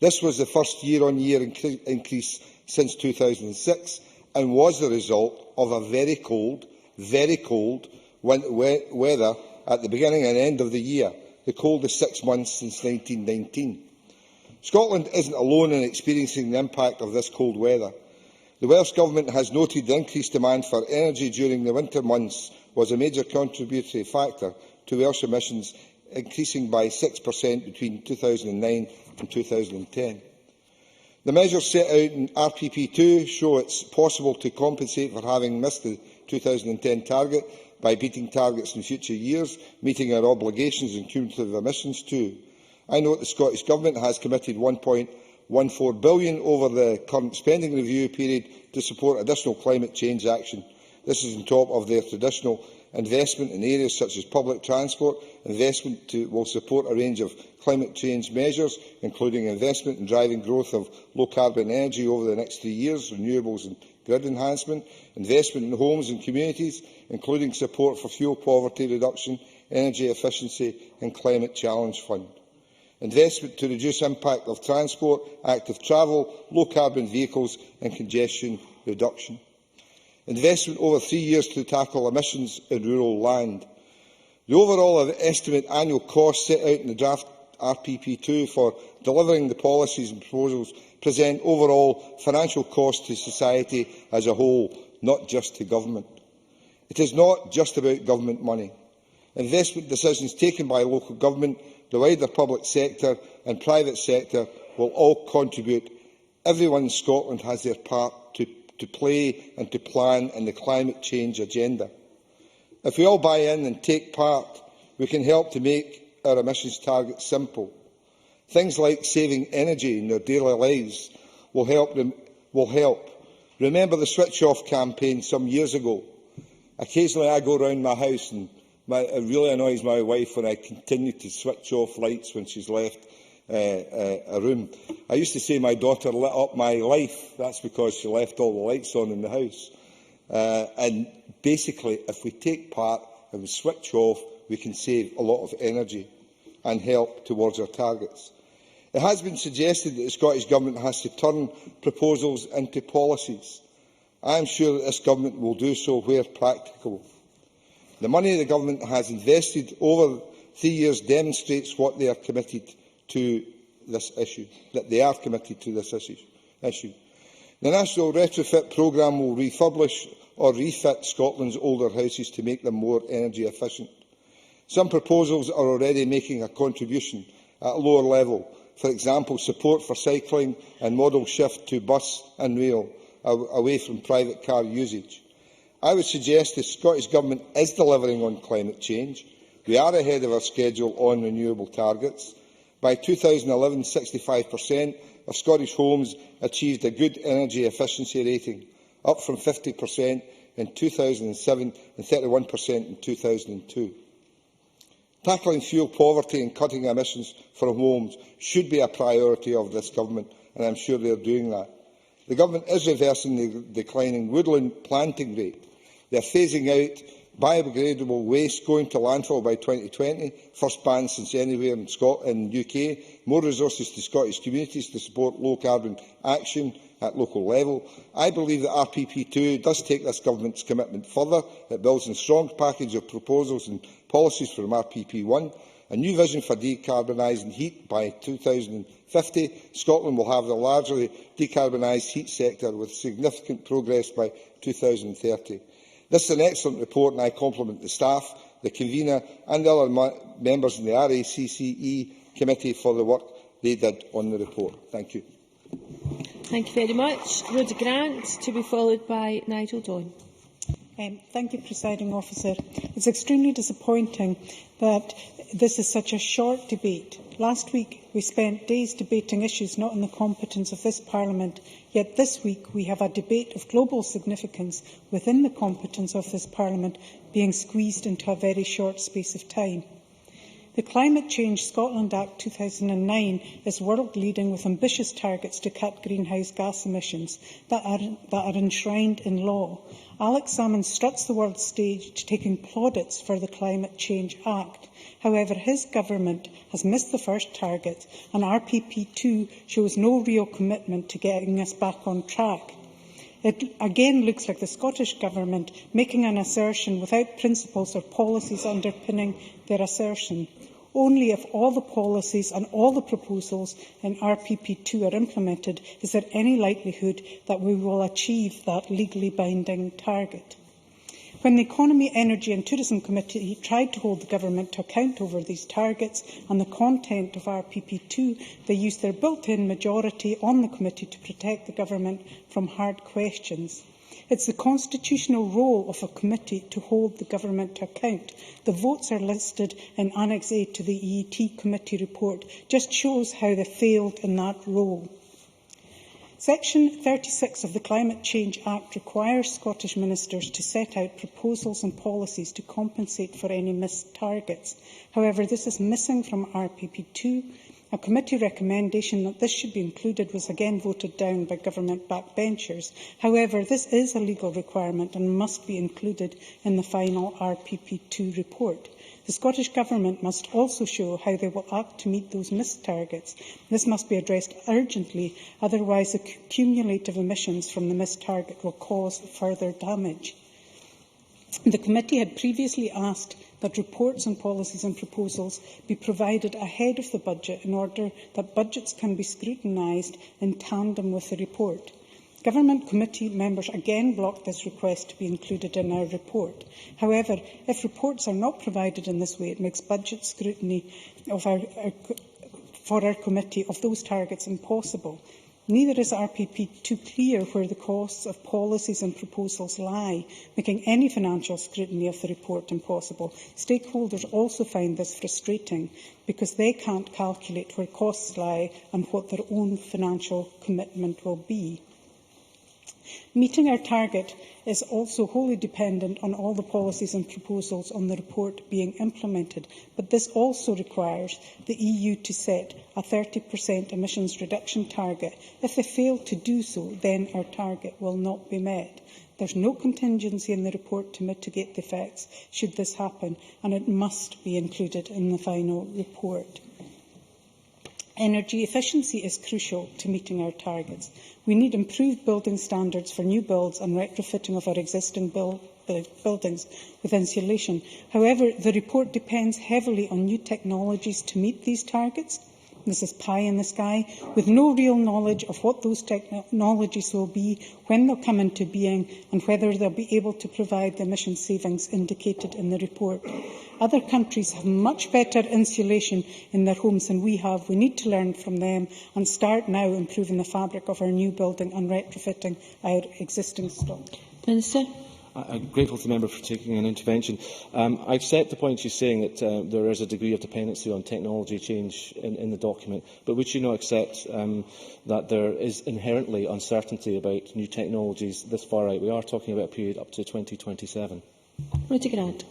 This was the first year-on-year increase since 2006 and was the result of a very cold weather at the beginning and end of the year, the coldest 6 months since 1919. Scotland isn't alone in experiencing the impact of this cold weather. The Welsh Government has noted the increased demand for energy during the winter months was a major contributory factor to Welsh emissions increasing by 6% between 2009 and 2010. The measures set out in RPP2 show it is possible to compensate for having missed the 2010 target by beating targets in future years, meeting our obligations and cumulative emissions too. I note the Scottish Government has committed £1.14 billion over the current spending review period to support additional climate change action. This is on top of their traditional investment in areas such as public transport. Investment will support a range of climate change measures, including investment in driving growth of low-carbon energy over the next 3 years, renewables and grid enhancement, investment in homes and communities, including support for fuel poverty reduction, energy efficiency and climate challenge fund. Investment to reduce impact of transport, active travel, low-carbon vehicles and congestion reduction. Investment over 3 years to tackle emissions in rural land. The overall estimate annual costs set out in the draft RPP2 for delivering the policies and proposals present overall financial costs to society as a whole, not just to government. It is not just about government money. Investment decisions taken by local government, the wider public sector and private sector will all contribute. Everyone in Scotland has their part to play and to plan in the climate change agenda. If we all buy in and take part, we can help to make our emissions targets simple. Things like saving energy in their daily lives will help. Remember the switch-off campaign some years ago? Occasionally I go around my house and it really annoys my wife when I continue to switch off lights when she's left a room. I used to say my daughter lit up my life. That's because she left all the lights on in the house. And basically, if we take part and we switch off, we can save a lot of energy and help towards our targets. It has been suggested that the Scottish Government has to turn proposals into policies. I am sure that this Government will do so where practicable. The money the Government has invested over 3 years demonstrates what they are committed to this issue, that they are committed to this issue. The National Retrofit Programme will refurbish or refit Scotland's older houses to make them more energy efficient. Some proposals are already making a contribution at a lower level. For example, support for cycling and model shift to bus and rail away from private car usage. I would suggest the Scottish Government is delivering on climate change. We are ahead of our schedule on renewable targets. By 2011, 65% of Scottish homes achieved a good energy efficiency rating, up from 50% in 2007 and 31% in 2002. Tackling fuel poverty and cutting emissions from homes should be a priority of this Government, and I am sure they are doing that. The Government is reversing the declining woodland planting rate. They are phasing out biodegradable waste going to landfill by 2020, first ban since anywhere in the UK, more resources to Scottish communities to support low-carbon action at local level. I believe that RPP2 does take this government's commitment further. It builds on a strong package of proposals and policies from RPP1. A new vision for decarbonising heat by 2050. Scotland will have the largely decarbonised heat sector with significant progress by 2030. This is an excellent report and I compliment the staff, the convener and the other members in the RACCE committee for the work they did on the report. Thank you. Thank you very much. Rhoda Grant, to be followed by Nigel Dawn. Thank you, Presiding Officer. It's extremely disappointing that this is such a short debate. Last week we spent days debating issues not in the competence of this Parliament, yet this week we have a debate of global significance within the competence of this Parliament being squeezed into a very short space of time. The Climate Change Scotland Act 2009 is world-leading with ambitious targets to cut greenhouse gas emissions that are enshrined in law. Alex Salmond struts the world stage taking plaudits for the Climate Change Act. However, his government has missed the first target and RPP2 shows no real commitment to getting us back on track. It again looks like the Scottish Government making an assertion without principles or policies underpinning their assertion. Only if all the policies and all the proposals in RPP2 are implemented is there any likelihood that we will achieve that legally binding target. When the Economy, Energy and Tourism Committee tried to hold the Government to account over these targets and the content of RPP2, they used their built-in majority on the committee to protect the Government from hard questions. It's the constitutional role of a committee to hold the Government to account. The votes are listed in Annex A to the EET committee report. Just shows how they failed in that role. Section 36 of the Climate Change Act requires Scottish ministers to set out proposals and policies to compensate for any missed targets. However, this is missing from RPP2. A committee recommendation that this should be included was again voted down by government backbenchers. However, this is a legal requirement and must be included in the final RPP2 report. The Scottish Government must also show how they will act to meet those missed targets. This must be addressed urgently, otherwise the cumulative emissions from the missed target will cause further damage. The committee had previously asked that reports on policies and proposals be provided ahead of the budget in order that budgets can be scrutinised in tandem with the report. Government committee members again blocked this request to be included in our report. However, if reports are not provided in this way, it makes budget scrutiny for our committee of those targets impossible. Neither is RPP2 clear where the costs of policies and proposals lie, making any financial scrutiny of the report impossible. Stakeholders also find this frustrating because they can't calculate where costs lie and what their own financial commitment will be. Meeting our target is also wholly dependent on all the policies and proposals on the report being implemented, but this also requires the EU to set a 30% emissions reduction target. If they fail to do so, then our target will not be met. There is no contingency in the report to mitigate the effects should this happen, and it must be included in the final report. Energy efficiency is crucial to meeting our targets. We need improved building standards for new builds and retrofitting of our existing buildings with insulation. However, the report depends heavily on new technologies to meet these targets. This is pie in the sky, with no real knowledge of what those technologies will be, when they'll come into being, and whether they'll be able to provide the emission savings indicated in the report. Other countries have much better insulation in their homes than we have. We need to learn from them and start now improving the fabric of our new building and retrofitting our existing stock. Minister. I'm grateful to the member for taking an intervention. I accept the point she's saying that there is a degree of dependency on technology change in the document, but would you not accept that there is inherently uncertainty about new technologies this far out? We are talking about a period up to 2027. Rhoda Grant.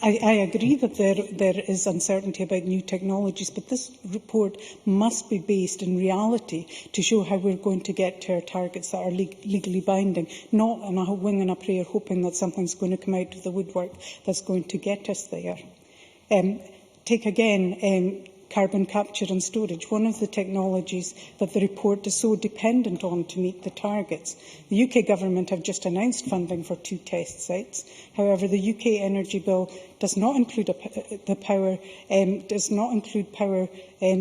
I agree that there is uncertainty about new technologies, but this report must be based in reality to show how we're going to get to our targets that are legally binding, not on a wing and a prayer hoping that something's going to come out of the woodwork that's going to get us there. Take again carbon capture and storage, one of the technologies that the report is so dependent on to meet the targets. The UK Government have just announced funding for 2 test sites. However, the UK Energy Bill does not include power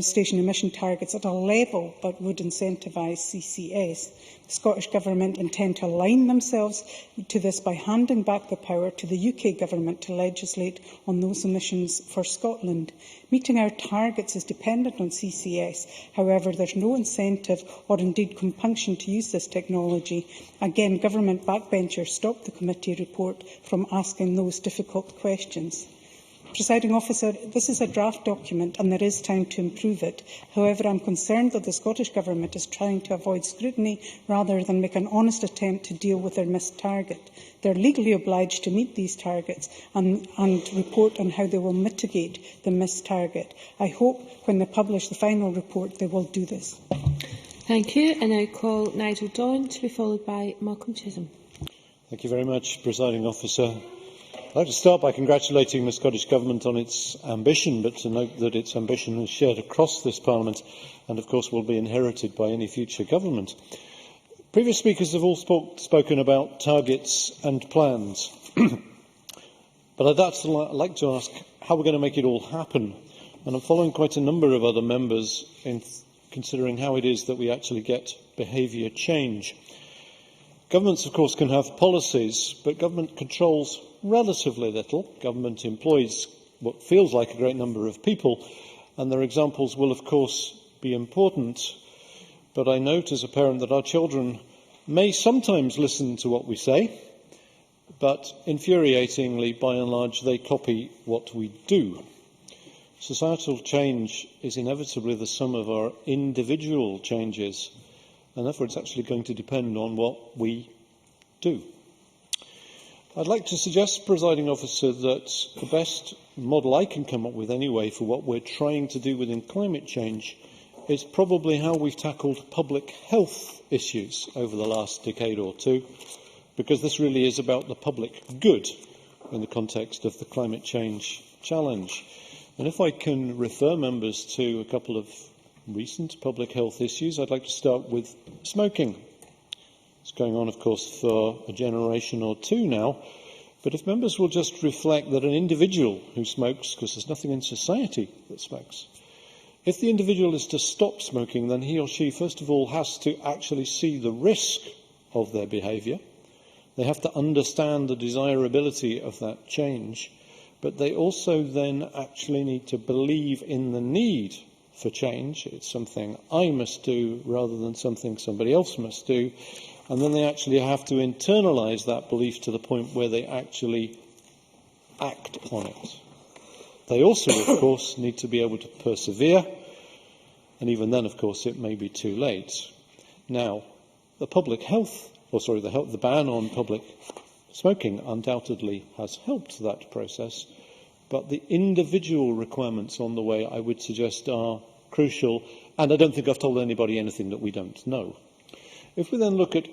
station emission targets at a level but would incentivise CCS. The Scottish Government intend to align themselves to this by handing back the power to the UK Government to legislate on those emissions for Scotland. Meeting our targets is dependent on CCS. However, there is no incentive or indeed compunction to use this technology. Again, government backbenchers stopped the committee report from asking those difficult questions. Presiding Officer, this is a draft document and there is time to improve it. However, I am concerned that the Scottish Government is trying to avoid scrutiny rather than make an honest attempt to deal with their missed target. They are legally obliged to meet these targets and report on how they will mitigate the missed target. I hope when they publish the final report they will do this. Thank you. I now call Nigel Dawn to be followed by Malcolm Chisholm. Thank you very much, Presiding Officer. I'd like to start by congratulating the Scottish Government on its ambition, but to note that its ambition is shared across this Parliament and, of course, will be inherited by any future government. Previous speakers have all spoken about targets and plans, but I'd like to ask how we're going to make it all happen. And I'm following quite a number of other members in considering how it is that we actually get behaviour change. Governments, of course, can have policies, but government controls relatively little. Government employs what feels like a great number of people, and their examples will, of course, be important. But I note as a parent that our children may sometimes listen to what we say, but infuriatingly, by and large, they copy what we do. Societal change is inevitably the sum of our individual changes, and therefore it's actually going to depend on what we do. I'd like to suggest, Presiding Officer, that the best model I can come up with anyway for what we're trying to do within climate change is probably how we've tackled public health issues over the last decade or two, because this really is about the public good in the context of the climate change challenge. And if I can refer members to a couple of recent public health issues, I'd like to start with smoking. It's going on, of course, for a generation or two now, but if members will just reflect that an individual who smokes, because there's nothing in society that smokes, if the individual is to stop smoking, then he or she, first of all, has to actually see the risk of their behaviour. They have to understand the desirability of that change, but they also then actually need to believe in the need for change. It's something I must do rather than something somebody else must do. And then they actually have to internalise that belief to the point where they actually act on it. They also, of course, need to be able to persevere, and even then, of course, it may be too late. Now, the ban on public smoking undoubtedly has helped that process, but the individual requirements on the way, I would suggest, are crucial, and I don't think I've told anybody anything that we don't know. If we then look at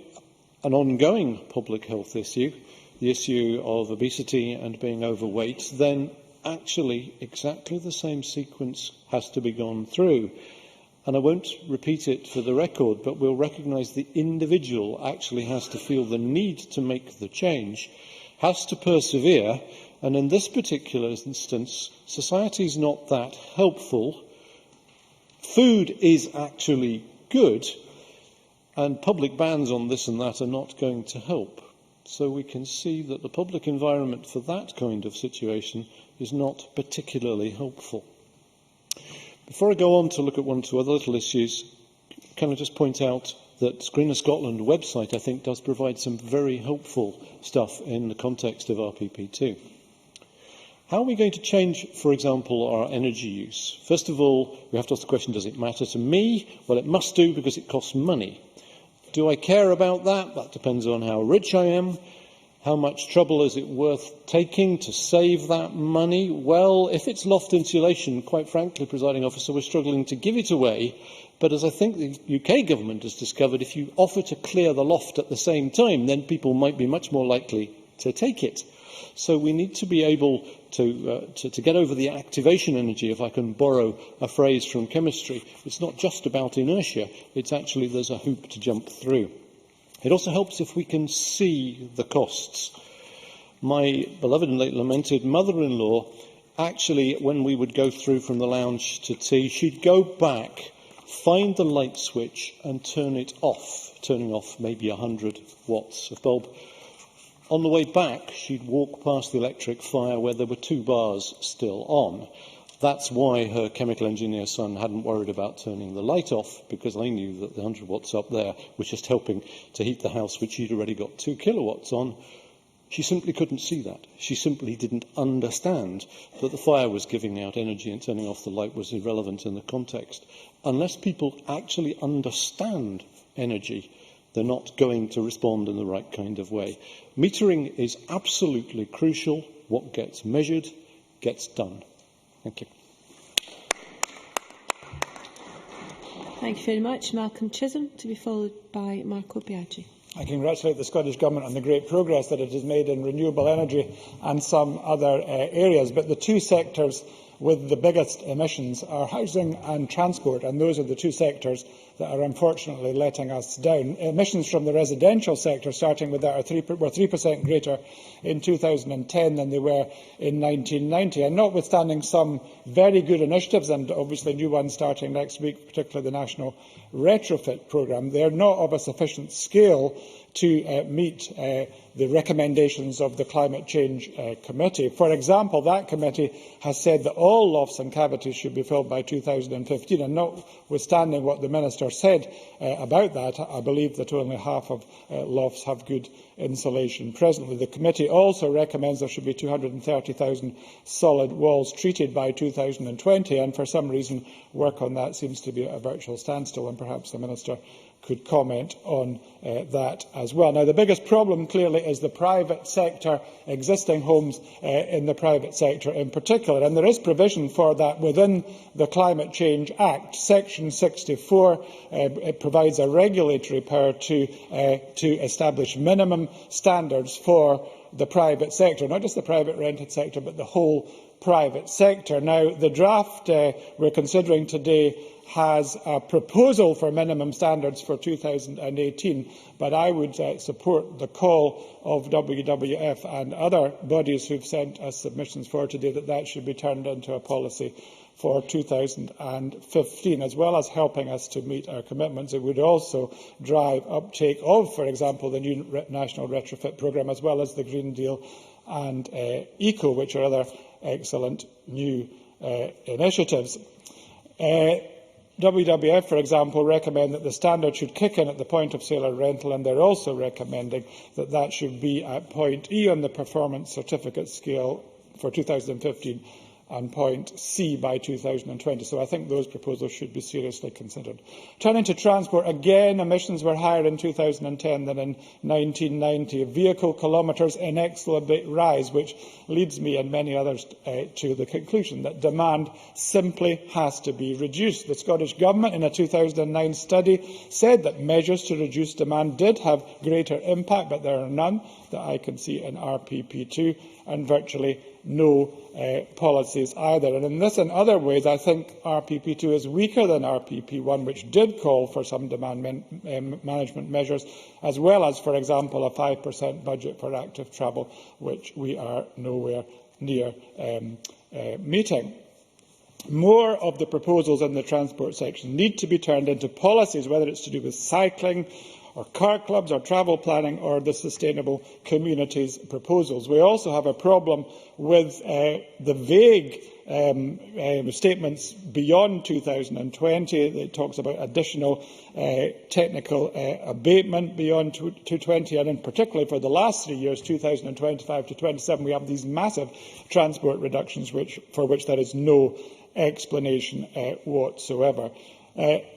an ongoing public health issue, the issue of obesity and being overweight, then actually exactly the same sequence has to be gone through. And I won't repeat it for the record, but we'll recognise the individual actually has to feel the need to make the change, has to persevere, and in this particular instance, society is not that helpful. Food is actually good, and public bans on this and that are not going to help. So we can see that the public environment for that kind of situation is not particularly helpful. Before I go on to look at one or two other little issues, can I just point out that Greener Scotland website, I think, does provide some very helpful stuff in the context of RPP2. How are we going to change, for example, our energy use? First of all, we have to ask the question, does it matter to me? Well, it must do because it costs money. Do I care about that? That depends on how rich I am. How much trouble is it worth taking to save that money? Well, if it's loft insulation, quite frankly, Presiding Officer, we're struggling to give it away. But as I think the UK government has discovered, if you offer to clear the loft at the same time, then people might be much more likely to take it. So we need to be able to get over the activation energy, if I can borrow a phrase from chemistry. It's not just about inertia, it's actually there's a hoop to jump through. It also helps if we can see the costs. My beloved and late lamented mother-in-law, actually, when we would go through from the lounge to tea, she'd go back, find the light switch and turn it off, turning off maybe 100 watts of bulb. On the way back, she'd walk past the electric fire where there were 2 bars still on. That's why her chemical engineer son hadn't worried about turning the light off, because I knew that the 100 watts up there was just helping to heat the house, which she'd already got 2 kilowatts on. She simply couldn't see that. She simply didn't understand that the fire was giving out energy and turning off the light was irrelevant in the context. Unless people actually understand energy, they're not going to respond in the right kind of way. Metering is absolutely crucial. What gets measured gets done. Thank you. Thank you very much. Malcolm Chisholm, to be followed by Marco Biaggi. I congratulate the Scottish Government on the great progress that it has made in renewable energy and some other areas. But the 2 sectors with the biggest emissions are housing and transport, and those are the 2 sectors that are unfortunately letting us down. Emissions from the residential sector, starting with that, were 3% greater in 2010 than they were in 1990. And notwithstanding some very good initiatives, and obviously new ones starting next week, particularly the National Retrofit Programme, they are not of a sufficient scale to meet the recommendations of the Climate Change Committee. For example, that committee has said that all lofts and cavities should be filled by 2015, and notwithstanding what the Minister said about that, I believe that only half of lofts have good insulation presently. The committee also recommends there should be 230,000 solid walls treated by 2020, and for some reason work on that seems to be at a virtual standstill, and perhaps the Minister could comment on that as well. Now, the biggest problem clearly is the private sector, existing homes in the private sector in particular, and there is provision for that within the Climate Change Act. Section 64 it provides a regulatory power to establish minimum standards for the private sector, not just the private rented sector, but the whole private sector. Now, the draft we're considering today has a proposal for minimum standards for 2018, but I would support the call of WWF and other bodies who have sent us submissions for today that that should be turned into a policy for 2015, as well as helping us to meet our commitments. It would also drive uptake of, for example, the new National Retrofit Programme, as well as the Green Deal and ECO, which are other excellent new initiatives. WWF, for example, recommend that the standard should kick in at the point of sale or rental, and they're also recommending that that should be at point E on the performance certificate scale for 2015 and point C by 2020. So I think those proposals should be seriously considered. Turning to transport, again, emissions were higher in 2010 than in 1990. Vehicle kilometres inexorably rise, which leads me and many others to the conclusion that demand simply has to be reduced. The Scottish Government, in a 2009 study, said that measures to reduce demand did have greater impact, but there are none that I can see in RPP2, and virtually no policies either. And in this and other ways, I think RPP2 is weaker than RPP1, which did call for some demand management measures, as well as, for example, a 5% budget for active travel, which we are nowhere near meeting. More of the proposals in the transport section need to be turned into policies, whether it's to do with cycling, or car clubs, or travel planning, or the sustainable communities proposals. We also have a problem with the vague statements beyond 2020. It talks about additional technical abatement beyond 2020, and in particular for the last 3 years, 2025 to 27, we have these massive transport reductions for which there is no explanation whatsoever.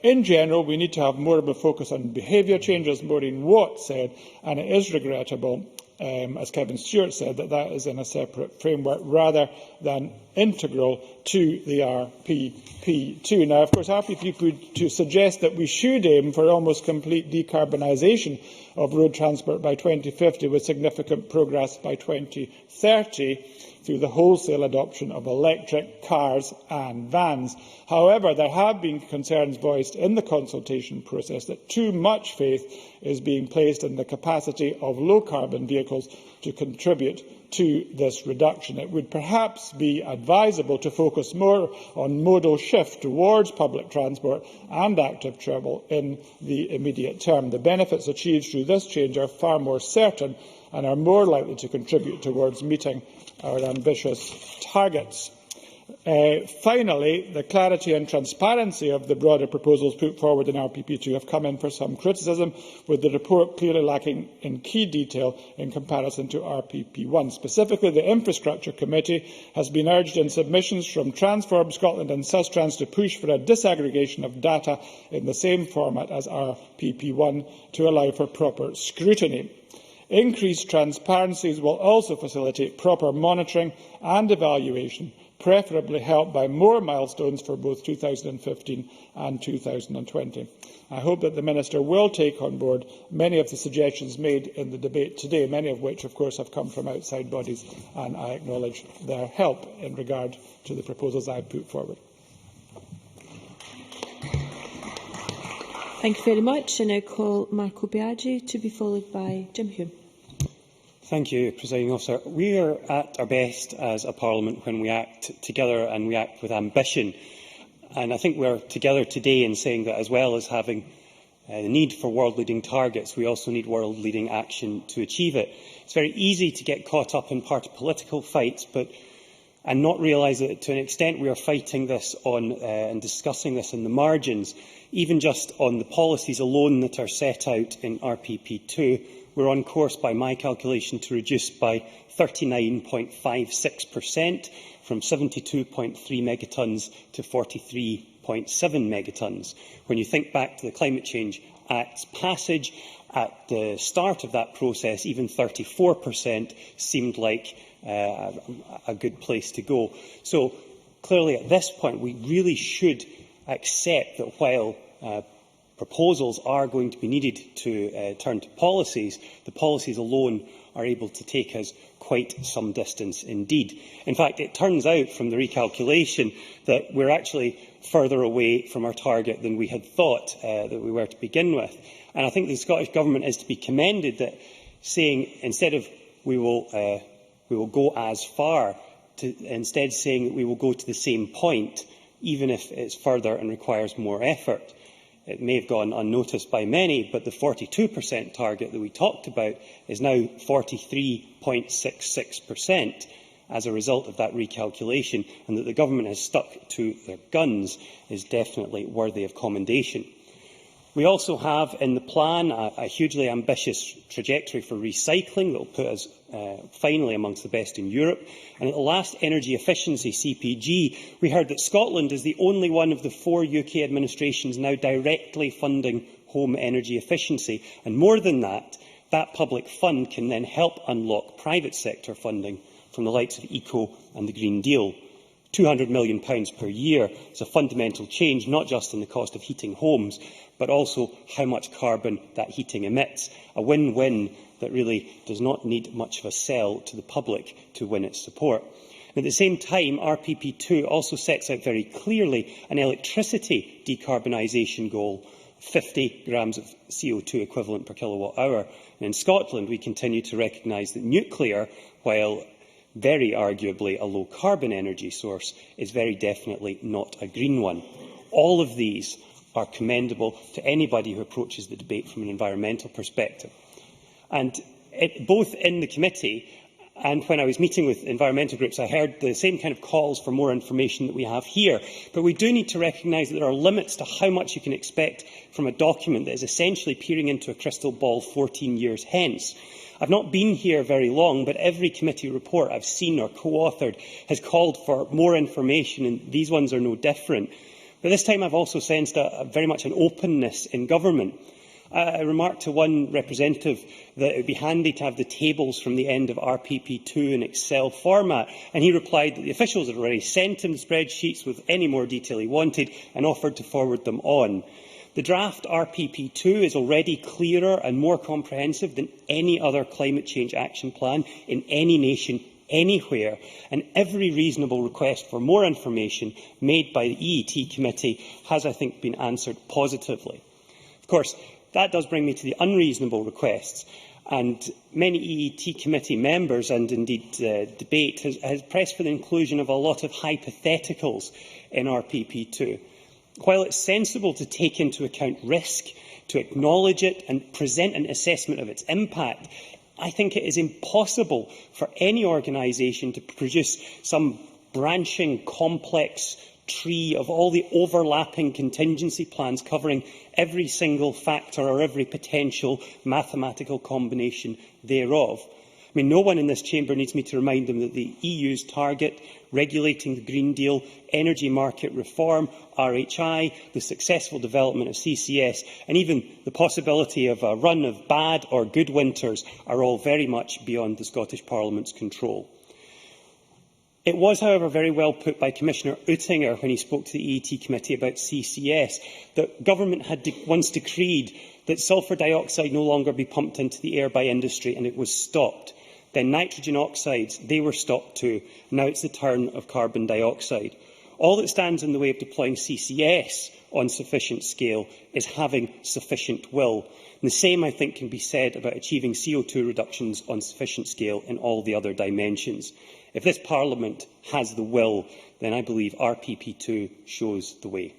In general, we need to have more of a focus on behaviour change, as Maureen Watt said, and it is regrettable as Kevin Stewart said, that is in a separate framework rather than integral to the RPP2. Now, of course, RPP would suggest that we should aim for almost complete decarbonisation of road transport by 2050, with significant progress by 2030 through the wholesale adoption of electric cars and vans. However, there have been concerns voiced in the consultation process that too much faith is being placed in the capacity of low-carbon vehicles to contribute to this reduction. It would perhaps be advisable to focus more on modal shift towards public transport and active travel in the immediate term. The benefits achieved through this change are far more certain and are more likely to contribute towards meeting our ambitious targets. Finally, the clarity and transparency of the broader proposals put forward in RPP2 have come in for some criticism, with the report clearly lacking in key detail in comparison to RPP1. Specifically, the Infrastructure Committee has been urged in submissions from Transform Scotland and Sustrans to push for a disaggregation of data in the same format as RPP1 to allow for proper scrutiny. Increased transparencies will also facilitate proper monitoring and evaluation, preferably helped by more milestones for both 2015 and 2020. I hope that the Minister will take on board many of the suggestions made in the debate today, many of which, of course, have come from outside bodies, and I acknowledge their help in regard to the proposals I have put forward. Thank you very much. I now call Marco Biaggi to be followed by Jim Hume. Thank you, Presiding Officer. We are at our best as a Parliament when we act together and we act with ambition. And I think we are together today in saying that, as well as having the need for world-leading targets, we also need world-leading action to achieve it. It's very easy to get caught up in party political fights and not realise that, to an extent, we are fighting this on and discussing this in the margins. Even just on the policies alone that are set out in RPP2, we're on course, by my calculation, to reduce by 39.56%, from 72.3 megatons to 43.7 megatons. When you think back to the Climate Change Act's passage, at the start of that process, even 34% seemed like a good place to go. So, clearly, at this point, we really should accept that while proposals are going to be needed to turn to policies, the policies alone are able to take us quite some distance indeed. In fact, it turns out from the recalculation that we're actually further away from our target than we had thought that we were to begin with. And I think the Scottish Government is to be commended that saying, instead of we will go as far, to instead saying that we will go to the same point, even if it's further and requires more effort. It may have gone unnoticed by many, but the 42% target that we talked about is now 43.66% as a result of that recalculation, and that the Government has stuck to their guns is definitely worthy of commendation. We also have in the plan a hugely ambitious trajectory for recycling that will put us finally amongst the best in Europe. And at the last Energy Efficiency CPG, we heard that Scotland is the only one of the 4 UK administrations now directly funding home energy efficiency. And more than that, that public fund can then help unlock private sector funding from the likes of ECO and the Green Deal. £200 million per year is a fundamental change, not just in the cost of heating homes, but also how much carbon that heating emits. A win-win that really does not need much of a sell to the public to win its support. At the same time, RPP2 also sets out very clearly an electricity decarbonisation goal, 50 grams of CO2 equivalent per kilowatt hour. And in Scotland, we continue to recognise that nuclear, while very arguably a low-carbon energy source, is very definitely not a green one. All of these are commendable to anybody who approaches the debate from an environmental perspective. And both in the committee and when I was meeting with environmental groups, I heard the same kind of calls for more information that we have here. But we do need to recognise that there are limits to how much you can expect from a document that is essentially peering into a crystal ball 14 years hence. I've not been here very long, but every committee report I've seen or co-authored has called for more information, and these ones are no different. But this time I've also sensed very much an openness in government. I remarked to one representative that it would be handy to have the tables from the end of RPP2 in Excel format, and he replied that the officials had already sent him the spreadsheets with any more detail he wanted and offered to forward them on. The draft RPP2 is already clearer and more comprehensive than any other climate change action plan in any nation anywhere, and every reasonable request for more information made by the EET committee has, I think, been answered positively. Of course, that does bring me to the unreasonable requests, and many EET committee members and indeed debate has pressed for the inclusion of a lot of hypotheticals in RPP2. While it's sensible to take into account risk, to acknowledge it and present an assessment of its impact, I think it is impossible for any organisation to produce some branching, complex tree of all the overlapping contingency plans covering every single factor or every potential mathematical combination thereof. I mean, no one in this chamber needs me to remind them that the EU's target, regulating the Green Deal, energy market reform, RHI, the successful development of CCS, and even the possibility of a run of bad or good winters are all very much beyond the Scottish Parliament's control. It was, however, very well put by Commissioner Oettinger when he spoke to the EET committee about CCS that government had once decreed that sulphur dioxide no longer be pumped into the air by industry, and it was stopped. Then nitrogen oxides, they were stopped too. Now it's the turn of carbon dioxide. All that stands in the way of deploying CCS on sufficient scale is having sufficient will. And the same, I think, can be said about achieving CO2 reductions on sufficient scale in all the other dimensions. If this Parliament has the will, then I believe RPP2 shows the way.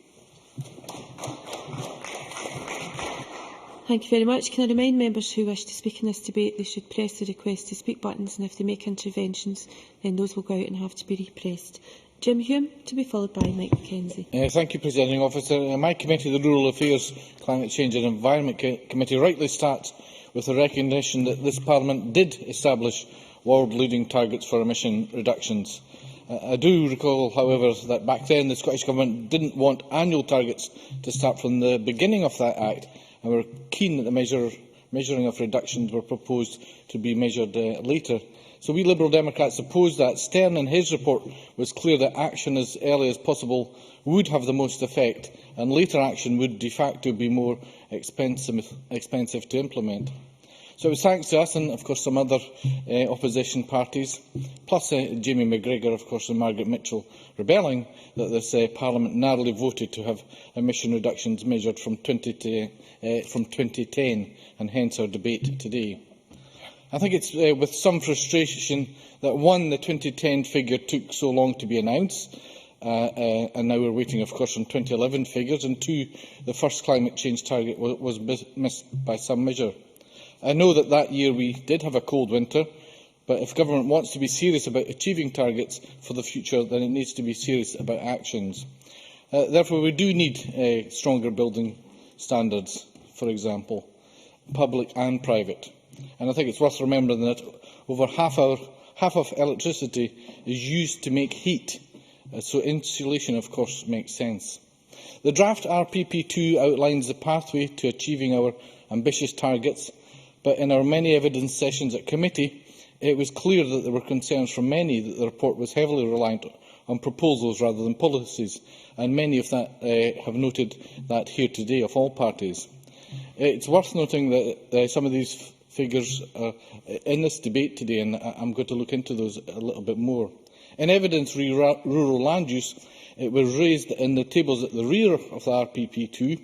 Thank you very much. Can I remind members who wish to speak in this debate they should press the request to speak buttons, and if they make interventions, then those will go out and have to be repressed. Jim Hume, to be followed by Mike Mackenzie. Thank you, Presiding Officer. My committee, the Rural Affairs, Climate Change and Environment Committee, rightly starts with the recognition that this Parliament did establish world-leading targets for emission reductions. I do recall, however, that back then the Scottish Government didn't want annual targets to start from the beginning of that Act, and were keen that the measuring of reductions were proposed to be measured later. So we Liberal Democrats opposed that. Stern in his report was clear that action as early as possible would have the most effect, and later action would de facto be more expensive to implement. So it was thanks to us and, of course, some other opposition parties, plus Jamie McGregor, of course, and Margaret Mitchell rebelling, that this Parliament narrowly voted to have emission reductions measured from 2010, and hence our debate today. I think it's with some frustration that, one, the 2010 figure took so long to be announced, and now we're waiting, of course, on 2011 figures, and two, the first climate change target was missed by some measure. I know that year we did have a cold winter, but if government wants to be serious about achieving targets for the future, then it needs to be serious about actions. Therefore, we do need stronger building standards, for example, public and private. And I think it's worth remembering that over half of electricity is used to make heat, so insulation, of course, makes sense. The draft RPP2 outlines the pathway to achieving our ambitious targets, but in our many evidence sessions at committee, it was clear that there were concerns from many that the report was heavily reliant on proposals rather than policies, and many of that have noted that here today of all parties. It's worth noting that some of these figures are in this debate today, and I'm going to look into those a little bit more. In evidence rural land use, it was raised in the tables at the rear of the RPP2.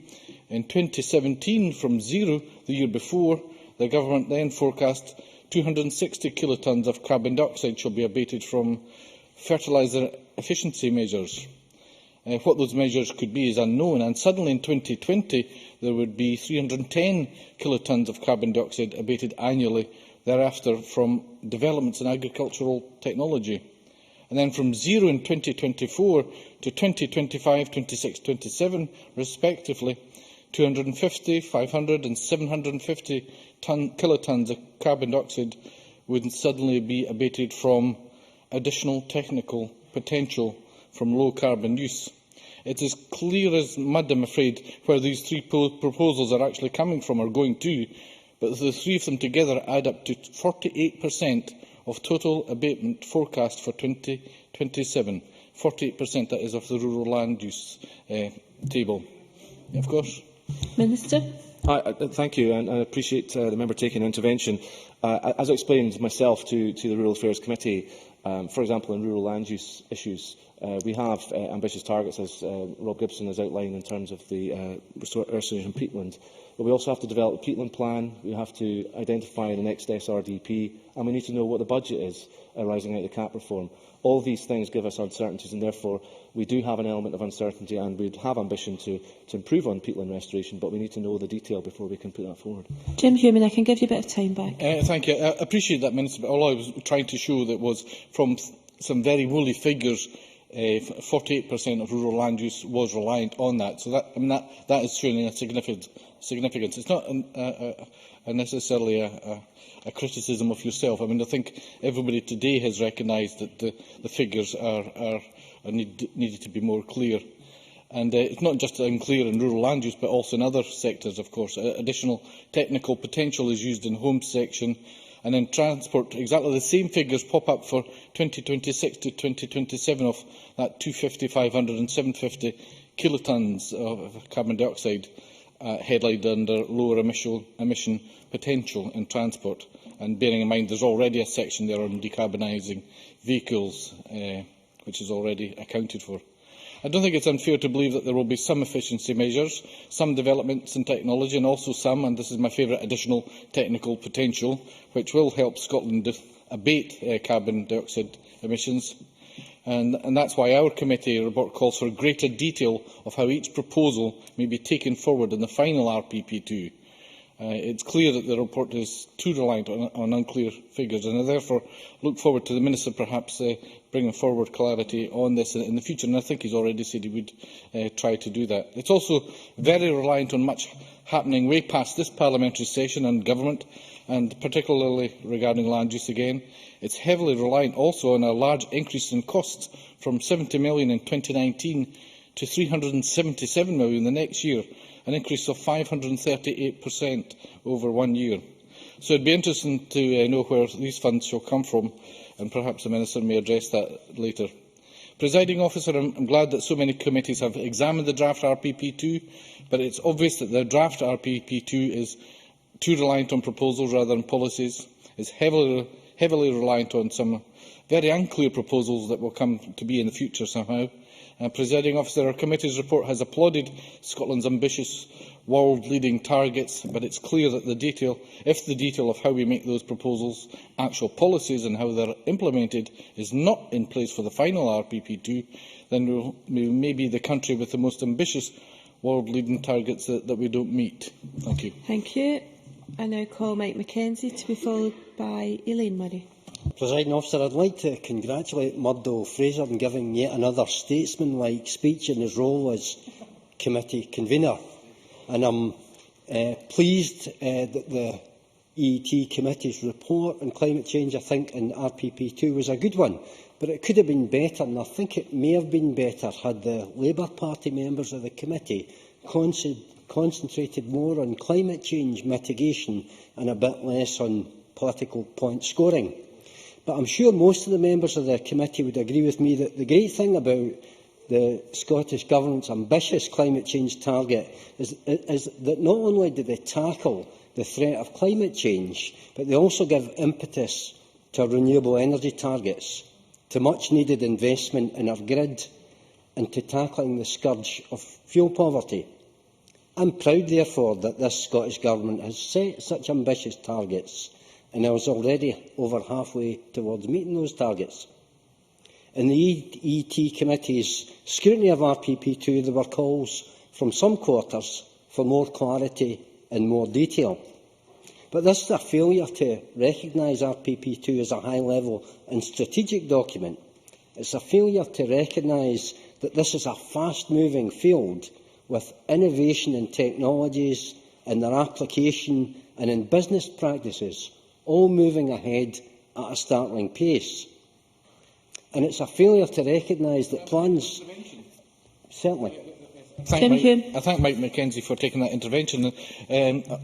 In 2017, from zero the year before, the Government then forecast 260 kilotonnes of carbon dioxide shall be abated from fertiliser efficiency measures. What those measures could be is unknown, and suddenly in 2020 there would be 310 kilotonnes of carbon dioxide abated annually thereafter from developments in agricultural technology. And then from zero in 2024 to 2025, 26, 27 respectively, 250, 500 and 750 kilotonnes of carbon dioxide would suddenly be abated from additional technical potential from low carbon use. It is clear as mud, I'm afraid, where these three proposals are actually coming from or going to, but the three of them together add up to 48% of total abatement forecast for 2027. 48%, that is, of the rural land use table. Of course. Minister. Thank you, and I appreciate the member taking an intervention. As I explained myself to the Rural Affairs Committee, for example, in rural land use issues, we have ambitious targets, as Rob Gibson has outlined, in terms of the restoration of peatland. But we also have to develop a peatland plan, we have to identify the next SRDP, and we need to know what the budget is arising out of the CAP reform. All these things give us uncertainties, and therefore we do have an element of uncertainty, and we have ambition to improve on peatland restoration, but we need to know the detail before we can put that forward. Jim Human, I can give you a bit of time back. Thank you. I appreciate that, Minister, but all I was trying to show that was from some very woolly figures, 48% of rural land use was reliant on that. So that is showing a significance. It's not necessarily a criticism of yourself. I mean, I think everybody today has recognised that the figures needed to be more clear. And it's not just unclear in rural land use, but also in other sectors, of course. Additional technical potential is used in homes section. And in transport, exactly the same figures pop up for 2026 to 2027 of that 250, 500 and 750 kilotons of carbon dioxide headlined under lower emission potential in transport. And bearing in mind there's already a section there on decarbonising vehicles, which is already accounted for. I don't think it's unfair to believe that there will be some efficiency measures, some developments in technology, and also some, and this is my favourite, additional technical potential, which will help Scotland abate carbon dioxide emissions. And that's why our committee report calls for greater detail of how each proposal may be taken forward in the final RPP2. It's clear that the report is too reliant on unclear figures, and I therefore look forward to the Minister perhaps bringing forward clarity on this in the future, and I think he's already said he would try to do that. It's also very reliant on much happening way past this parliamentary session and government, and particularly regarding land use again. It's heavily reliant also on a large increase in costs from £70 million in 2019 to £377 million the next year, an increase of 538% over 1 year. So it would be interesting to know where these funds shall come from, and perhaps the Minister may address that later. Presiding Officer, I am glad that so many committees have examined the draft RPP2, but it is obvious that the draft RPP2 is too reliant on proposals rather than policies, is heavily reliant on some very unclear proposals that will come to be in the future somehow. Presiding Officer, our committee's report has applauded Scotland's ambitious world-leading targets, but it is clear that if the detail of how we make those proposals actual policies and how they are implemented is not in place for the final RPP2, then we may be the country with the most ambitious world-leading targets that we don't meet. Thank you. Thank you. I now call Mike Mackenzie to be followed by Elaine Murray. Presiding Officer, I'd like to congratulate Murdo Fraser on giving yet another statesmanlike speech in his role as committee convener. And I'm pleased that the EET Committee's report on climate change, I think, in RPP2 was a good one. But it could have been better, and I think it may have been better had the Labour Party members of the committee concentrated more on climate change mitigation and a bit less on political point scoring. But I'm sure most of the members of the committee would agree with me that the great thing about the Scottish Government's ambitious climate change target is that not only do they tackle the threat of climate change, but they also give impetus to our renewable energy targets, to much-needed investment in our grid, and to tackling the scourge of fuel poverty. I'm proud, therefore, that this Scottish Government has set such ambitious targets, and I was already over halfway towards meeting those targets. In the EET Committee's scrutiny of RPP2, there were calls from some quarters for more clarity and more detail. But this is a failure to recognise RPP2 as a high-level and strategic document. It's a failure to recognise that this is a fast-moving field with innovation in technologies, in their application and in business practices, all moving ahead at a startling pace. And it's a failure to recognise that plans Certainly. I thank Mike Mackenzie for taking that intervention.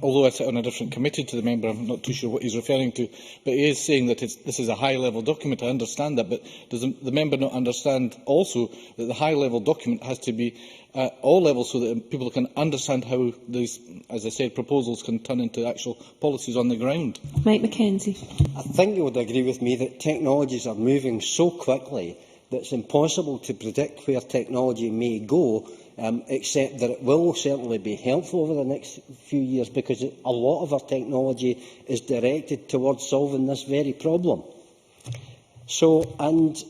Although I sit on a different committee to the member, I'm not too sure what he's referring to. But he is saying that this is a high-level document. I understand that, but does the member not understand also that the high-level document has to be at all levels so that people can understand how these, as I said, proposals can turn into actual policies on the ground? Mike Mackenzie. I think you would agree with me that technologies are moving so quickly that it's impossible to predict where technology may go, except that it will certainly be helpful over the next few years, because a lot of our technology is directed towards solving this very problem. And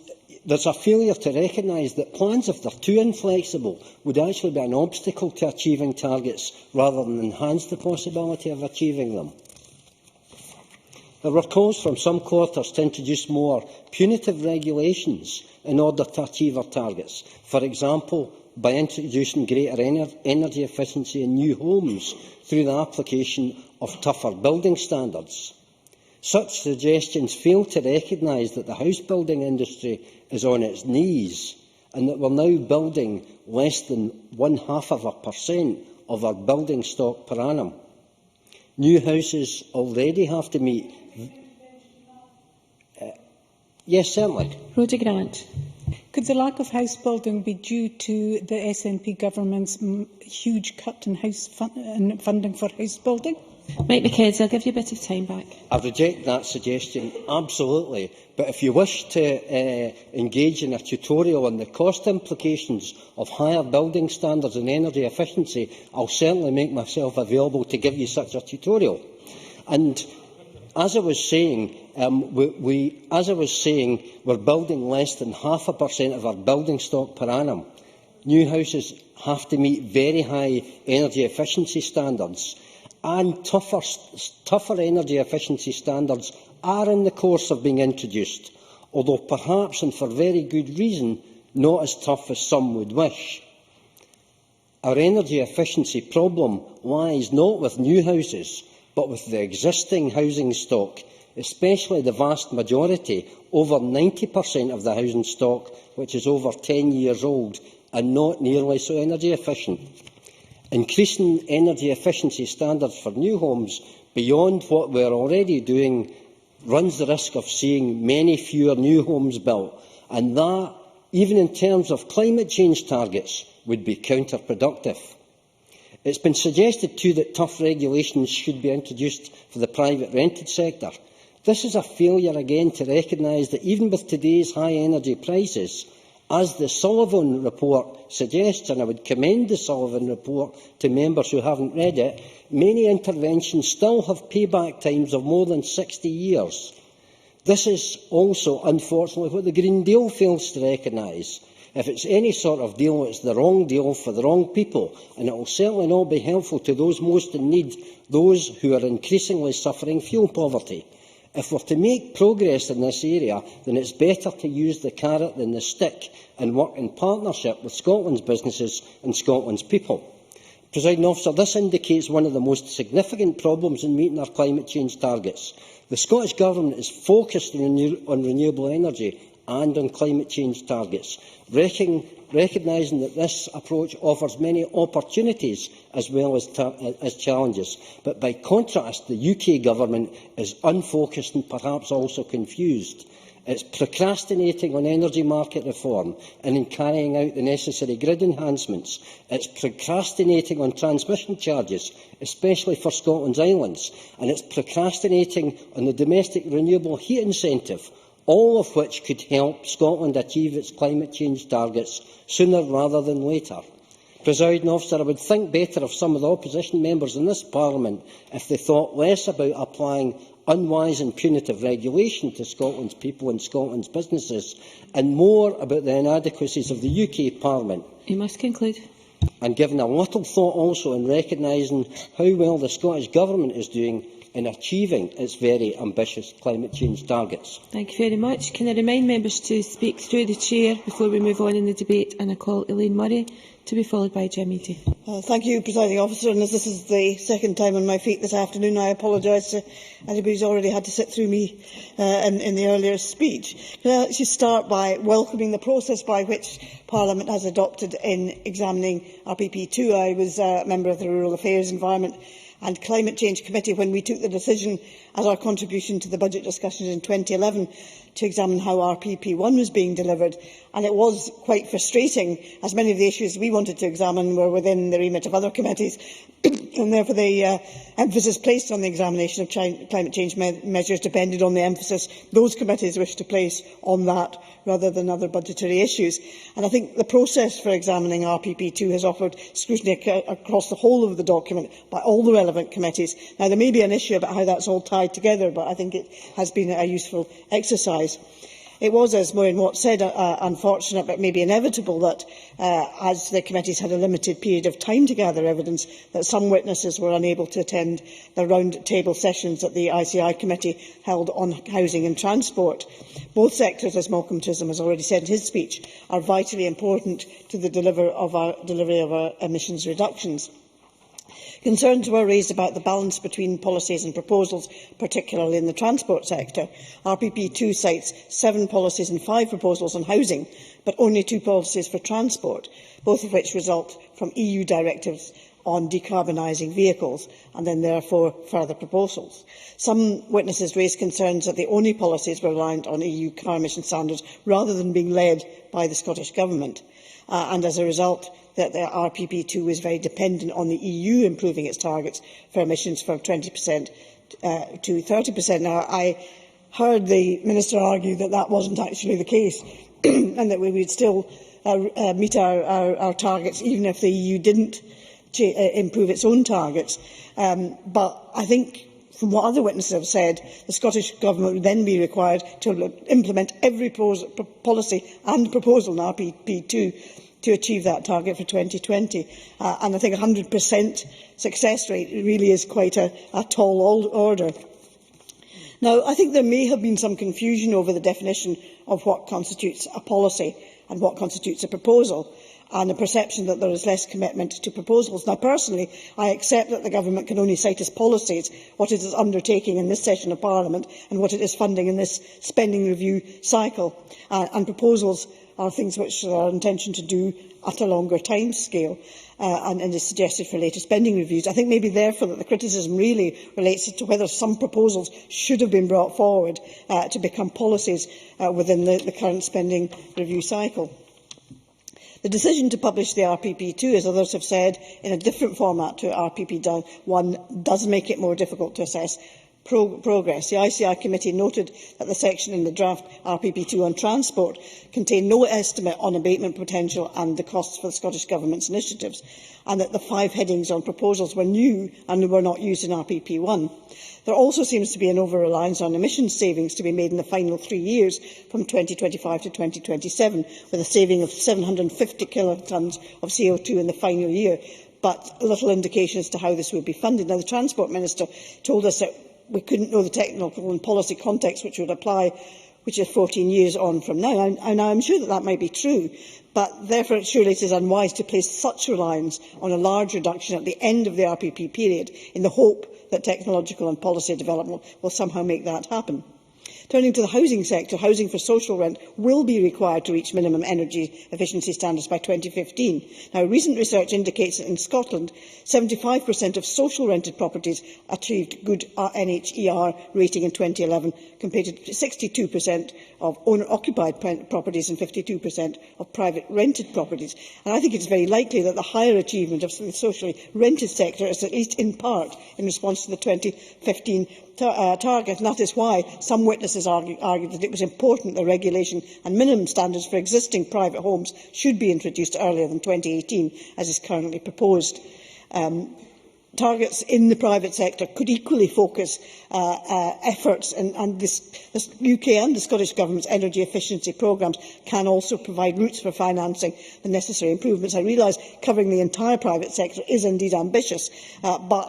there's a failure to recognise that plans, if they're too inflexible, would actually be an obstacle to achieving targets rather than enhance the possibility of achieving them. There were calls from some quarters to introduce more punitive regulations in order to achieve our targets. For example, by introducing greater energy efficiency in new homes through the application of tougher building standards. Such suggestions fail to recognise that the house building industry is on its knees and that we're now building less than 0.5% of our building stock per annum. New houses already have to meet... yes, certainly. Rhoda Grant. Could the lack of house building be due to the SNP government's huge cut in funding for house building? Mike Mackenzie, I'll give you a bit of time back. I reject that suggestion, absolutely. But if you wish to engage in a tutorial on the cost implications of higher building standards and energy efficiency, I'll certainly make myself available to give you such a tutorial. And as I was saying, we're building less than 0.5% of our building stock per annum. New houses have to meet very high energy efficiency standards, and tougher energy efficiency standards are in the course of being introduced, although perhaps, and for very good reason, not as tough as some would wish. Our energy efficiency problem lies not with new houses, but with the existing housing stock, especially the vast majority, over 90% of the housing stock, which is over 10 years old and not nearly so energy efficient. Increasing energy efficiency standards for new homes beyond what we are already doing runs the risk of seeing many fewer new homes built, and that, even in terms of climate change targets, would be counterproductive. It's been suggested too that tough regulations should be introduced for the private rented sector. This is a failure again to recognise that even with today's high energy prices, as the Sullivan report suggests, and I would commend the Sullivan report to members who haven't read it, many interventions still have payback times of more than 60 years. This is also, unfortunately, what the Green Deal fails to recognise. If it's any sort of deal, it's the wrong deal for the wrong people, and it will certainly not be helpful to those most in need, those who are increasingly suffering fuel poverty. If we're to make progress in this area, then it's better to use the carrot than the stick and work in partnership with Scotland's businesses and Scotland's people. Presiding Officer, this indicates one of the most significant problems in meeting our climate change targets. The Scottish Government is focused on renewable energy and on climate change targets, recognising that this approach offers many opportunities as well as challenges. But by contrast, the UK Government is unfocused and perhaps also confused. It's procrastinating on energy market reform and in carrying out the necessary grid enhancements. It's procrastinating on transmission charges, especially for Scotland's islands. And it's procrastinating on the domestic renewable heat incentive, all of which could help Scotland achieve its climate change targets sooner rather than later. Presiding Officer, I would think better of some of the opposition members in this Parliament if they thought less about applying unwise and punitive regulation to Scotland's people and Scotland's businesses, and more about the inadequacies of the UK Parliament. You must conclude. And given a little thought also in recognising how well the Scottish Government is doing in achieving its very ambitious climate change targets? Thank you very much. Can I remind members to speak through the chair before we move on in the debate? And I call Elaine Murray, to be followed by Jim Eadie. Thank you, Presiding Officer. And as this is the second time on my feet this afternoon, I apologise to anybody who's already had to sit through me in the earlier speech. Can I actually start by welcoming the process by which Parliament has adopted in examining RPP2. I was a member of the Rural Affairs, Environment and Climate Change Committee when we took the decision as our contribution to the budget discussions in 2011 to examine how RPP1 was being delivered. And it was quite frustrating, as many of the issues we wanted to examine were within the remit of other committees, and therefore the emphasis placed on the examination of climate change measures depended on the emphasis those committees wished to place on that rather than other budgetary issues. And I think the process for examining RPP2 has offered scrutiny across the whole of the document by all the relevant committees. Now, there may be an issue about how that's all tied together, but I think it has been a useful exercise. It was, as Maureen Watt said, unfortunate but maybe inevitable that, as the committees had a limited period of time to gather evidence, that some witnesses were unable to attend the round-table sessions that the ICI Committee held on housing and transport. Both sectors, as Malcolm Chisholm has already said in his speech, are vitally important to the delivery of our emissions reductions. Concerns were raised about the balance between policies and proposals, particularly in the transport sector. RPP2 cites 7 policies and 5 proposals on housing, but only 2 policies for transport, both of which result from EU directives on decarbonising vehicles, and then therefore further proposals. Some witnesses raised concerns that the only policies were reliant on EU car emission standards rather than being led by the Scottish Government, and as a result that the RPP2 was very dependent on the EU improving its targets for emissions from 20% to 30%. Now, I heard the Minister argue that that wasn't actually the case and that we would still meet our targets even if the EU didn't improve its own targets. But I think, from what other witnesses have said, the Scottish Government would then be required to implement every policy and proposal in RPP2 to achieve that target for 2020. And I think 100% success rate really is quite a tall order. Now, I think there may have been some confusion over the definition of what constitutes a policy and what constitutes a proposal, and a perception that there is less commitment to proposals. Now, personally, I accept that the Government can only cite as policies what it is undertaking in this session of Parliament and what it is funding in this spending review cycle. And proposals are things which are intention to do at a longer timescale and is suggested for later spending reviews. I think maybe therefore that the criticism really relates to whether some proposals should have been brought forward to become policies within the current spending review cycle. The decision to publish the RPP2, as others have said, in a different format to RPP1 does make it more difficult to assess progress. The ICI Committee noted that the section in the draft RPP2 on transport contained no estimate on abatement potential and the costs for the Scottish Government's initiatives, and that the 5 headings on proposals were new and were not used in RPP1. There also seems to be an over-reliance on emissions savings to be made in the final 3 years from 2025 to 2027, with a saving of 750 kilotonnes of CO2 in the final year, but little indication as to how this would be funded. Now, the Transport Minister told us that we couldn't know the technical and policy context which would apply, which is 14 years on from now. And I'm sure that that might be true, but therefore surely it is unwise to place such reliance on a large reduction at the end of the RPP period in the hope that technological and policy development will somehow make that happen. Turning to the housing sector, housing for social rent will be required to reach minimum energy efficiency standards by 2015. Now, recent research indicates that in Scotland, 75% of social rented properties achieved good NHER rating in 2011, compared to 62% of owner-occupied properties and 52% of private rented properties. And I think it's very likely that the higher achievement of the socially rented sector is at least in part in response to the 2015 target, and that is why some witnesses argued that it was important that regulation and minimum standards for existing private homes should be introduced earlier than 2018, as is currently proposed. targets in the private sector could equally focus efforts, and this UK and the Scottish Government's energy efficiency programmes can also provide routes for financing the necessary improvements. I realise covering the entire private sector is indeed ambitious, but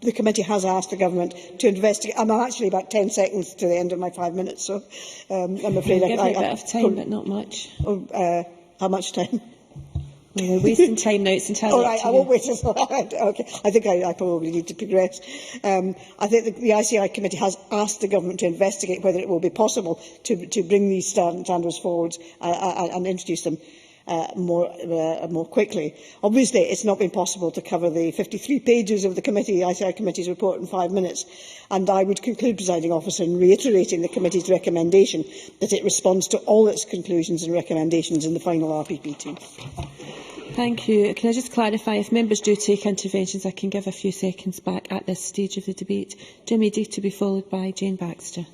the committee has asked the Government to investigate. I'm actually about 10 seconds to the end of my 5 minutes, so I'm afraid I'll give you a bit of time, but not much. How much time? We're wasting time now. It's entirely All up right, to I you. won't wait until okay. I think I probably need to progress. I think the ICI committee has asked the Government to investigate whether it will be possible to bring these standards forward and introduce them more quickly. Obviously, it's not been possible to cover the 53 pages of the ICI committee's report in 5 minutes, and I would conclude, Presiding Officer, in reiterating the committee's recommendation that it responds to all its conclusions and recommendations in the final RPP2. Thank you. Can I just clarify, if members do take interventions, I can give a few seconds back at this stage of the debate. Jimmy D to be followed by Jane Baxter.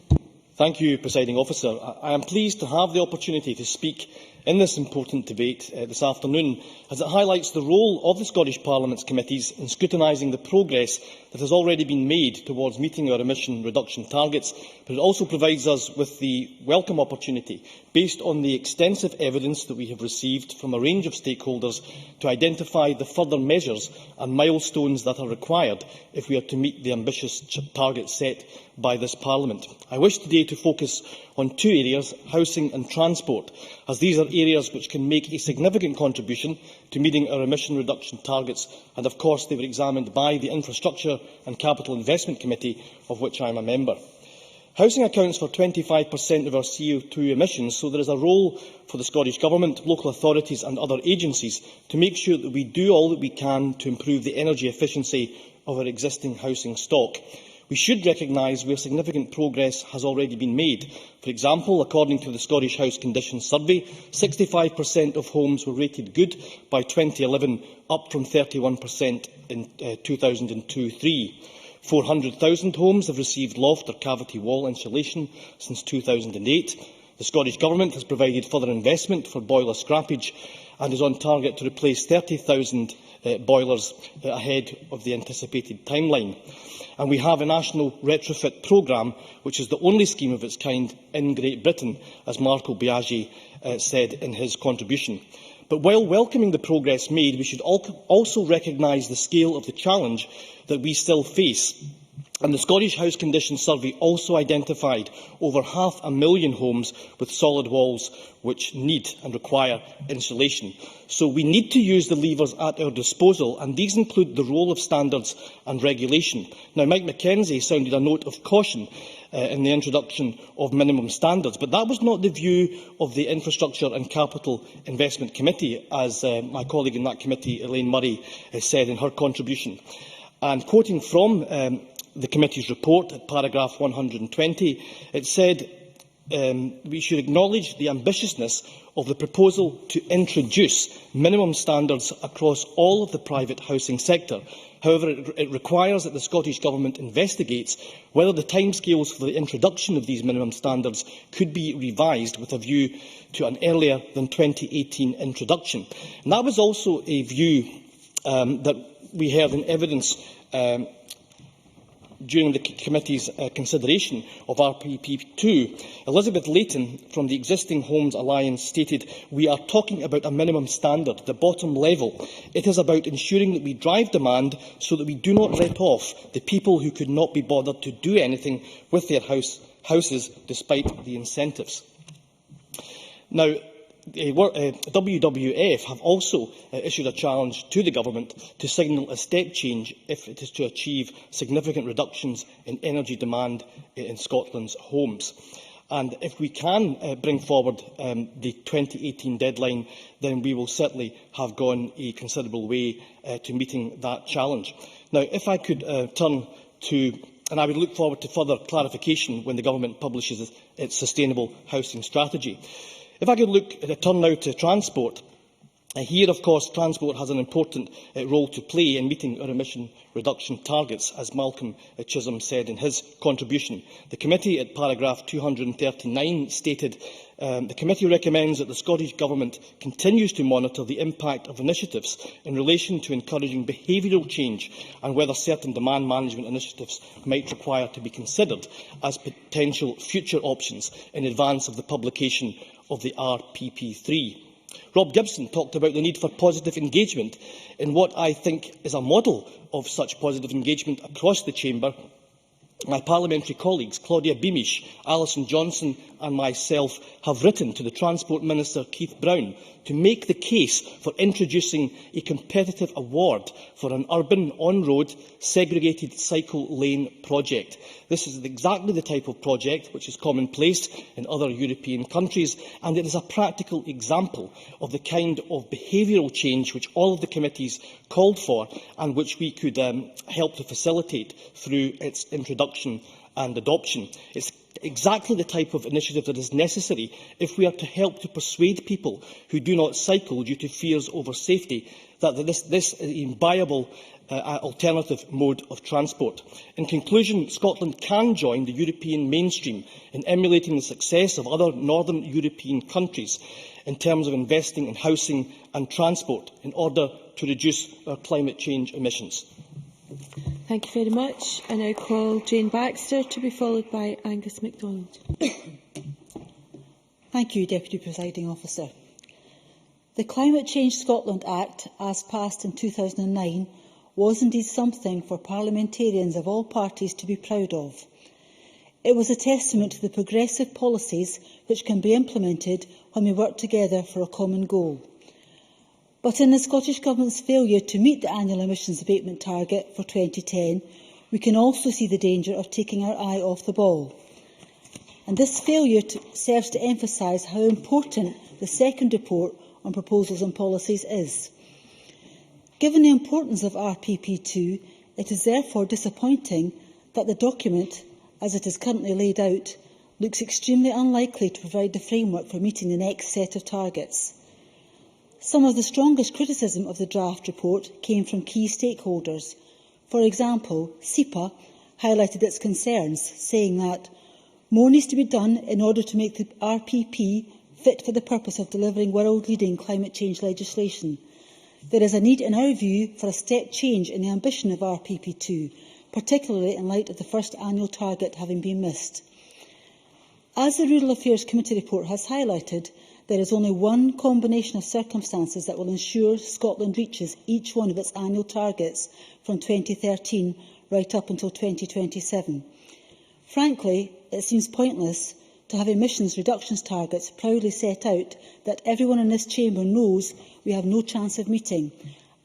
Thank you, Presiding Officer. I am pleased to have the opportunity to speak in this important debate this afternoon, as it highlights the role of the Scottish Parliament's committees in scrutinising the progress that has already been made towards meeting our emission reduction targets, but it also provides us with the welcome opportunity, based on the extensive evidence that we have received from a range of stakeholders, to identify the further measures and milestones that are required if we are to meet the ambitious targets set by this Parliament. I wish today to focus on two areas, housing and transport, as these are areas which can make a significant contribution to meeting our emission reduction targets, and of course they were examined by the Infrastructure and Capital Investment Committee, of which I am a member. Housing accounts for 25% of our CO2 emissions, so there is a role for the Scottish Government, local authorities and other agencies to make sure that we do all that we can to improve the energy efficiency of our existing housing stock. We should recognise where significant progress has already been made. For example, according to the Scottish House Condition Survey, 65% of homes were rated good by 2011, up from 31% in 2002-03. 400,000 homes have received loft or cavity wall insulation since 2008. The Scottish Government has provided further investment for boiler scrappage and is on target to replace 30,000 boilers ahead of the anticipated timeline. And we have a national retrofit programme, which is the only scheme of its kind in Great Britain, as Marco Biagi said in his contribution. But while welcoming the progress made, we should also recognise the scale of the challenge that we still face. And the Scottish House Condition Survey also identified over 500,000 homes with solid walls which need and require insulation. So we need to use the levers at our disposal, and these include the role of standards and regulation. Now, Mike Mackenzie sounded a note of caution in the introduction of minimum standards, but that was not the view of the Infrastructure and Capital Investment Committee, as my colleague in that committee, Elaine Murray, said in her contribution. And quoting from the committee's report at paragraph 120, it said we should acknowledge the ambitiousness of the proposal to introduce minimum standards across all of the private housing sector. However, it requires that the Scottish Government investigates whether the timescales for the introduction of these minimum standards could be revised with a view to an earlier than 2018 introduction. And that was also a view that we heard in evidence during the committee's consideration of RPP2. Elizabeth Layton from the Existing Homes Alliance stated, "We are talking about a minimum standard, the bottom level. It is about ensuring that we drive demand so that we do not rip off the people who could not be bothered to do anything with their houses despite the incentives." Now, WWF have also issued a challenge to the Government to signal a step change if it is to achieve significant reductions in energy demand in Scotland's homes. And if we can bring forward the 2018 deadline, then we will certainly have gone a considerable way to meeting that challenge. Now, if I could turn to, and I would look forward to further clarification when the Government publishes its sustainable housing strategy. If I could turn now to transport, Here, of course, transport has an important role to play in meeting our emission reduction targets, as Malcolm Chisholm said in his contribution. The committee, at paragraph 239, stated, the committee recommends that the Scottish Government continues to monitor the impact of initiatives in relation to encouraging behavioural change and whether certain demand management initiatives might require to be considered as potential future options in advance of the publication of the RPP3. Rob Gibson talked about the need for positive engagement in what I think is a model of such positive engagement across the Chamber. My parliamentary colleagues, Claudia Beamish, Alison Johnson and myself, have written to the Transport Minister, Keith-Brown, to make the case for introducing a competitive award for an urban, on-road, segregated cycle lane project. This is exactly the type of project which is commonplace in other European countries, and it is a practical example of the kind of behavioural change which all of the committees called for and which we could help to facilitate through its introduction and adoption. It's exactly the type of initiative that is necessary if we are to help to persuade people who do not cycle due to fears over safety that this is a viable alternative mode of transport. In conclusion, Scotland can join the European mainstream in emulating the success of other northern European countries in terms of investing in housing and transport in order to reduce our climate change emissions. Thank you very much. I now call Jane Baxter to be followed by Angus MacDonald. Thank you, Deputy Presiding Officer. The Climate Change Scotland Act, as passed in 2009, was indeed something for parliamentarians of all parties to be proud of. It was a testament to the progressive policies which can be implemented when we work together for a common goal. But in the Scottish Government's failure to meet the annual emissions abatement target for 2010, we can also see the danger of taking our eye off the ball. And this failure serves to emphasise how important the second report on proposals and policies is. Given the importance of RPP2, it is therefore disappointing that the document, as it is currently laid out, looks extremely unlikely to provide the framework for meeting the next set of targets. Some of the strongest criticism of the draft report came from key stakeholders. For example, SEPA highlighted its concerns, saying that more needs to be done in order to make the RPP fit for the purpose of delivering world-leading climate change legislation. There is a need, in our view, for a step change in the ambition of RPP2, particularly in light of the first annual target having been missed. As the Rural Affairs Committee report has highlighted, there is only one combination of circumstances that will ensure Scotland reaches each one of its annual targets from 2013 right up until 2027. Frankly, it seems pointless to have emissions reductions targets proudly set out that everyone in this chamber knows we have no chance of meeting.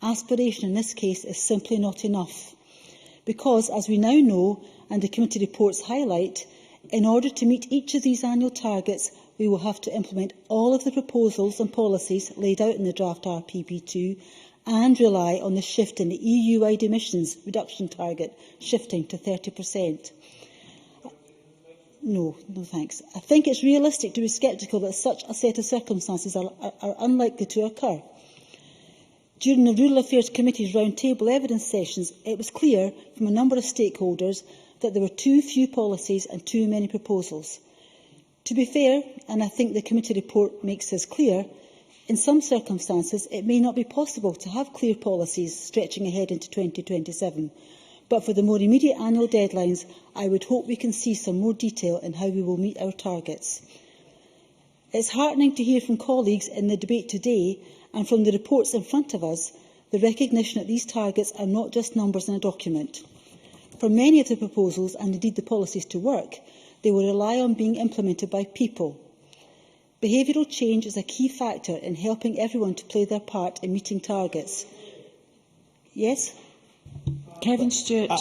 Aspiration in this case is simply not enough. Because, as we now know, and the committee reports highlight, in order to meet each of these annual targets, we will have to implement all of the proposals and policies laid out in the draft RPP2 and rely on the shift in the EU-wide emissions reduction target, shifting to 30%. No thanks. I think it's realistic to be sceptical that such a set of circumstances are unlikely to occur. During the Rural Affairs Committee's round-table evidence sessions, it was clear from a number of stakeholders that there were too few policies and too many proposals. To be fair, and I think the committee report makes this clear, in some circumstances it may not be possible to have clear policies stretching ahead into 2027. But for the more immediate annual deadlines, I would hope we can see some more detail in how we will meet our targets. It's heartening to hear from colleagues in the debate today and from the reports in front of us the recognition that these targets are not just numbers in a document. For many of the proposals, and indeed the policies to work, they will rely on being implemented by people. Behavioural change is a key factor in helping everyone to play their part in meeting targets. Yes? Kevin Stewart.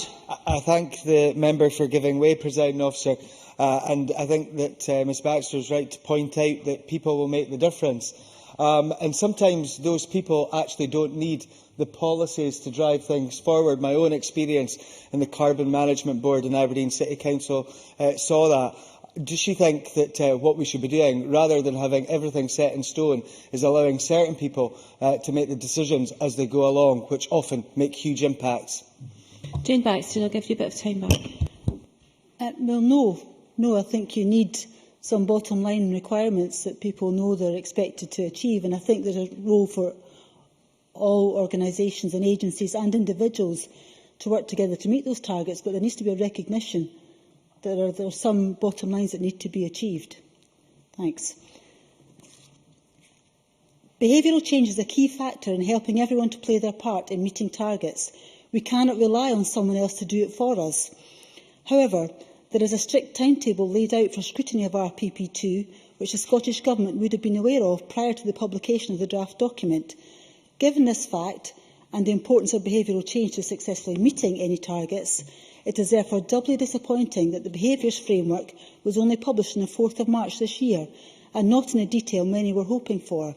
I thank the member for giving way, Presiding Officer, and I think that Ms Baxter is right to point out that people will make the difference. And sometimes those people actually don't need the policies to drive things forward. My own experience in the Carbon Management Board in Aberdeen City Council saw that. does she think that what we should be doing, rather than having everything set in stone, is allowing certain people to make the decisions as they go along, which often make huge impacts? Jane Baxter, I'll give you a bit of time back. Well, no, I think you need some bottom line requirements that people know they're expected to achieve, and I think there's a role for all organisations and agencies and individuals to work together to meet those targets, but there needs to be a recognition that there are some bottom lines that need to be achieved. Thanks. Behavioural change is a key factor in helping everyone to play their part in meeting targets. We cannot rely on someone else to do it for us. However, there is a strict timetable laid out for scrutiny of RPP2, which the Scottish Government would have been aware of prior to the publication of the draft document. Given this fact, and the importance of behavioural change to successfully meeting any targets, it is therefore doubly disappointing that the behaviours framework was only published on the 4th of March this year, and not in the detail many were hoping for.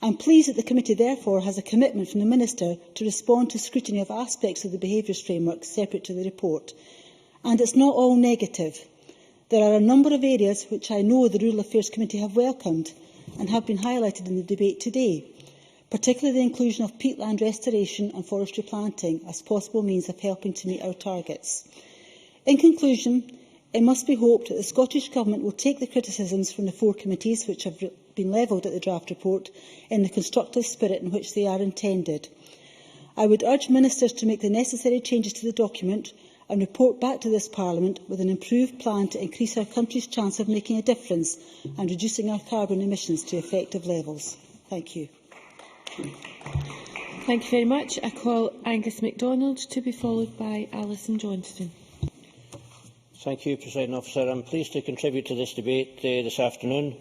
I am pleased that the committee therefore has a commitment from the Minister to respond to scrutiny of aspects of the behaviours framework separate to the report. And it's not all negative. There are a number of areas which I know the Rural Affairs Committee have welcomed and have been highlighted in the debate today, particularly the inclusion of peatland restoration and forestry planting as possible means of helping to meet our targets. In conclusion, it must be hoped that the Scottish Government will take the criticisms from the 4 committees which have been levelled at the draft report in the constructive spirit in which they are intended. I would urge Ministers to make the necessary changes to the document and report back to this Parliament with an improved plan to increase our country's chance of making a difference and reducing our carbon emissions to effective levels. Thank you. Thank you very much. I call Angus MacDonald to be followed by Alison Johnston. Thank you, Presiding Officer. I am pleased to contribute to this debate this afternoon,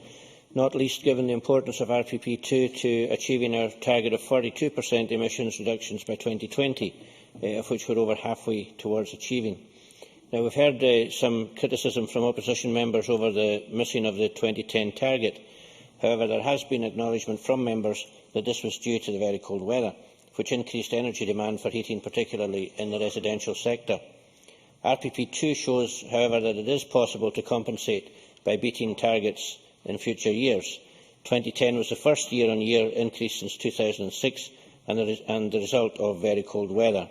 not least given the importance of RPP2 to achieving our target of 42% emissions reductions by 2020, of which we are over halfway towards achieving. Now, we've heard some criticism from opposition members over the missing of the 2010 target. However, there has been acknowledgement from members that this was due to the very cold weather, which increased energy demand for heating, particularly in the residential sector. RPP2 shows, however, that it is possible to compensate by beating targets in future years. 2010 was the first year-on-year increase since 2006 and the result of very cold weather.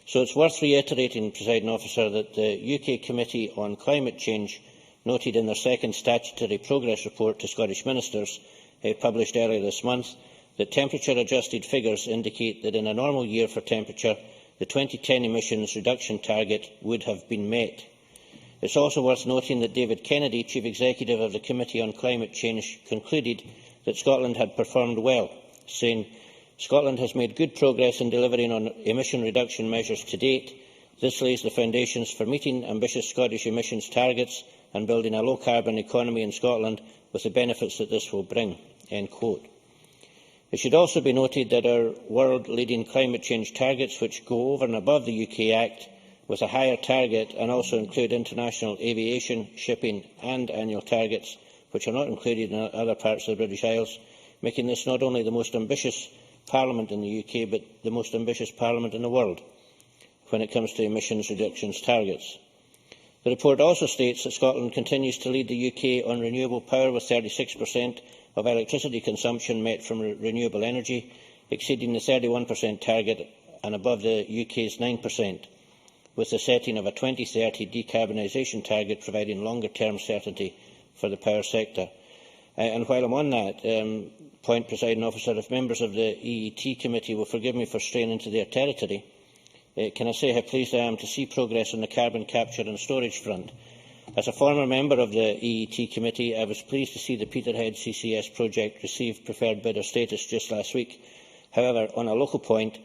So it is worth reiterating, Presiding Officer, that the UK Committee on Climate Change noted in their second statutory progress report to Scottish Ministers, published earlier this month, that temperature-adjusted figures indicate that in a normal year for temperature, the 2010 emissions reduction target would have been met. It is also worth noting that David Kennedy, Chief Executive of the Committee on Climate Change, concluded that Scotland had performed well, saying, "Scotland has made good progress in delivering on emission reduction measures to date. This lays the foundations for meeting ambitious Scottish emissions targets and building a low-carbon economy in Scotland with the benefits that this will bring." End quote. It should also be noted that our world-leading climate change targets, which go over and above the UK Act with a higher target and also include international aviation, shipping and annual targets, which are not included in other parts of the British Isles, making this not only the most ambitious Parliament in the UK, but the most ambitious Parliament in the world when it comes to emissions reductions targets. The report also states that Scotland continues to lead the UK on renewable power, with 36% of electricity consumption met from renewable energy, exceeding the 31% target and above the UK's 9%, with the setting of a 2030 decarbonisation target providing longer-term certainty for the power sector. And while I am on that point, Presiding Officer, if members of the EET Committee will forgive me for straying into their territory, can I say how pleased I am to see progress on the carbon capture and storage front. As a former member of the EET Committee, I was pleased to see the Peterhead CCS project receive preferred bidder status just last week. However, on a local point,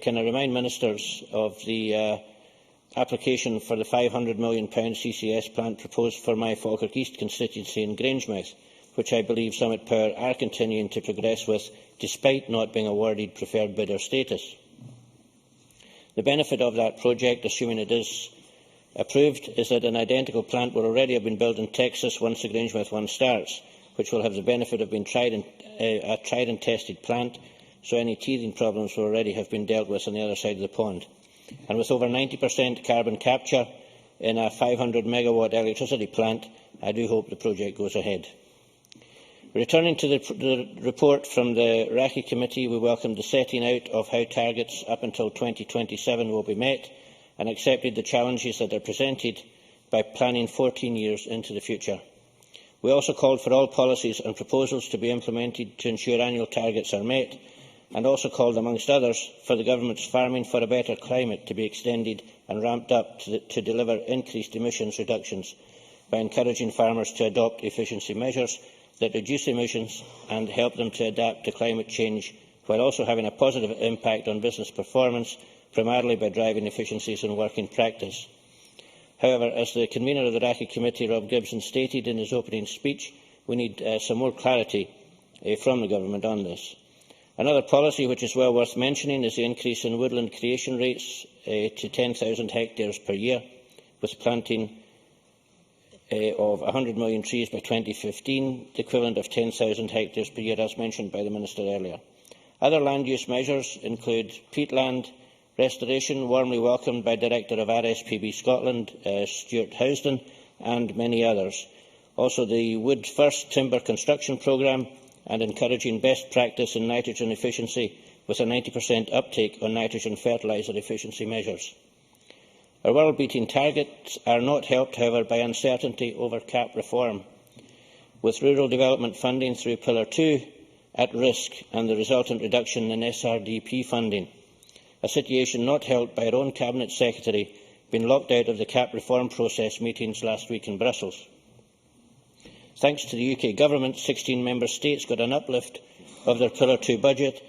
can I remind Ministers of the application for the £500 million CCS plant proposed for my Falkirk East constituency in Grangemouth, which I believe Summit Power are continuing to progress with, despite not being awarded preferred bidder status. The benefit of that project, assuming it is approved, is that an identical plant will already have been built in Texas once the Grangemouth one starts, which will have the benefit of being a tried and tested plant, so any teething problems will already have been dealt with on the other side of the pond. And with over 90% carbon capture in a 500 megawatt electricity plant, I do hope the project goes ahead. Returning to the report from the RACI Committee, we welcome the setting out of how targets up until 2027 will be met and accepted the challenges that are presented by planning 14 years into the future. We also called for all policies and proposals to be implemented to ensure annual targets are met, and also called, amongst others, for the Government's Farming for a Better Climate to be extended and ramped up to deliver increased emissions reductions by encouraging farmers to adopt efficiency measures that reduce emissions and help them to adapt to climate change, while also having a positive impact on business performance, primarily by driving efficiencies in working practice. However, as the convener of the RACI Committee, Rob Gibson, stated in his opening speech, we need some more clarity from the Government on this. Another policy which is well worth mentioning is the increase in woodland creation rates to 10,000 hectares per year, with planting of 100 million trees by 2015, the equivalent of 10,000 hectares per year, as mentioned by the Minister earlier. Other land use measures include peatland restoration, warmly welcomed by Director of RSPB Scotland, Stuart Housden, and many others. Also the Wood First Timber Construction Programme, and encouraging best practice in nitrogen efficiency, with a 90% uptake on nitrogen fertiliser efficiency measures. Our world-beating targets are not helped, however, by uncertainty over CAP reform, with rural development funding through Pillar 2 at risk and the resultant reduction in SRDP funding, a situation not helped by our own Cabinet Secretary being locked out of the CAP reform process meetings last week in Brussels. Thanks to the UK Government, 16 Member States got an uplift of their Pillar 2 budget.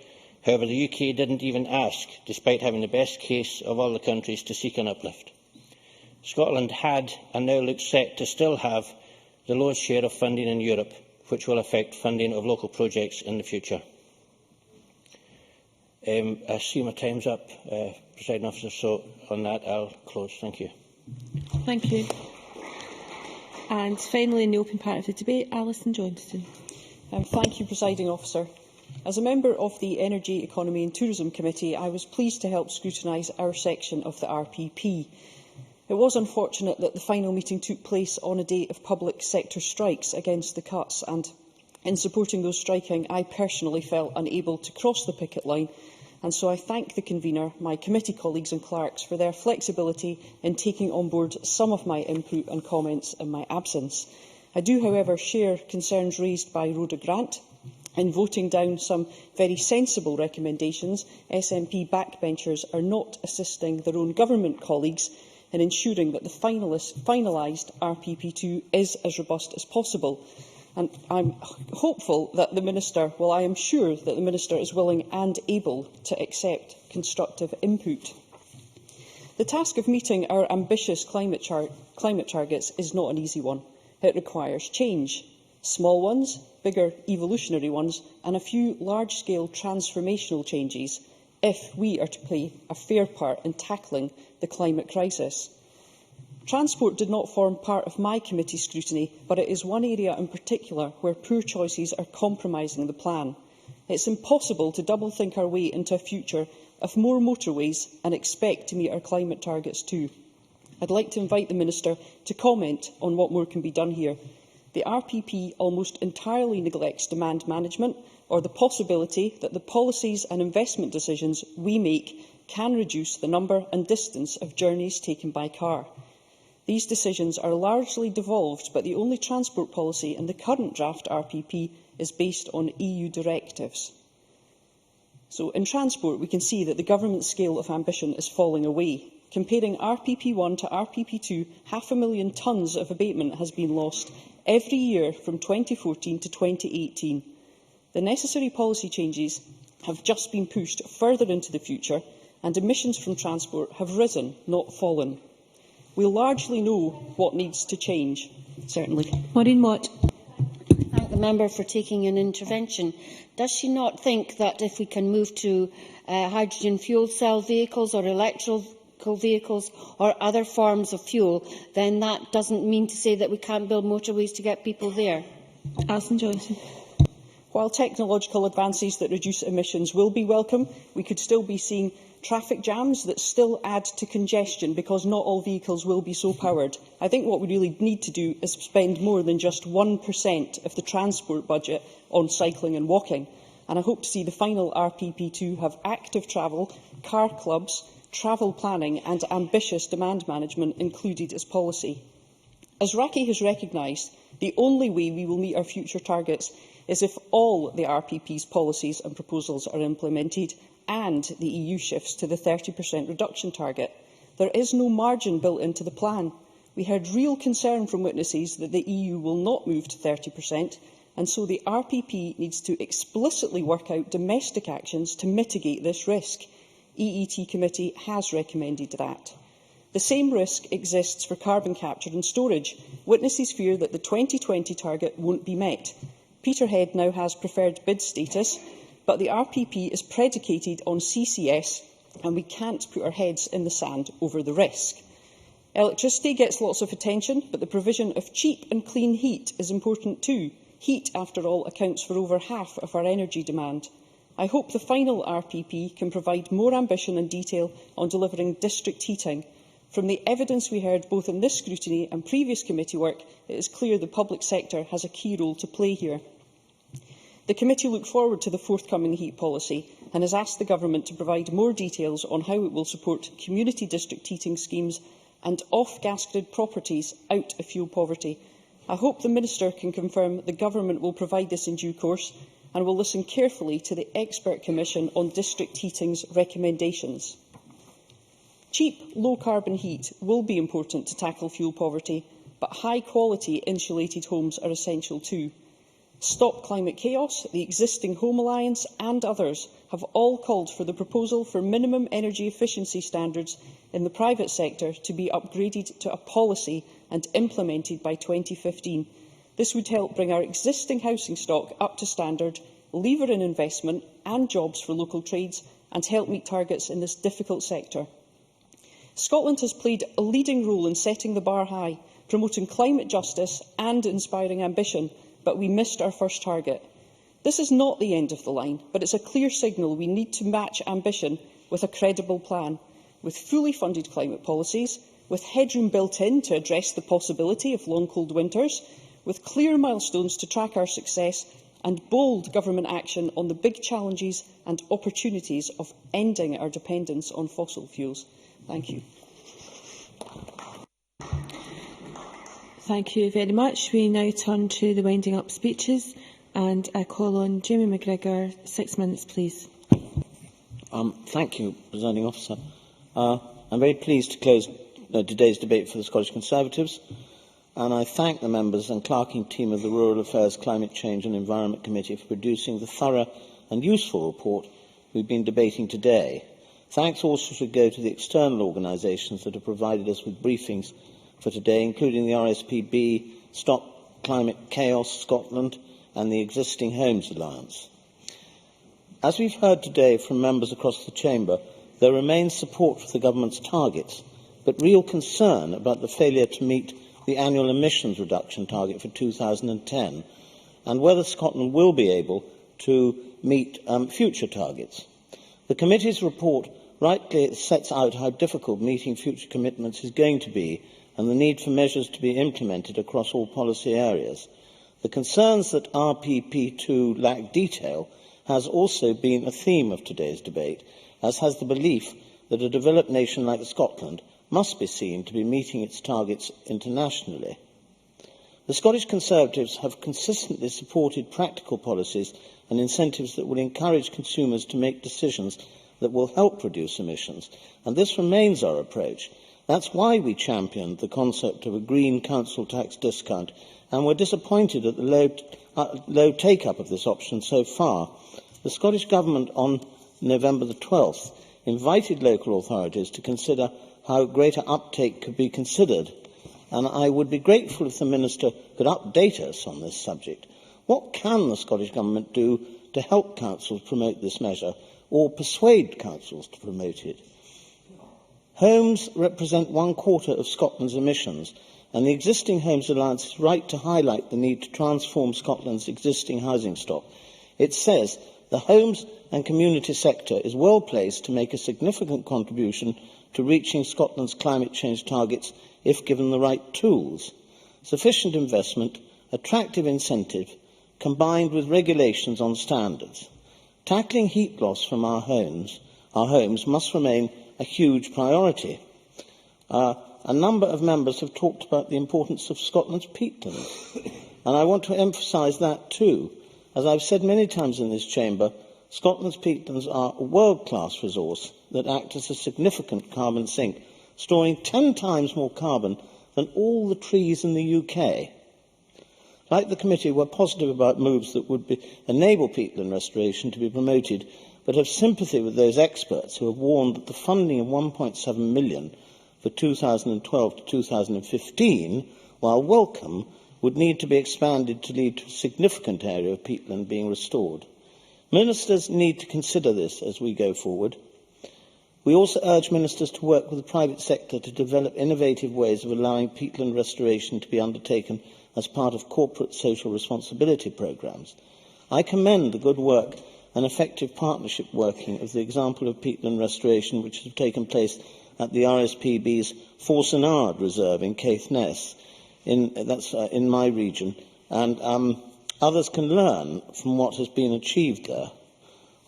However, the UK didn't even ask, despite having the best case of all the countries to seek an uplift. Scotland had, and now looks set to still have, the lowest share of funding in Europe, which will affect funding of local projects in the future. I see my time's up, Presiding Officer, so on that I'll close. Thank you. Thank you. And finally, in the open part of the debate, Alison Johnston. Thank you, Presiding Officer. As a member of the Energy, Economy and Tourism Committee, I was pleased to help scrutinise our section of the RPP. It was unfortunate that the final meeting took place on a day of public sector strikes against the cuts, and in supporting those striking, I personally felt unable to cross the picket line, and so I thank the convener, my committee colleagues and clerks for their flexibility in taking on board some of my input and comments in my absence. I do, however, share concerns raised by Rhoda Grant. In voting down some very sensible recommendations, SNP backbenchers are not assisting their own government colleagues in ensuring that the finalised RPP2 is as robust as possible. And I'm hopeful that the Minister, well, I am sure that the Minister is willing and able to accept constructive input. The task of meeting our ambitious climate targets is not an easy one. It requires change. Small ones, bigger evolutionary ones, and a few large-scale transformational changes if we are to play a fair part in tackling the climate crisis. Transport did not form part of my committee scrutiny, but it is one area in particular where poor choices are compromising the plan. It's impossible to double-think our way into a future of more motorways and expect to meet our climate targets too. I'd like to invite the Minister to comment on what more can be done here. The RPP almost entirely neglects demand management or the possibility that the policies and investment decisions we make can reduce the number and distance of journeys taken by car. These decisions are largely devolved, but the only transport policy in the current draft RPP is based on EU directives. So in transport, we can see that the government's scale of ambition is falling away. Comparing RPP1 to RPP2, 500,000 tonnes of abatement has been lost every year from 2014 to 2018. The necessary policy changes have just been pushed further into the future, and emissions from transport have risen, not fallen. We largely know what needs to change. Certainly. Maureen Watt. Thank the member for taking an intervention. Does she not think that if we can move to hydrogen fuel cell vehicles or electrical vehicles or other forms of fuel, then that doesn't mean to say that we can't build motorways to get people there? Alison Johnson. While technological advances that reduce emissions will be welcome, we could still be seeing traffic jams that still add to congestion because not all vehicles will be so powered. I think what we really need to do is spend more than just 1% of the transport budget on cycling and walking. And I hope to see the final RPP2 have active travel, car clubs, travel planning and ambitious demand management included as policy. As Raki has recognised, the only way we will meet our future targets is if all the RPP's policies and proposals are implemented and the EU shifts to the 30% reduction target. There is no margin built into the plan. We heard real concern from witnesses that the EU will not move to 30%, and so the RPP needs to explicitly work out domestic actions to mitigate this risk. EET Committee has recommended that. The same risk exists for carbon capture and storage. Witnesses fear that the 2020 target won't be met. Peterhead now has preferred bid status, but the RPP is predicated on CCS, and we can't put our heads in the sand over the risk. Electricity gets lots of attention, but the provision of cheap and clean heat is important too. Heat, after all, accounts for over half of our energy demand. I hope the final RPP can provide more ambition and detail on delivering district heating. From the evidence we heard both in this scrutiny and previous committee work, it is clear the public sector has a key role to play here. The committee look forward to the forthcoming heat policy and has asked the government to provide more details on how it will support community district heating schemes and off-gas grid properties out of fuel poverty. I hope the Minister can confirm the government will provide this in due course and will listen carefully to the Expert Commission on District Heating's recommendations. Cheap, low-carbon heat will be important to tackle fuel poverty, but high-quality insulated homes are essential too. Stop Climate Chaos, the existing Home Alliance and others have all called for the proposal for minimum energy efficiency standards in the private sector to be upgraded to a policy and implemented by 2015. This would help bring our existing housing stock up to standard, lever in investment and jobs for local trades, and help meet targets in this difficult sector. Scotland has played a leading role in setting the bar high, promoting climate justice and inspiring ambition, but we missed our first target. This is not the end of the line, but it's a clear signal we need to match ambition with a credible plan, with fully funded climate policies, with headroom built in to address the possibility of long, cold winters, with clear milestones to track our success, and bold government action on the big challenges and opportunities of ending our dependence on fossil fuels. Thank you. Thank you very much. We now turn to the winding up speeches, and I call on Jamie McGregor. 6 minutes, please. Thank you, Presiding Officer. I'm very pleased to close today's debate for the Scottish Conservatives, and I thank the members and clerking team of the Rural Affairs, Climate Change and Environment Committee for producing the thorough and useful report we've been debating today. Thanks also should go to the external organisations that have provided us with briefings for today, including the RSPB, Stop Climate Chaos Scotland and the Existing Homes Alliance. As we've heard today from members across the Chamber, there remains support for the Government's targets, but real concern about the failure to meet the annual emissions reduction target for 2010 and whether Scotland will be able to meet future targets. The committee's report rightly sets out how difficult meeting future commitments is going to be and the need for measures to be implemented across all policy areas. The concerns that RPP2 lack detail has also been a theme of today's debate, as has the belief that a developed nation like Scotland must be seen to be meeting its targets internationally. The Scottish Conservatives have consistently supported practical policies and incentives that will encourage consumers to make decisions that will help reduce emissions, and this remains our approach. That's why we championed the concept of a green council tax discount, and we're disappointed at the low take-up of this option so far. The Scottish Government on November the 12th invited local authorities to consider how greater uptake could be considered, and I would be grateful if the Minister could update us on this subject. What can the Scottish Government do to help councils promote this measure, or persuade councils to promote it? Homes represent 1/4 of Scotland's emissions, and the Existing Homes Alliance is right to highlight the need to transform Scotland's existing housing stock. It says the homes and community sector is well placed to make a significant contribution to reaching Scotland's climate change targets if given the right tools. Sufficient investment, attractive incentive, combined with regulations on standards. Tackling heat loss from our homes must remain a huge priority. A number of members have talked about the importance of Scotland's peatlands, and I want to emphasise that too. As I've said many times in this chamber, Scotland's peatlands are a world-class resource that act as a significant carbon sink, storing 10 times more carbon than all the trees in the UK. Like the committee, we're positive about moves that would enable peatland restoration to be promoted, but have sympathy with those experts who have warned that the funding of £1.7 million for 2012 to 2015, while welcome, would need to be expanded to lead to a significant area of peatland being restored. Ministers need to consider this as we go forward. We also urge ministers to work with the private sector to develop innovative ways of allowing peatland restoration to be undertaken as part of corporate social responsibility programmes. I commend the good work and effective partnership working of the example of peatland restoration which has taken place at the RSPB's Forcenard Reserve in Caithness, in my region, and others can learn from what has been achieved there.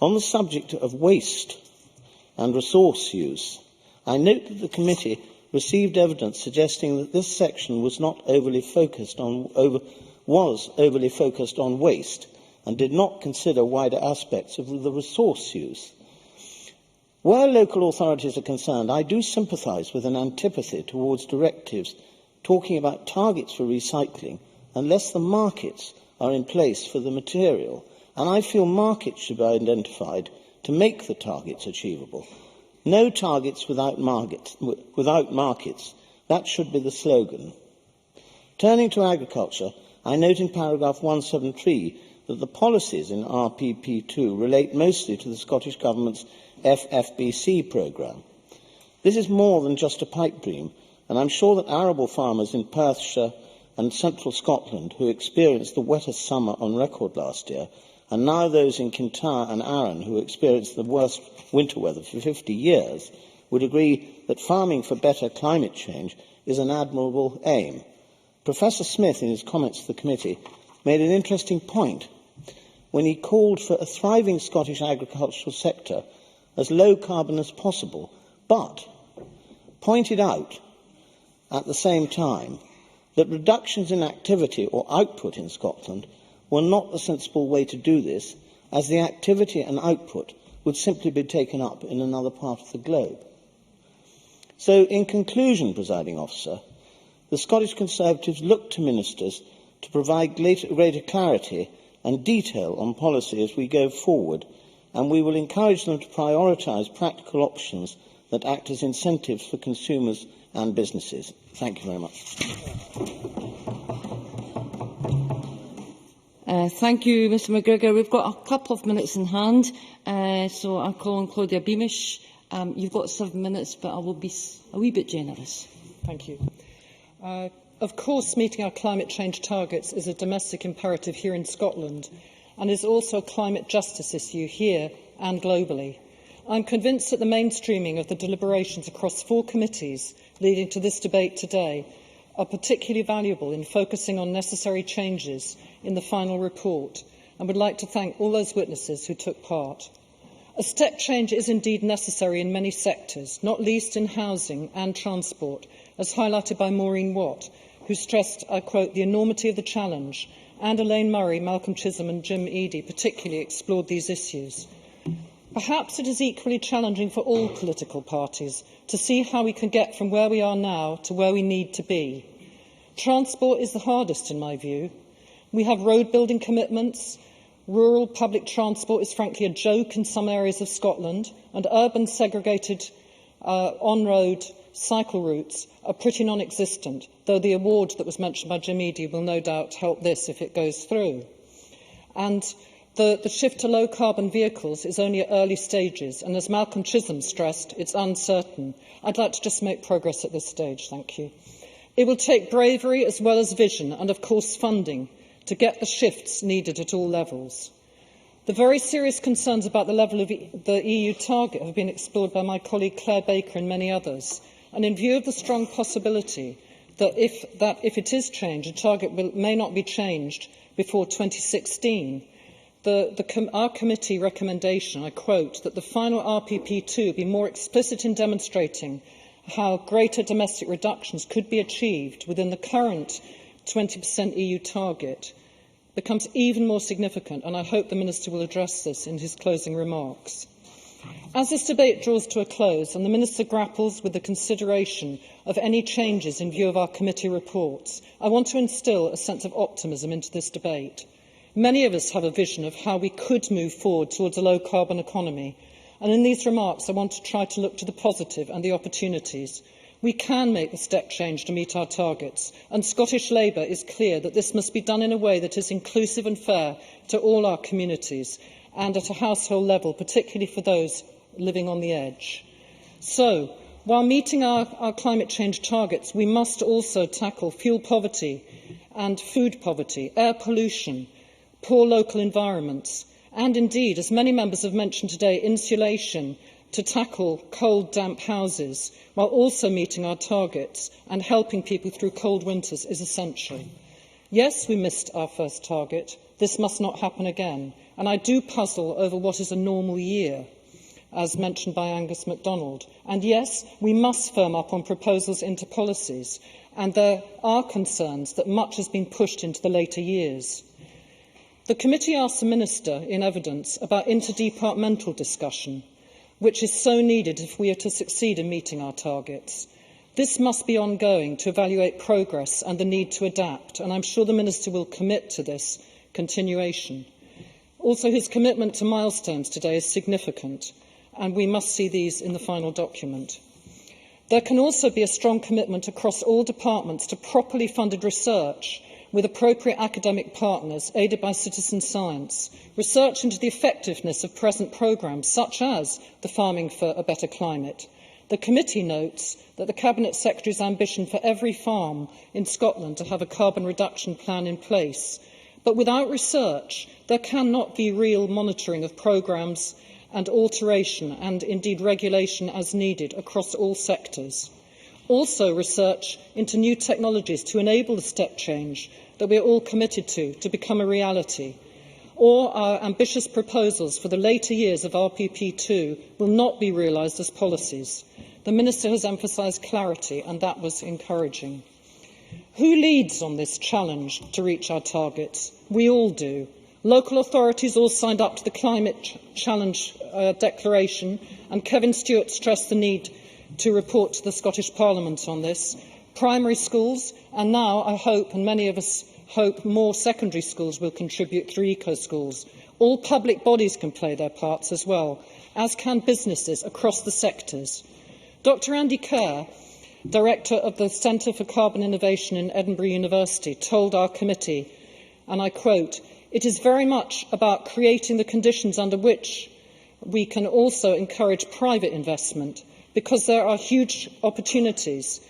On the subject of waste and resource use, I note that the committee received evidence suggesting that this section was overly focused on waste and did not consider wider aspects of the resource use. Where local authorities are concerned, I do sympathise with an antipathy towards directives talking about targets for recycling unless the markets are in place for the material, and I feel markets should be identified to make the targets achievable. No targets without markets. That should be the slogan. Turning to agriculture, I note in paragraph 173 that the policies in RPP2 relate mostly to the Scottish Government's FFBC programme. This is more than just a pipe dream, and I'm sure that arable farmers in Perthshire and central Scotland who experienced the wettest summer on record last year, and now those in Kintyre and Arran who experienced the worst winter weather for 50 years, would agree that farming for better climate change is an admirable aim. Professor Smith, in his comments to the committee, made an interesting point when he called for a thriving Scottish agricultural sector as low carbon as possible, but pointed out at the same time that reductions in activity or output in Scotland were not the sensible way to do this, as the activity and output would simply be taken up in another part of the globe. So, in conclusion, Presiding Officer, the Scottish Conservatives look to ministers to provide greater clarity and detail on policy as we go forward, and we will encourage them to prioritise practical options that act as incentives for consumers and businesses. Thank you very much. Thank you, Mr McGregor. We've got a couple of minutes in hand, so I'll call on Claudia Beamish. You've got 7 minutes, but I will be a wee bit generous. Thank you. Of course, meeting our climate change targets is a domestic imperative here in Scotland, and is also a climate justice issue here and globally. I'm convinced that the mainstreaming of the deliberations across 4 committees leading to this debate today are particularly valuable in focusing on necessary changes in the final report, and would like to thank all those witnesses who took part. A step change is indeed necessary in many sectors, not least in housing and transport, as highlighted by Maureen Watt, who stressed, I quote, the enormity of the challenge, and Elaine Murray, Malcolm Chisholm and Jim Eadie particularly explored these issues. Perhaps it is equally challenging for all political parties to see how we can get from where we are now to where we need to be. Transport is the hardest, in my view. We have road-building commitments. Rural public transport is frankly a joke in some areas of Scotland, and urban segregated on-road cycle routes are pretty non-existent, though the award that was mentioned by Jim Eadie will no doubt help this if it goes through. And the shift to low-carbon vehicles is only at early stages, and as Malcolm Chisholm stressed, it's uncertain. I'd like to just make progress at this stage. Thank you. It will take bravery as well as vision and, of course, funding to get the shifts needed at all levels. The very serious concerns about the level of the EU target have been explored by my colleague Claire Baker and many others, and in view of the strong possibility that if it is changed, the target may not be changed before 2016, our committee recommendation, I quote, that the final RPP2 be more explicit in demonstrating how greater domestic reductions could be achieved within the current 20% EU target, becomes even more significant, and I hope the Minister will address this in his closing remarks. As this debate draws to a close and the Minister grapples with the consideration of any changes in view of our committee reports, I want to instil a sense of optimism into this debate. Many of us have a vision of how we could move forward towards a low-carbon economy, and in these remarks I want to try to look to the positive and the opportunities. We can make the step change to meet our targets, and Scottish Labour is clear that this must be done in a way that is inclusive and fair to all our communities and at a household level, particularly for those living on the edge. So, while meeting our climate change targets, we must also tackle fuel poverty and food poverty, air pollution, poor local environments, and indeed, as many members have mentioned today, insulation to tackle cold, damp houses, while also meeting our targets and helping people through cold winters is essential. Yes, we missed our first target. This must not happen again. And I do puzzle over what is a normal year, as mentioned by Angus MacDonald. And yes, we must firm up on proposals into policies. And there are concerns that much has been pushed into the later years. The committee asked the Minister in evidence about interdepartmental discussion, which is so needed if we are to succeed in meeting our targets. This must be ongoing to evaluate progress and the need to adapt, and I'm sure the Minister will commit to this continuation. Also, his commitment to milestones today is significant, and we must see these in the final document. There can also be a strong commitment across all departments to properly funded research with appropriate academic partners, aided by citizen science, research into the effectiveness of present programmes, such as the Farming for a Better Climate. The committee notes that the Cabinet Secretary's ambition for every farm in Scotland to have a carbon reduction plan in place. But without research, there cannot be real monitoring of programmes and alteration and indeed regulation as needed across all sectors. Also, research into new technologies to enable the step change that we are all committed to become a reality. Or our ambitious proposals for the later years of RPP2 will not be realised as policies. The Minister has emphasised clarity, and that was encouraging. Who leads on this challenge to reach our targets? We all do. Local authorities all signed up to the Climate Challenge Declaration, and Kevin Stewart stressed the need to report to the Scottish Parliament on this. Primary schools, and now I hope, and many of us hope, more secondary schools will contribute through eco-schools. All public bodies can play their parts as well, as can businesses across the sectors. Dr Andy Kerr, Director of the Centre for Carbon Innovation in Edinburgh University, told our committee, and I quote, "It is very much about creating the conditions under which we can also encourage private investment, because there are huge opportunities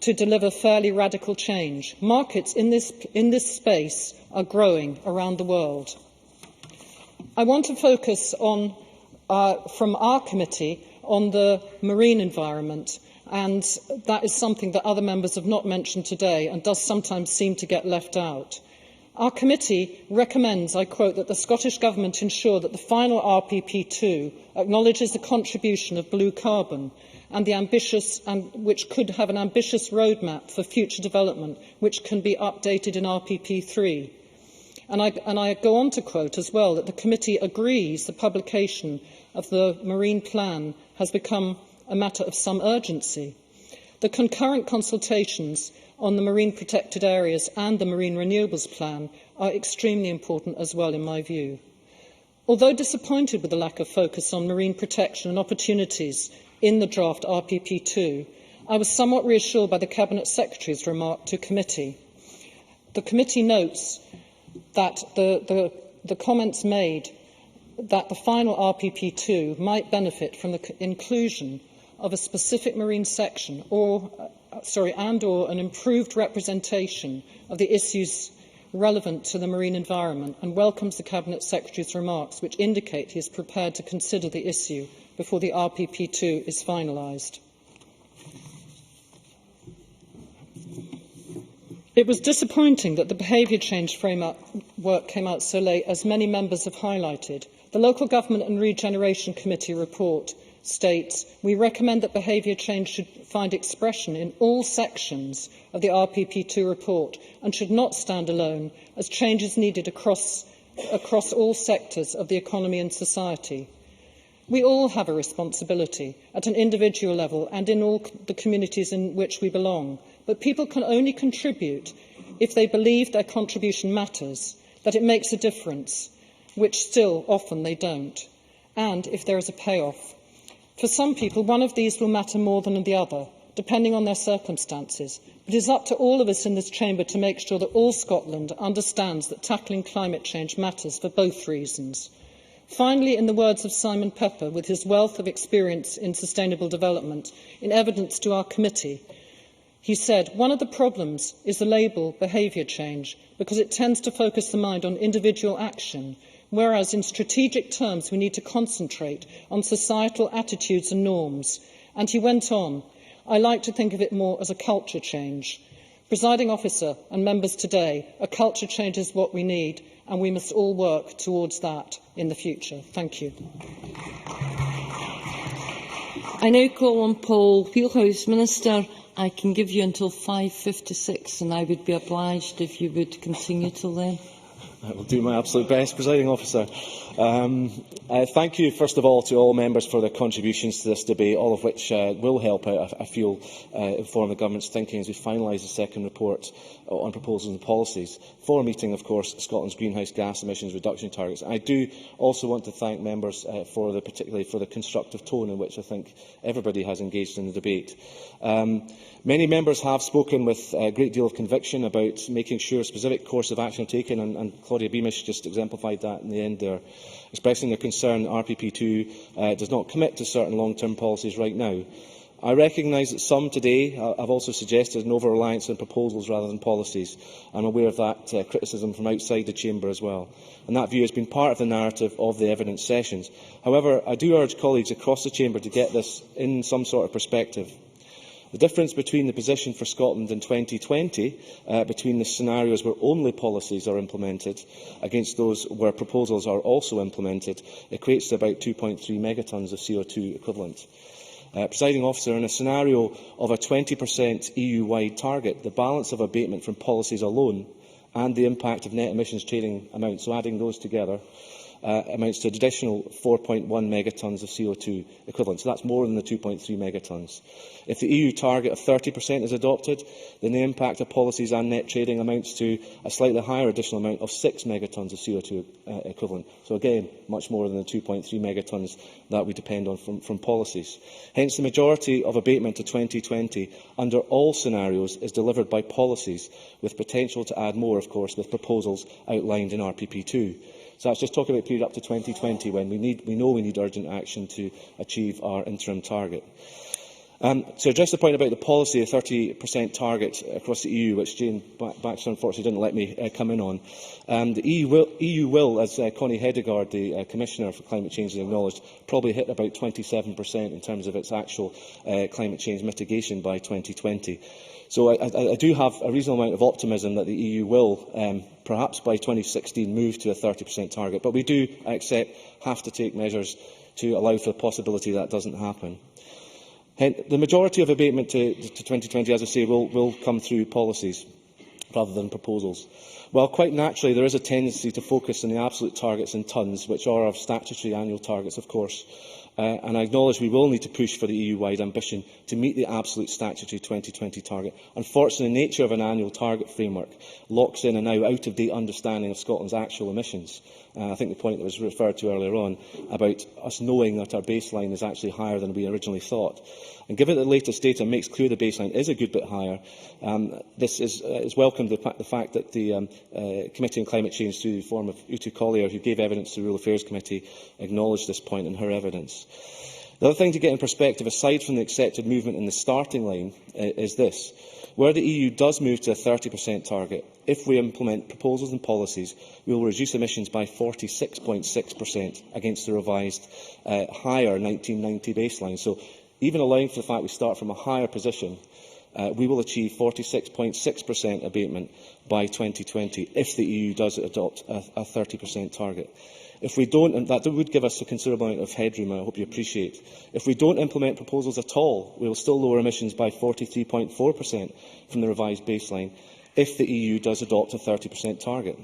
to deliver fairly radical change. Markets in this space are growing around the world." I want to focus on, from our committee, on the marine environment, and that is something that other members have not mentioned today and does sometimes seem to get left out. Our committee recommends, I quote, that the Scottish Government ensure that the final RPP2 acknowledges the contribution of blue carbon and which could have an ambitious roadmap for future development, which can be updated in RPP3. And I go on to quote as well that the committee agrees the publication of the Marine Plan has become a matter of some urgency. The concurrent consultations on the marine protected areas and the Marine Renewables Plan are extremely important as well, in my view. Although disappointed with the lack of focus on marine protection and opportunities in the draft RPP2, I was somewhat reassured by the Cabinet Secretary's remark to committee. The committee notes that the comments made that the final RPP2 might benefit from the inclusion of a specific marine section or an improved representation of the issues relevant to the marine environment and welcomes the Cabinet Secretary's remarks, which indicate he is prepared to consider the issue before the RPP2 is finalised. It was disappointing that the behaviour change framework came out so late, as many members have highlighted. The Local Government and Regeneration Committee report states, "We recommend that behaviour change should find expression in all sections of the RPP2 report and should not stand alone, as change is needed across all sectors of the economy and society." We all have a responsibility at an individual level and in all the communities in which we belong, but people can only contribute if they believe their contribution matters, that it makes a difference, which still often they don't, and if there is a payoff. For some people, one of these will matter more than the other, depending on their circumstances. But it is up to all of us in this chamber to make sure that all Scotland understands that tackling climate change matters for both reasons. Finally, in the words of Simon Pepper, with his wealth of experience in sustainable development, in evidence to our committee, he said, "One of the problems is the label behaviour change, because it tends to focus the mind on individual action, whereas in strategic terms we need to concentrate on societal attitudes and norms." And he went on, "I like to think of it more as a culture change." Presiding Officer and members today, a culture change is what we need, and we must all work towards that in the future. Thank you. I now call on Paul Wheelhouse. Minister, I can give you until 5:56, and I would be obliged if you would continue till then. I will do my absolute best, Presiding Officer. Thank you, first of all, to all members for their contributions to this debate, all of which will help out, I feel, inform the Government's thinking as we finalise the second report on proposals and policies for meeting, of course, Scotland's greenhouse gas emissions reduction targets. I do also want to thank members particularly for the constructive tone in which I think everybody has engaged in the debate. Many members have spoken with a great deal of conviction about making sure a specific course of action taken, and Claudia Beamish just exemplified that in the end there, expressing their concern that RPP2 does not commit to certain long-term policies right now. I recognise that some today have also suggested an over-reliance on proposals rather than policies. I'm aware of that criticism from outside the chamber as well, and that view has been part of the narrative of the evidence sessions. However, I do urge colleagues across the chamber to get this in some sort of perspective. The difference between the position for Scotland in 2020, between the scenarios where only policies are implemented against those where proposals are also implemented, equates to about 2.3 megatonnes of CO2 equivalent. Presiding Officer, in a scenario of a 20% EU-wide target, the balance of abatement from policies alone and the impact of net emissions trading amounts, so adding those together, amounts to an additional 4.1 megatonnes of CO2 equivalent. So that's more than the 2.3 megatonnes. If the EU target of 30% is adopted, then the impact of policies and net trading amounts to a slightly higher additional amount of 6 megatonnes of CO2 equivalent. So again, much more than the 2.3 megatonnes that we depend on from policies. Hence, the majority of abatement to 2020 under all scenarios is delivered by policies, with potential to add more, of course, with proposals outlined in RPP2. So that's just talking about the period up to 2020, when we know we need urgent action to achieve our interim target. To address the point about the policy of 30% target across the EU, which Jane Baxter unfortunately didn't let me come in on, the EU will, as Connie Hedegaard, the Commissioner for Climate Change, has acknowledged, probably hit about 27% in terms of its actual climate change mitigation by 2020. So I do have a reasonable amount of optimism that the EU will, perhaps by 2016, move to a 30% target. But we do, I accept, have to take measures to allow for the possibility that doesn't happen. The majority of abatement to 2020, as I say, will come through policies rather than proposals. While quite naturally there is a tendency to focus on the absolute targets in tonnes, which are our statutory annual targets, of course, and I acknowledge we will need to push for the EU-wide ambition to meet the absolute statutory 2020 target. Unfortunately, the nature of an annual target framework locks in a now out-of-date understanding of Scotland's actual emissions. I think the point that was referred to earlier on about us knowing that our baseline is actually higher than we originally thought. And given that the latest data makes clear the baseline is a good bit higher, this is welcomed the fact that the Committee on Climate Change, through the form of Utu Collier, who gave evidence to the Rural Affairs Committee, acknowledged this point in her evidence. The other thing to get in perspective, aside from the accepted movement in the starting line, is this. Where the EU does move to a 30% target, if we implement proposals and policies, we will reduce emissions by 46.6% against the revised higher 1990 baseline. So even allowing for the fact we start from a higher position, we will achieve 46.6% abatement by 2020 if the EU does adopt a 30% target. If we don't, and that would give us a considerable amount of headroom, I hope you appreciate. If we don't implement proposals at all, we will still lower emissions by 43.4% from the revised baseline if the EU does adopt a 30% target.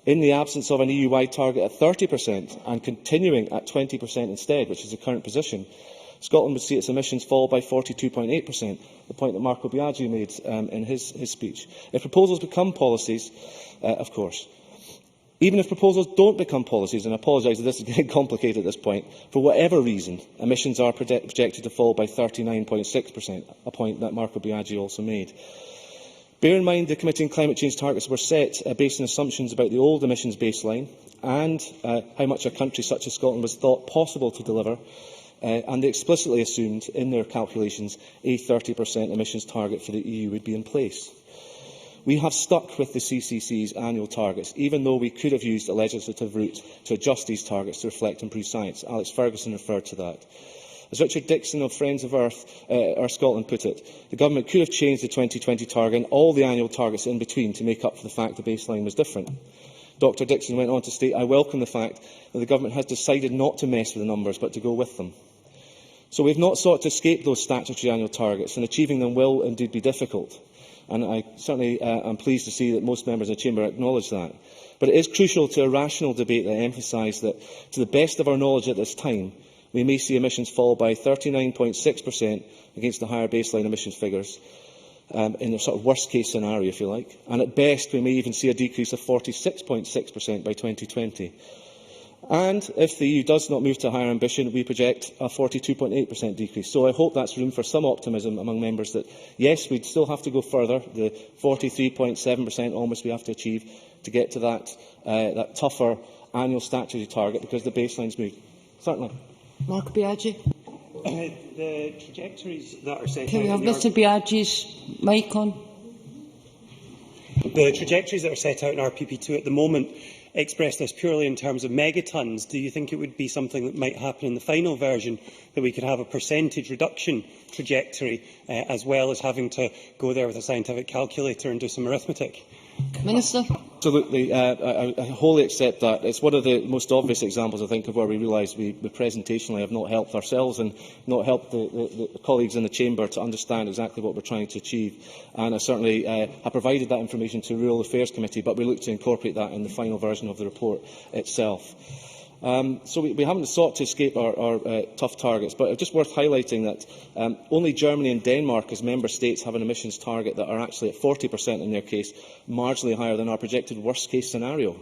In the absence of an EU-wide target at 30% and continuing at 20% instead, which is the current position, Scotland would see its emissions fall by 42.8%, the point that Marco Biaggi made in his speech. If proposals become policies, of course. Even if proposals don't become policies, and I apologise if this is getting complicated at this point, for whatever reason, emissions are projected to fall by 39.6%, a point that Marco Biaggi also made. Bear in mind the Committee on Climate Change targets were set based on assumptions about the old emissions baseline and how much a country such as Scotland was thought possible to deliver, and they explicitly assumed in their calculations a 30% emissions target for the EU would be in place. We have stuck with the CCC's annual targets, even though we could have used a legislative route to adjust these targets to reflect improved science. Alex Ferguson referred to that. As Richard Dixon of Friends of Earth Scotland put it, the Government could have changed the 2020 target and all the annual targets in between to make up for the fact the baseline was different. Dr Dixon went on to state, "I welcome the fact that the Government has decided not to mess with the numbers but to go with them." So we have not sought to escape those statutory annual targets, and achieving them will indeed be difficult. And I certainly am pleased to see that most members of the Chamber acknowledge that. But it is crucial to a rational debate that emphasise that, to the best of our knowledge at this time, we may see emissions fall by 39.6% against the higher baseline emissions figures, in a sort of worst-case scenario, if you like. And at best, we may even see a decrease of 46.6% by 2020. And if the EU does not move to a higher ambition, we project a 42.8% decrease. So I hope that's room for some optimism among members that, yes, we'd still have to go further, the 43.7% almost we have to achieve to get to that tougher annual statutory target, because the baseline's moved. Certainly. Marco Biaggi. The trajectories that are set Can out... we have Mr Biaggi's mic on? The trajectories that are set out in RPP2 at the moment express this purely in terms of megatons. Do you think it would be something that might happen in the final version, that we could have a percentage reduction trajectory, as well as having to go there with a scientific calculator and do some arithmetic? Minister. Absolutely. I wholly accept that. It's one of the most obvious examples, I think, of where we realise we presentationally have not helped ourselves and not helped the colleagues in the Chamber to understand exactly what we're trying to achieve. And I certainly have provided that information to the Rural Affairs Committee, but we look to incorporate that in the final version of the report itself. So we haven't sought to escape our tough targets, but it's just worth highlighting that only Germany and Denmark, as member states, have an emissions target that are actually at 40% in their case, marginally higher than our projected worst-case scenario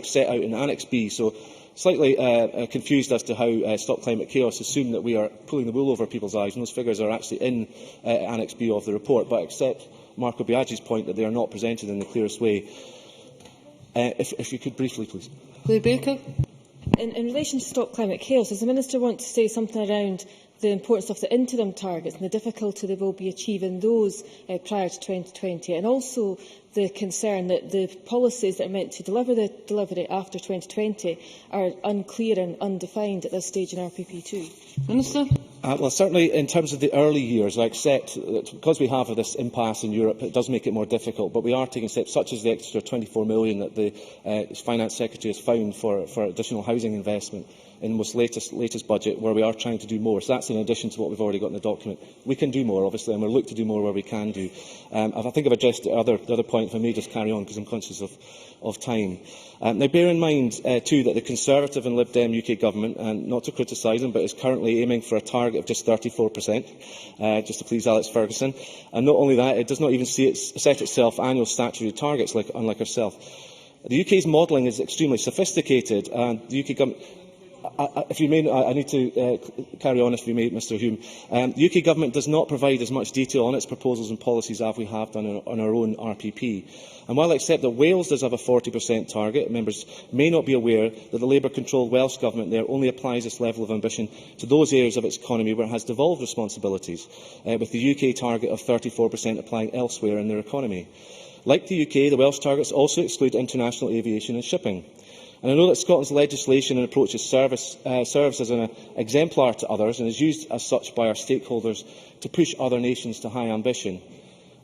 set out in Annex B. So slightly confused as to how Stop Climate Chaos assume that we are pulling the wool over people's eyes, and those figures are actually in Annex B of the report, but I accept Marco Biaggi's point that they are not presented in the clearest way. If you could briefly, please. Claire Baker. In relation to Stop Climate Chaos, does the Minister want to say something around the importance of the interim targets and the difficulty they will be achieving those prior to 2020, and also the concern that the policies that are meant to deliver the delivery after 2020 are unclear and undefined at this stage in RPP2? Minister. Well, certainly in terms of the early years, I accept that because we have this impasse in Europe, it does make it more difficult. But we are taking steps such as the extra 24 million that the Finance Secretary has found for additional housing investment in the most latest budget, where we are trying to do more. So that's in addition to what we've already got in the document. We can do more, obviously, and we'll look to do more where we can do. I think I've addressed the other point, if I may just carry on, because I'm conscious of time. Now, bear in mind, too, that the Conservative and Lib Dem UK Government, and not to criticise them, but is currently aiming for a target of just 34%, just to please Alex Ferguson. And not only that, it does not even set itself annual statutory targets, unlike ourselves. The UK's modelling is extremely sophisticated, and the UK Government... If you may, I need to carry on, if you may, Mr Hume. The UK Government does not provide as much detail on its proposals and policies as we have done on our own RPP. And while I accept that Wales does have a 40% target, members may not be aware that the Labour-controlled Welsh Government there only applies this level of ambition to those areas of its economy where it has devolved responsibilities, with the UK target of 34% applying elsewhere in their economy. Like the UK, the Welsh targets also exclude international aviation and shipping. And I know that Scotland's legislation and approaches serves as an exemplar to others and is used as such by our stakeholders to push other nations to high ambition.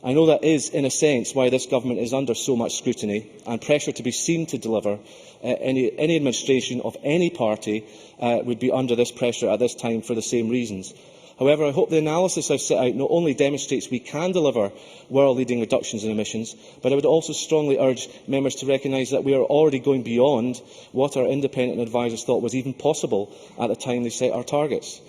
I know that is, in a sense, why this government is under so much scrutiny and pressure to be seen to deliver. Any administration of any party would be under this pressure at this time for the same reasons. However, I hope the analysis I have set out not only demonstrates we can deliver world-leading reductions in emissions, but I would also strongly urge members to recognise that we are already going beyond what our independent advisers thought was even possible at the time they set our targets.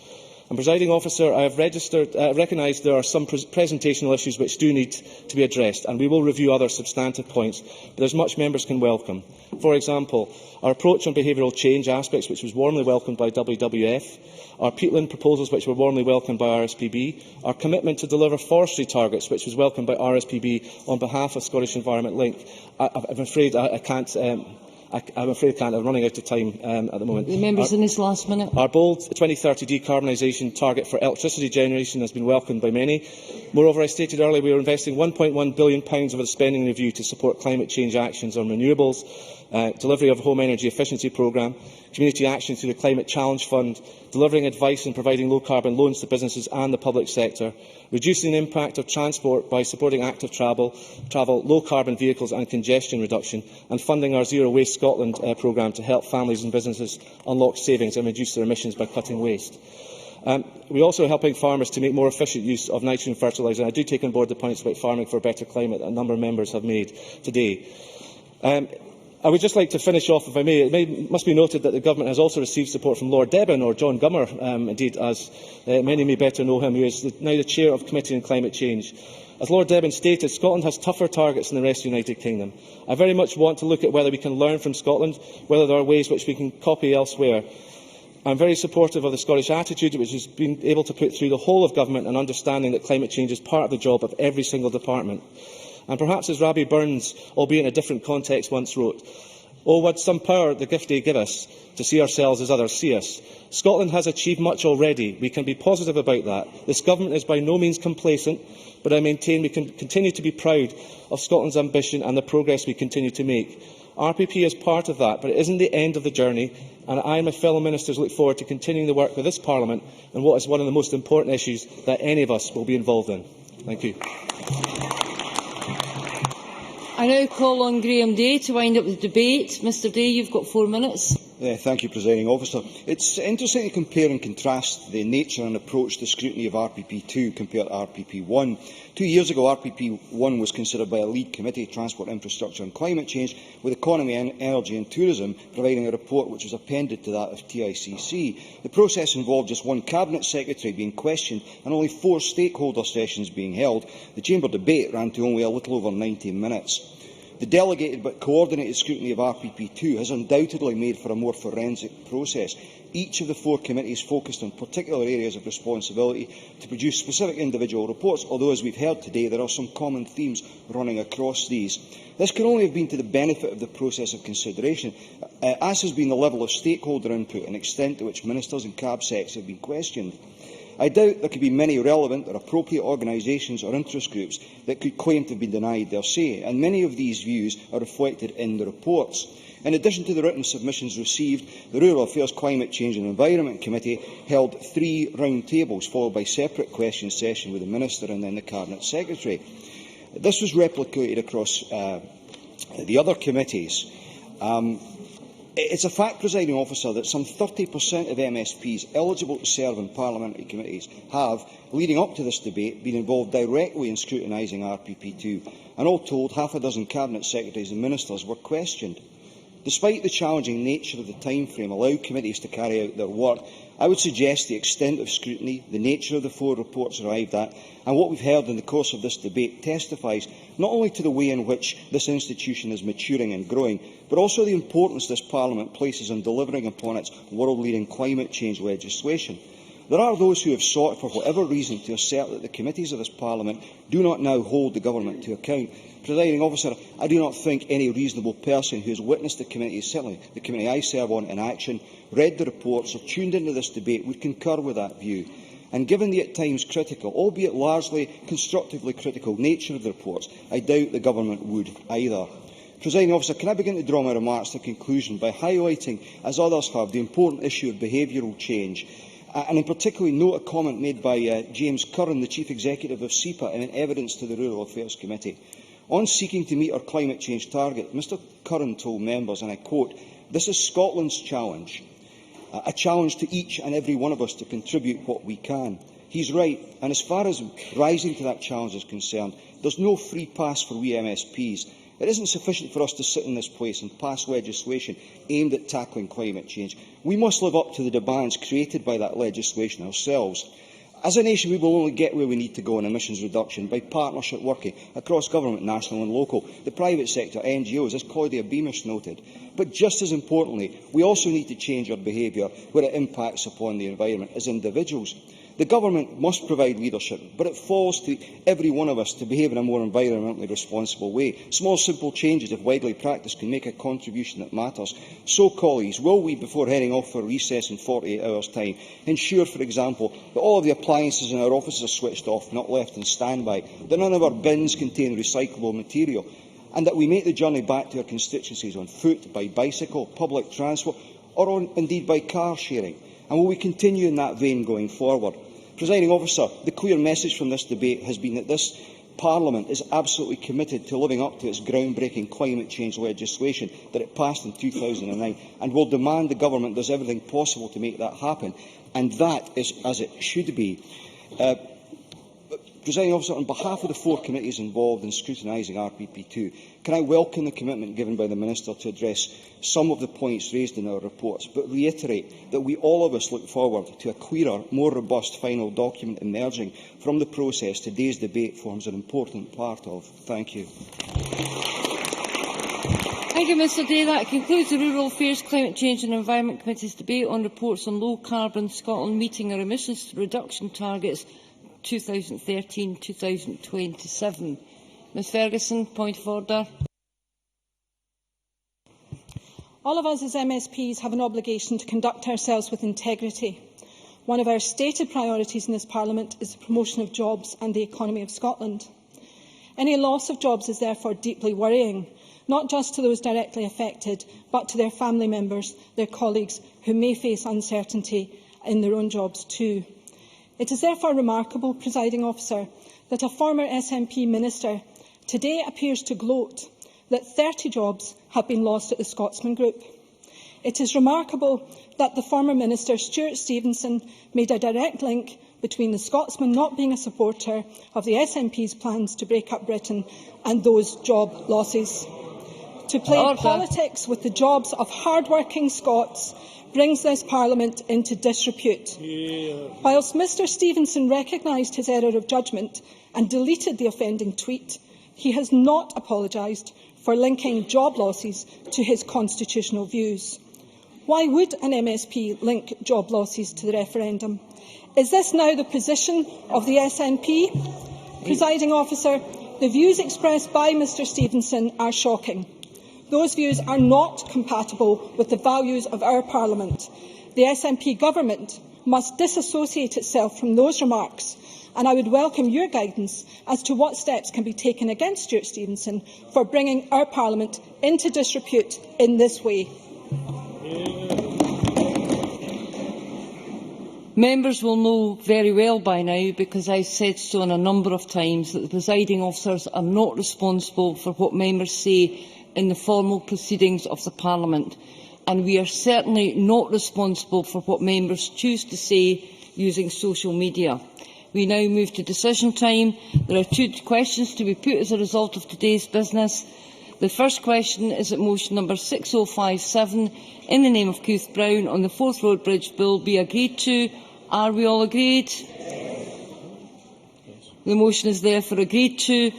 And, Presiding Officer, I have recognised there are some presentational issues which do need to be addressed, and we will review other substantive points, but there is much members can welcome. For example, our approach on behavioural change aspects, which was warmly welcomed by WWF, our peatland proposals, which were warmly welcomed by RSPB, our commitment to deliver forestry targets, which was welcomed by RSPB on behalf of Scottish Environment Link. I'm afraid I can't. I'm running out of time at the moment. The members in this last minute. Our bold 2030 decarbonisation target for electricity generation has been welcomed by many. Moreover, I stated earlier we are investing £1.1 billion over the spending review to support climate change actions on renewables, delivery of a home energy efficiency programme, community action through the Climate Challenge Fund, delivering advice and providing low-carbon loans to businesses and the public sector, reducing the impact of transport by supporting active travel, low-carbon vehicles and congestion reduction, and funding our Zero Waste Scotland programme to help families and businesses unlock savings and reduce their emissions by cutting waste. We are also helping farmers to make more efficient use of nitrogen fertiliser. I do take on board the points about farming for a better climate that a number of members have made today. I would just like to finish off, if I may. It must be noted that the Government has also received support from Lord Debon, or John Gummer, indeed, as many may better know him, who is now the Chair of Committee on Climate Change. As Lord Debon stated, Scotland has tougher targets than the rest of the United Kingdom. I very much want to look at whether we can learn from Scotland, whether there are ways which we can copy elsewhere. I am very supportive of the Scottish attitude, which has been able to put through the whole of Government an understanding that climate change is part of the job of every single department. And perhaps, as Rabbie Burns, albeit in a different context, once wrote, "Oh, what some power the gift they give us, to see ourselves as others see us." Scotland has achieved much already. We can be positive about that. This Government is by no means complacent, but I maintain we can continue to be proud of Scotland's ambition and the progress we continue to make. RPP is part of that, but it isn't the end of the journey, and I and my fellow ministers look forward to continuing the work with this Parliament on what is one of the most important issues that any of us will be involved in. Thank you. I now call on Graham Day to wind up the debate. Mr Day, you've got 4 minutes. Thank you, Presiding Officer. It's interesting to compare and contrast the nature and approach to scrutiny of RPP2 compared to RPP1. 2 years ago, RPP1 was considered by a lead committee, Transport, Infrastructure and Climate Change, with Economy, Energy and Tourism providing a report which was appended to that of TICC. The process involved just one Cabinet Secretary being questioned and only 4 stakeholder sessions being held. The Chamber debate ran to only a little over 90 minutes. The delegated but coordinated scrutiny of RPP2 has undoubtedly made for a more forensic process. Each of the 4 committees focused on particular areas of responsibility to produce specific individual reports, although, as we have heard today, there are some common themes running across these. This can only have been to the benefit of the process of consideration, as has been the level of stakeholder input and extent to which ministers and cab secs have been questioned. I doubt there could be many relevant or appropriate organisations or interest groups that could claim to have been denied their say, and many of these views are reflected in the reports. In addition to the written submissions received, the Rural Affairs, Climate Change and Environment Committee held 3 round tables, followed by separate question sessions with the Minister and then the Cabinet Secretary. This was replicated across the other committees. It's a fact, Presiding Officer, that some 30% of MSPs eligible to serve in parliamentary committees have, leading up to this debate, been involved directly in scrutinising RPP2, and all told, half a dozen Cabinet Secretaries and Ministers were questioned. Despite the challenging nature of the timeframe allowed committees to carry out their work, I would suggest the extent of scrutiny, the nature of the 4 reports arrived at, and what we have heard in the course of this debate testifies not only to the way in which this institution is maturing and growing, but also the importance this Parliament places on delivering upon its world-leading climate change legislation. There are those who have sought, for whatever reason, to assert that the committees of this Parliament do not now hold the Government to account. Presiding Officer, I do not think any reasonable person who has witnessed the committee, certainly the committee I serve on, in action, read the reports or tuned into this debate would concur with that view. And given the at times critical, albeit largely constructively critical, nature of the reports, I doubt the Government would either. Presiding Officer, can I begin to draw my remarks to conclusion by highlighting, as others have, the important issue of behavioural change, and in particular note a comment made by James Curran, the Chief Executive of SEPA, in evidence to the Rural Affairs Committee. On seeking to meet our climate change target, Mr Curran told members, and I quote, "This is Scotland's challenge, a challenge to each and every one of us to contribute what we can." He's right, and as far as rising to that challenge is concerned, there's no free pass for we MSPs. It isn't sufficient for us to sit in this place and pass legislation aimed at tackling climate change. We must live up to the demands created by that legislation ourselves. As a nation, we will only get where we need to go in emissions reduction by partnership working across government, national and local, the private sector, NGOs, as Claudia Beamish noted. But just as importantly, we also need to change our behaviour where it impacts upon the environment as individuals. The Government must provide leadership, but it falls to every one of us to behave in a more environmentally responsible way. Small, simple changes, if widely practised, can make a contribution that matters. So, colleagues, will we, before heading off for recess in 48 hours' time, ensure, for example, that all of the appliances in our offices are switched off, not left in standby, that none of our bins contain recyclable material, and that we make the journey back to our constituencies on foot, by bicycle, public transport, or indeed by car sharing? And will we continue in that vein going forward? Presiding Officer, the clear message from this debate has been that this Parliament is absolutely committed to living up to its groundbreaking climate change legislation that it passed in 2009 and will demand the Government does everything possible to make that happen. And that is as it should be. Presiding Officer, on behalf of the 4 committees involved in scrutinising RPP2, can I welcome the commitment given by the Minister to address some of the points raised in our reports, but reiterate that we all of us look forward to a clearer, more robust final document emerging from the process today's debate forms an important part of. Thank you. Thank you, Mr Day. That concludes the Rural Affairs, Climate Change and Environment Committee's debate on reports on low-carbon Scotland meeting our emissions reduction targets 2013-2027. Ms Ferguson, point of order. All of us as MSPs have an obligation to conduct ourselves with integrity. One of our stated priorities in this Parliament is the promotion of jobs and the economy of Scotland. Any loss of jobs is therefore deeply worrying, not just to those directly affected, but to their family members, their colleagues, who may face uncertainty in their own jobs too. It is therefore remarkable, Presiding Officer, that a former SNP minister today appears to gloat that 30 jobs have been lost at the Scotsman Group. It is remarkable that the former Minister, Stuart Stevenson, made a direct link between the Scotsman not being a supporter of the SNP's plans to break up Britain and those job losses. To play politics with the jobs of hard-working Scots brings this Parliament into disrepute. Whilst Mr Stevenson recognised his error of judgment and deleted the offending tweet, he has not apologised for linking job losses to his constitutional views. Why would an MSP link job losses to the referendum? Is this now the position of the SNP? Presiding Officer, the views expressed by Mr Stevenson are shocking. Those views are not compatible with the values of our Parliament. The SNP government must disassociate itself from those remarks, and I would welcome your guidance as to what steps can be taken against Stuart Stevenson for bringing our Parliament into disrepute in this way. Members will know very well by now, because I have said so a number of times, that the presiding officers are not responsible for what members say in the formal proceedings of the Parliament, and we are certainly not responsible for what members choose to say using social media. We now move to decision time. There are 2 questions to be put as a result of today's business. The first question is that motion number 6057, in the name of Keith-Brown, on the Forth Road Bridge Bill be agreed to. Are we all agreed? The motion is therefore agreed to.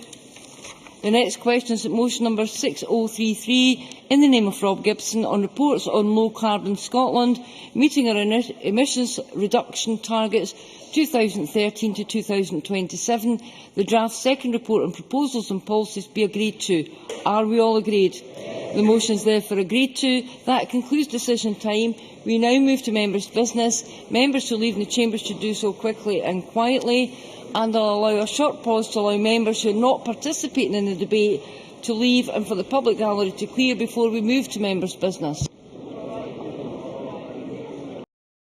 The next question is that motion number 6033, in the name of Rob Gibson, on reports on low-carbon Scotland, meeting our emissions reduction targets 2013 to 2027. The draft second report on proposals and policies be agreed to. Are we all agreed? The motion is therefore agreed to. That concludes decision time. We now move to members' business. Members who leave the chambers should do so quickly and quietly. And I'll allow a short pause to allow members who are not participating in the debate to leave and for the public gallery to clear before we move to members' business.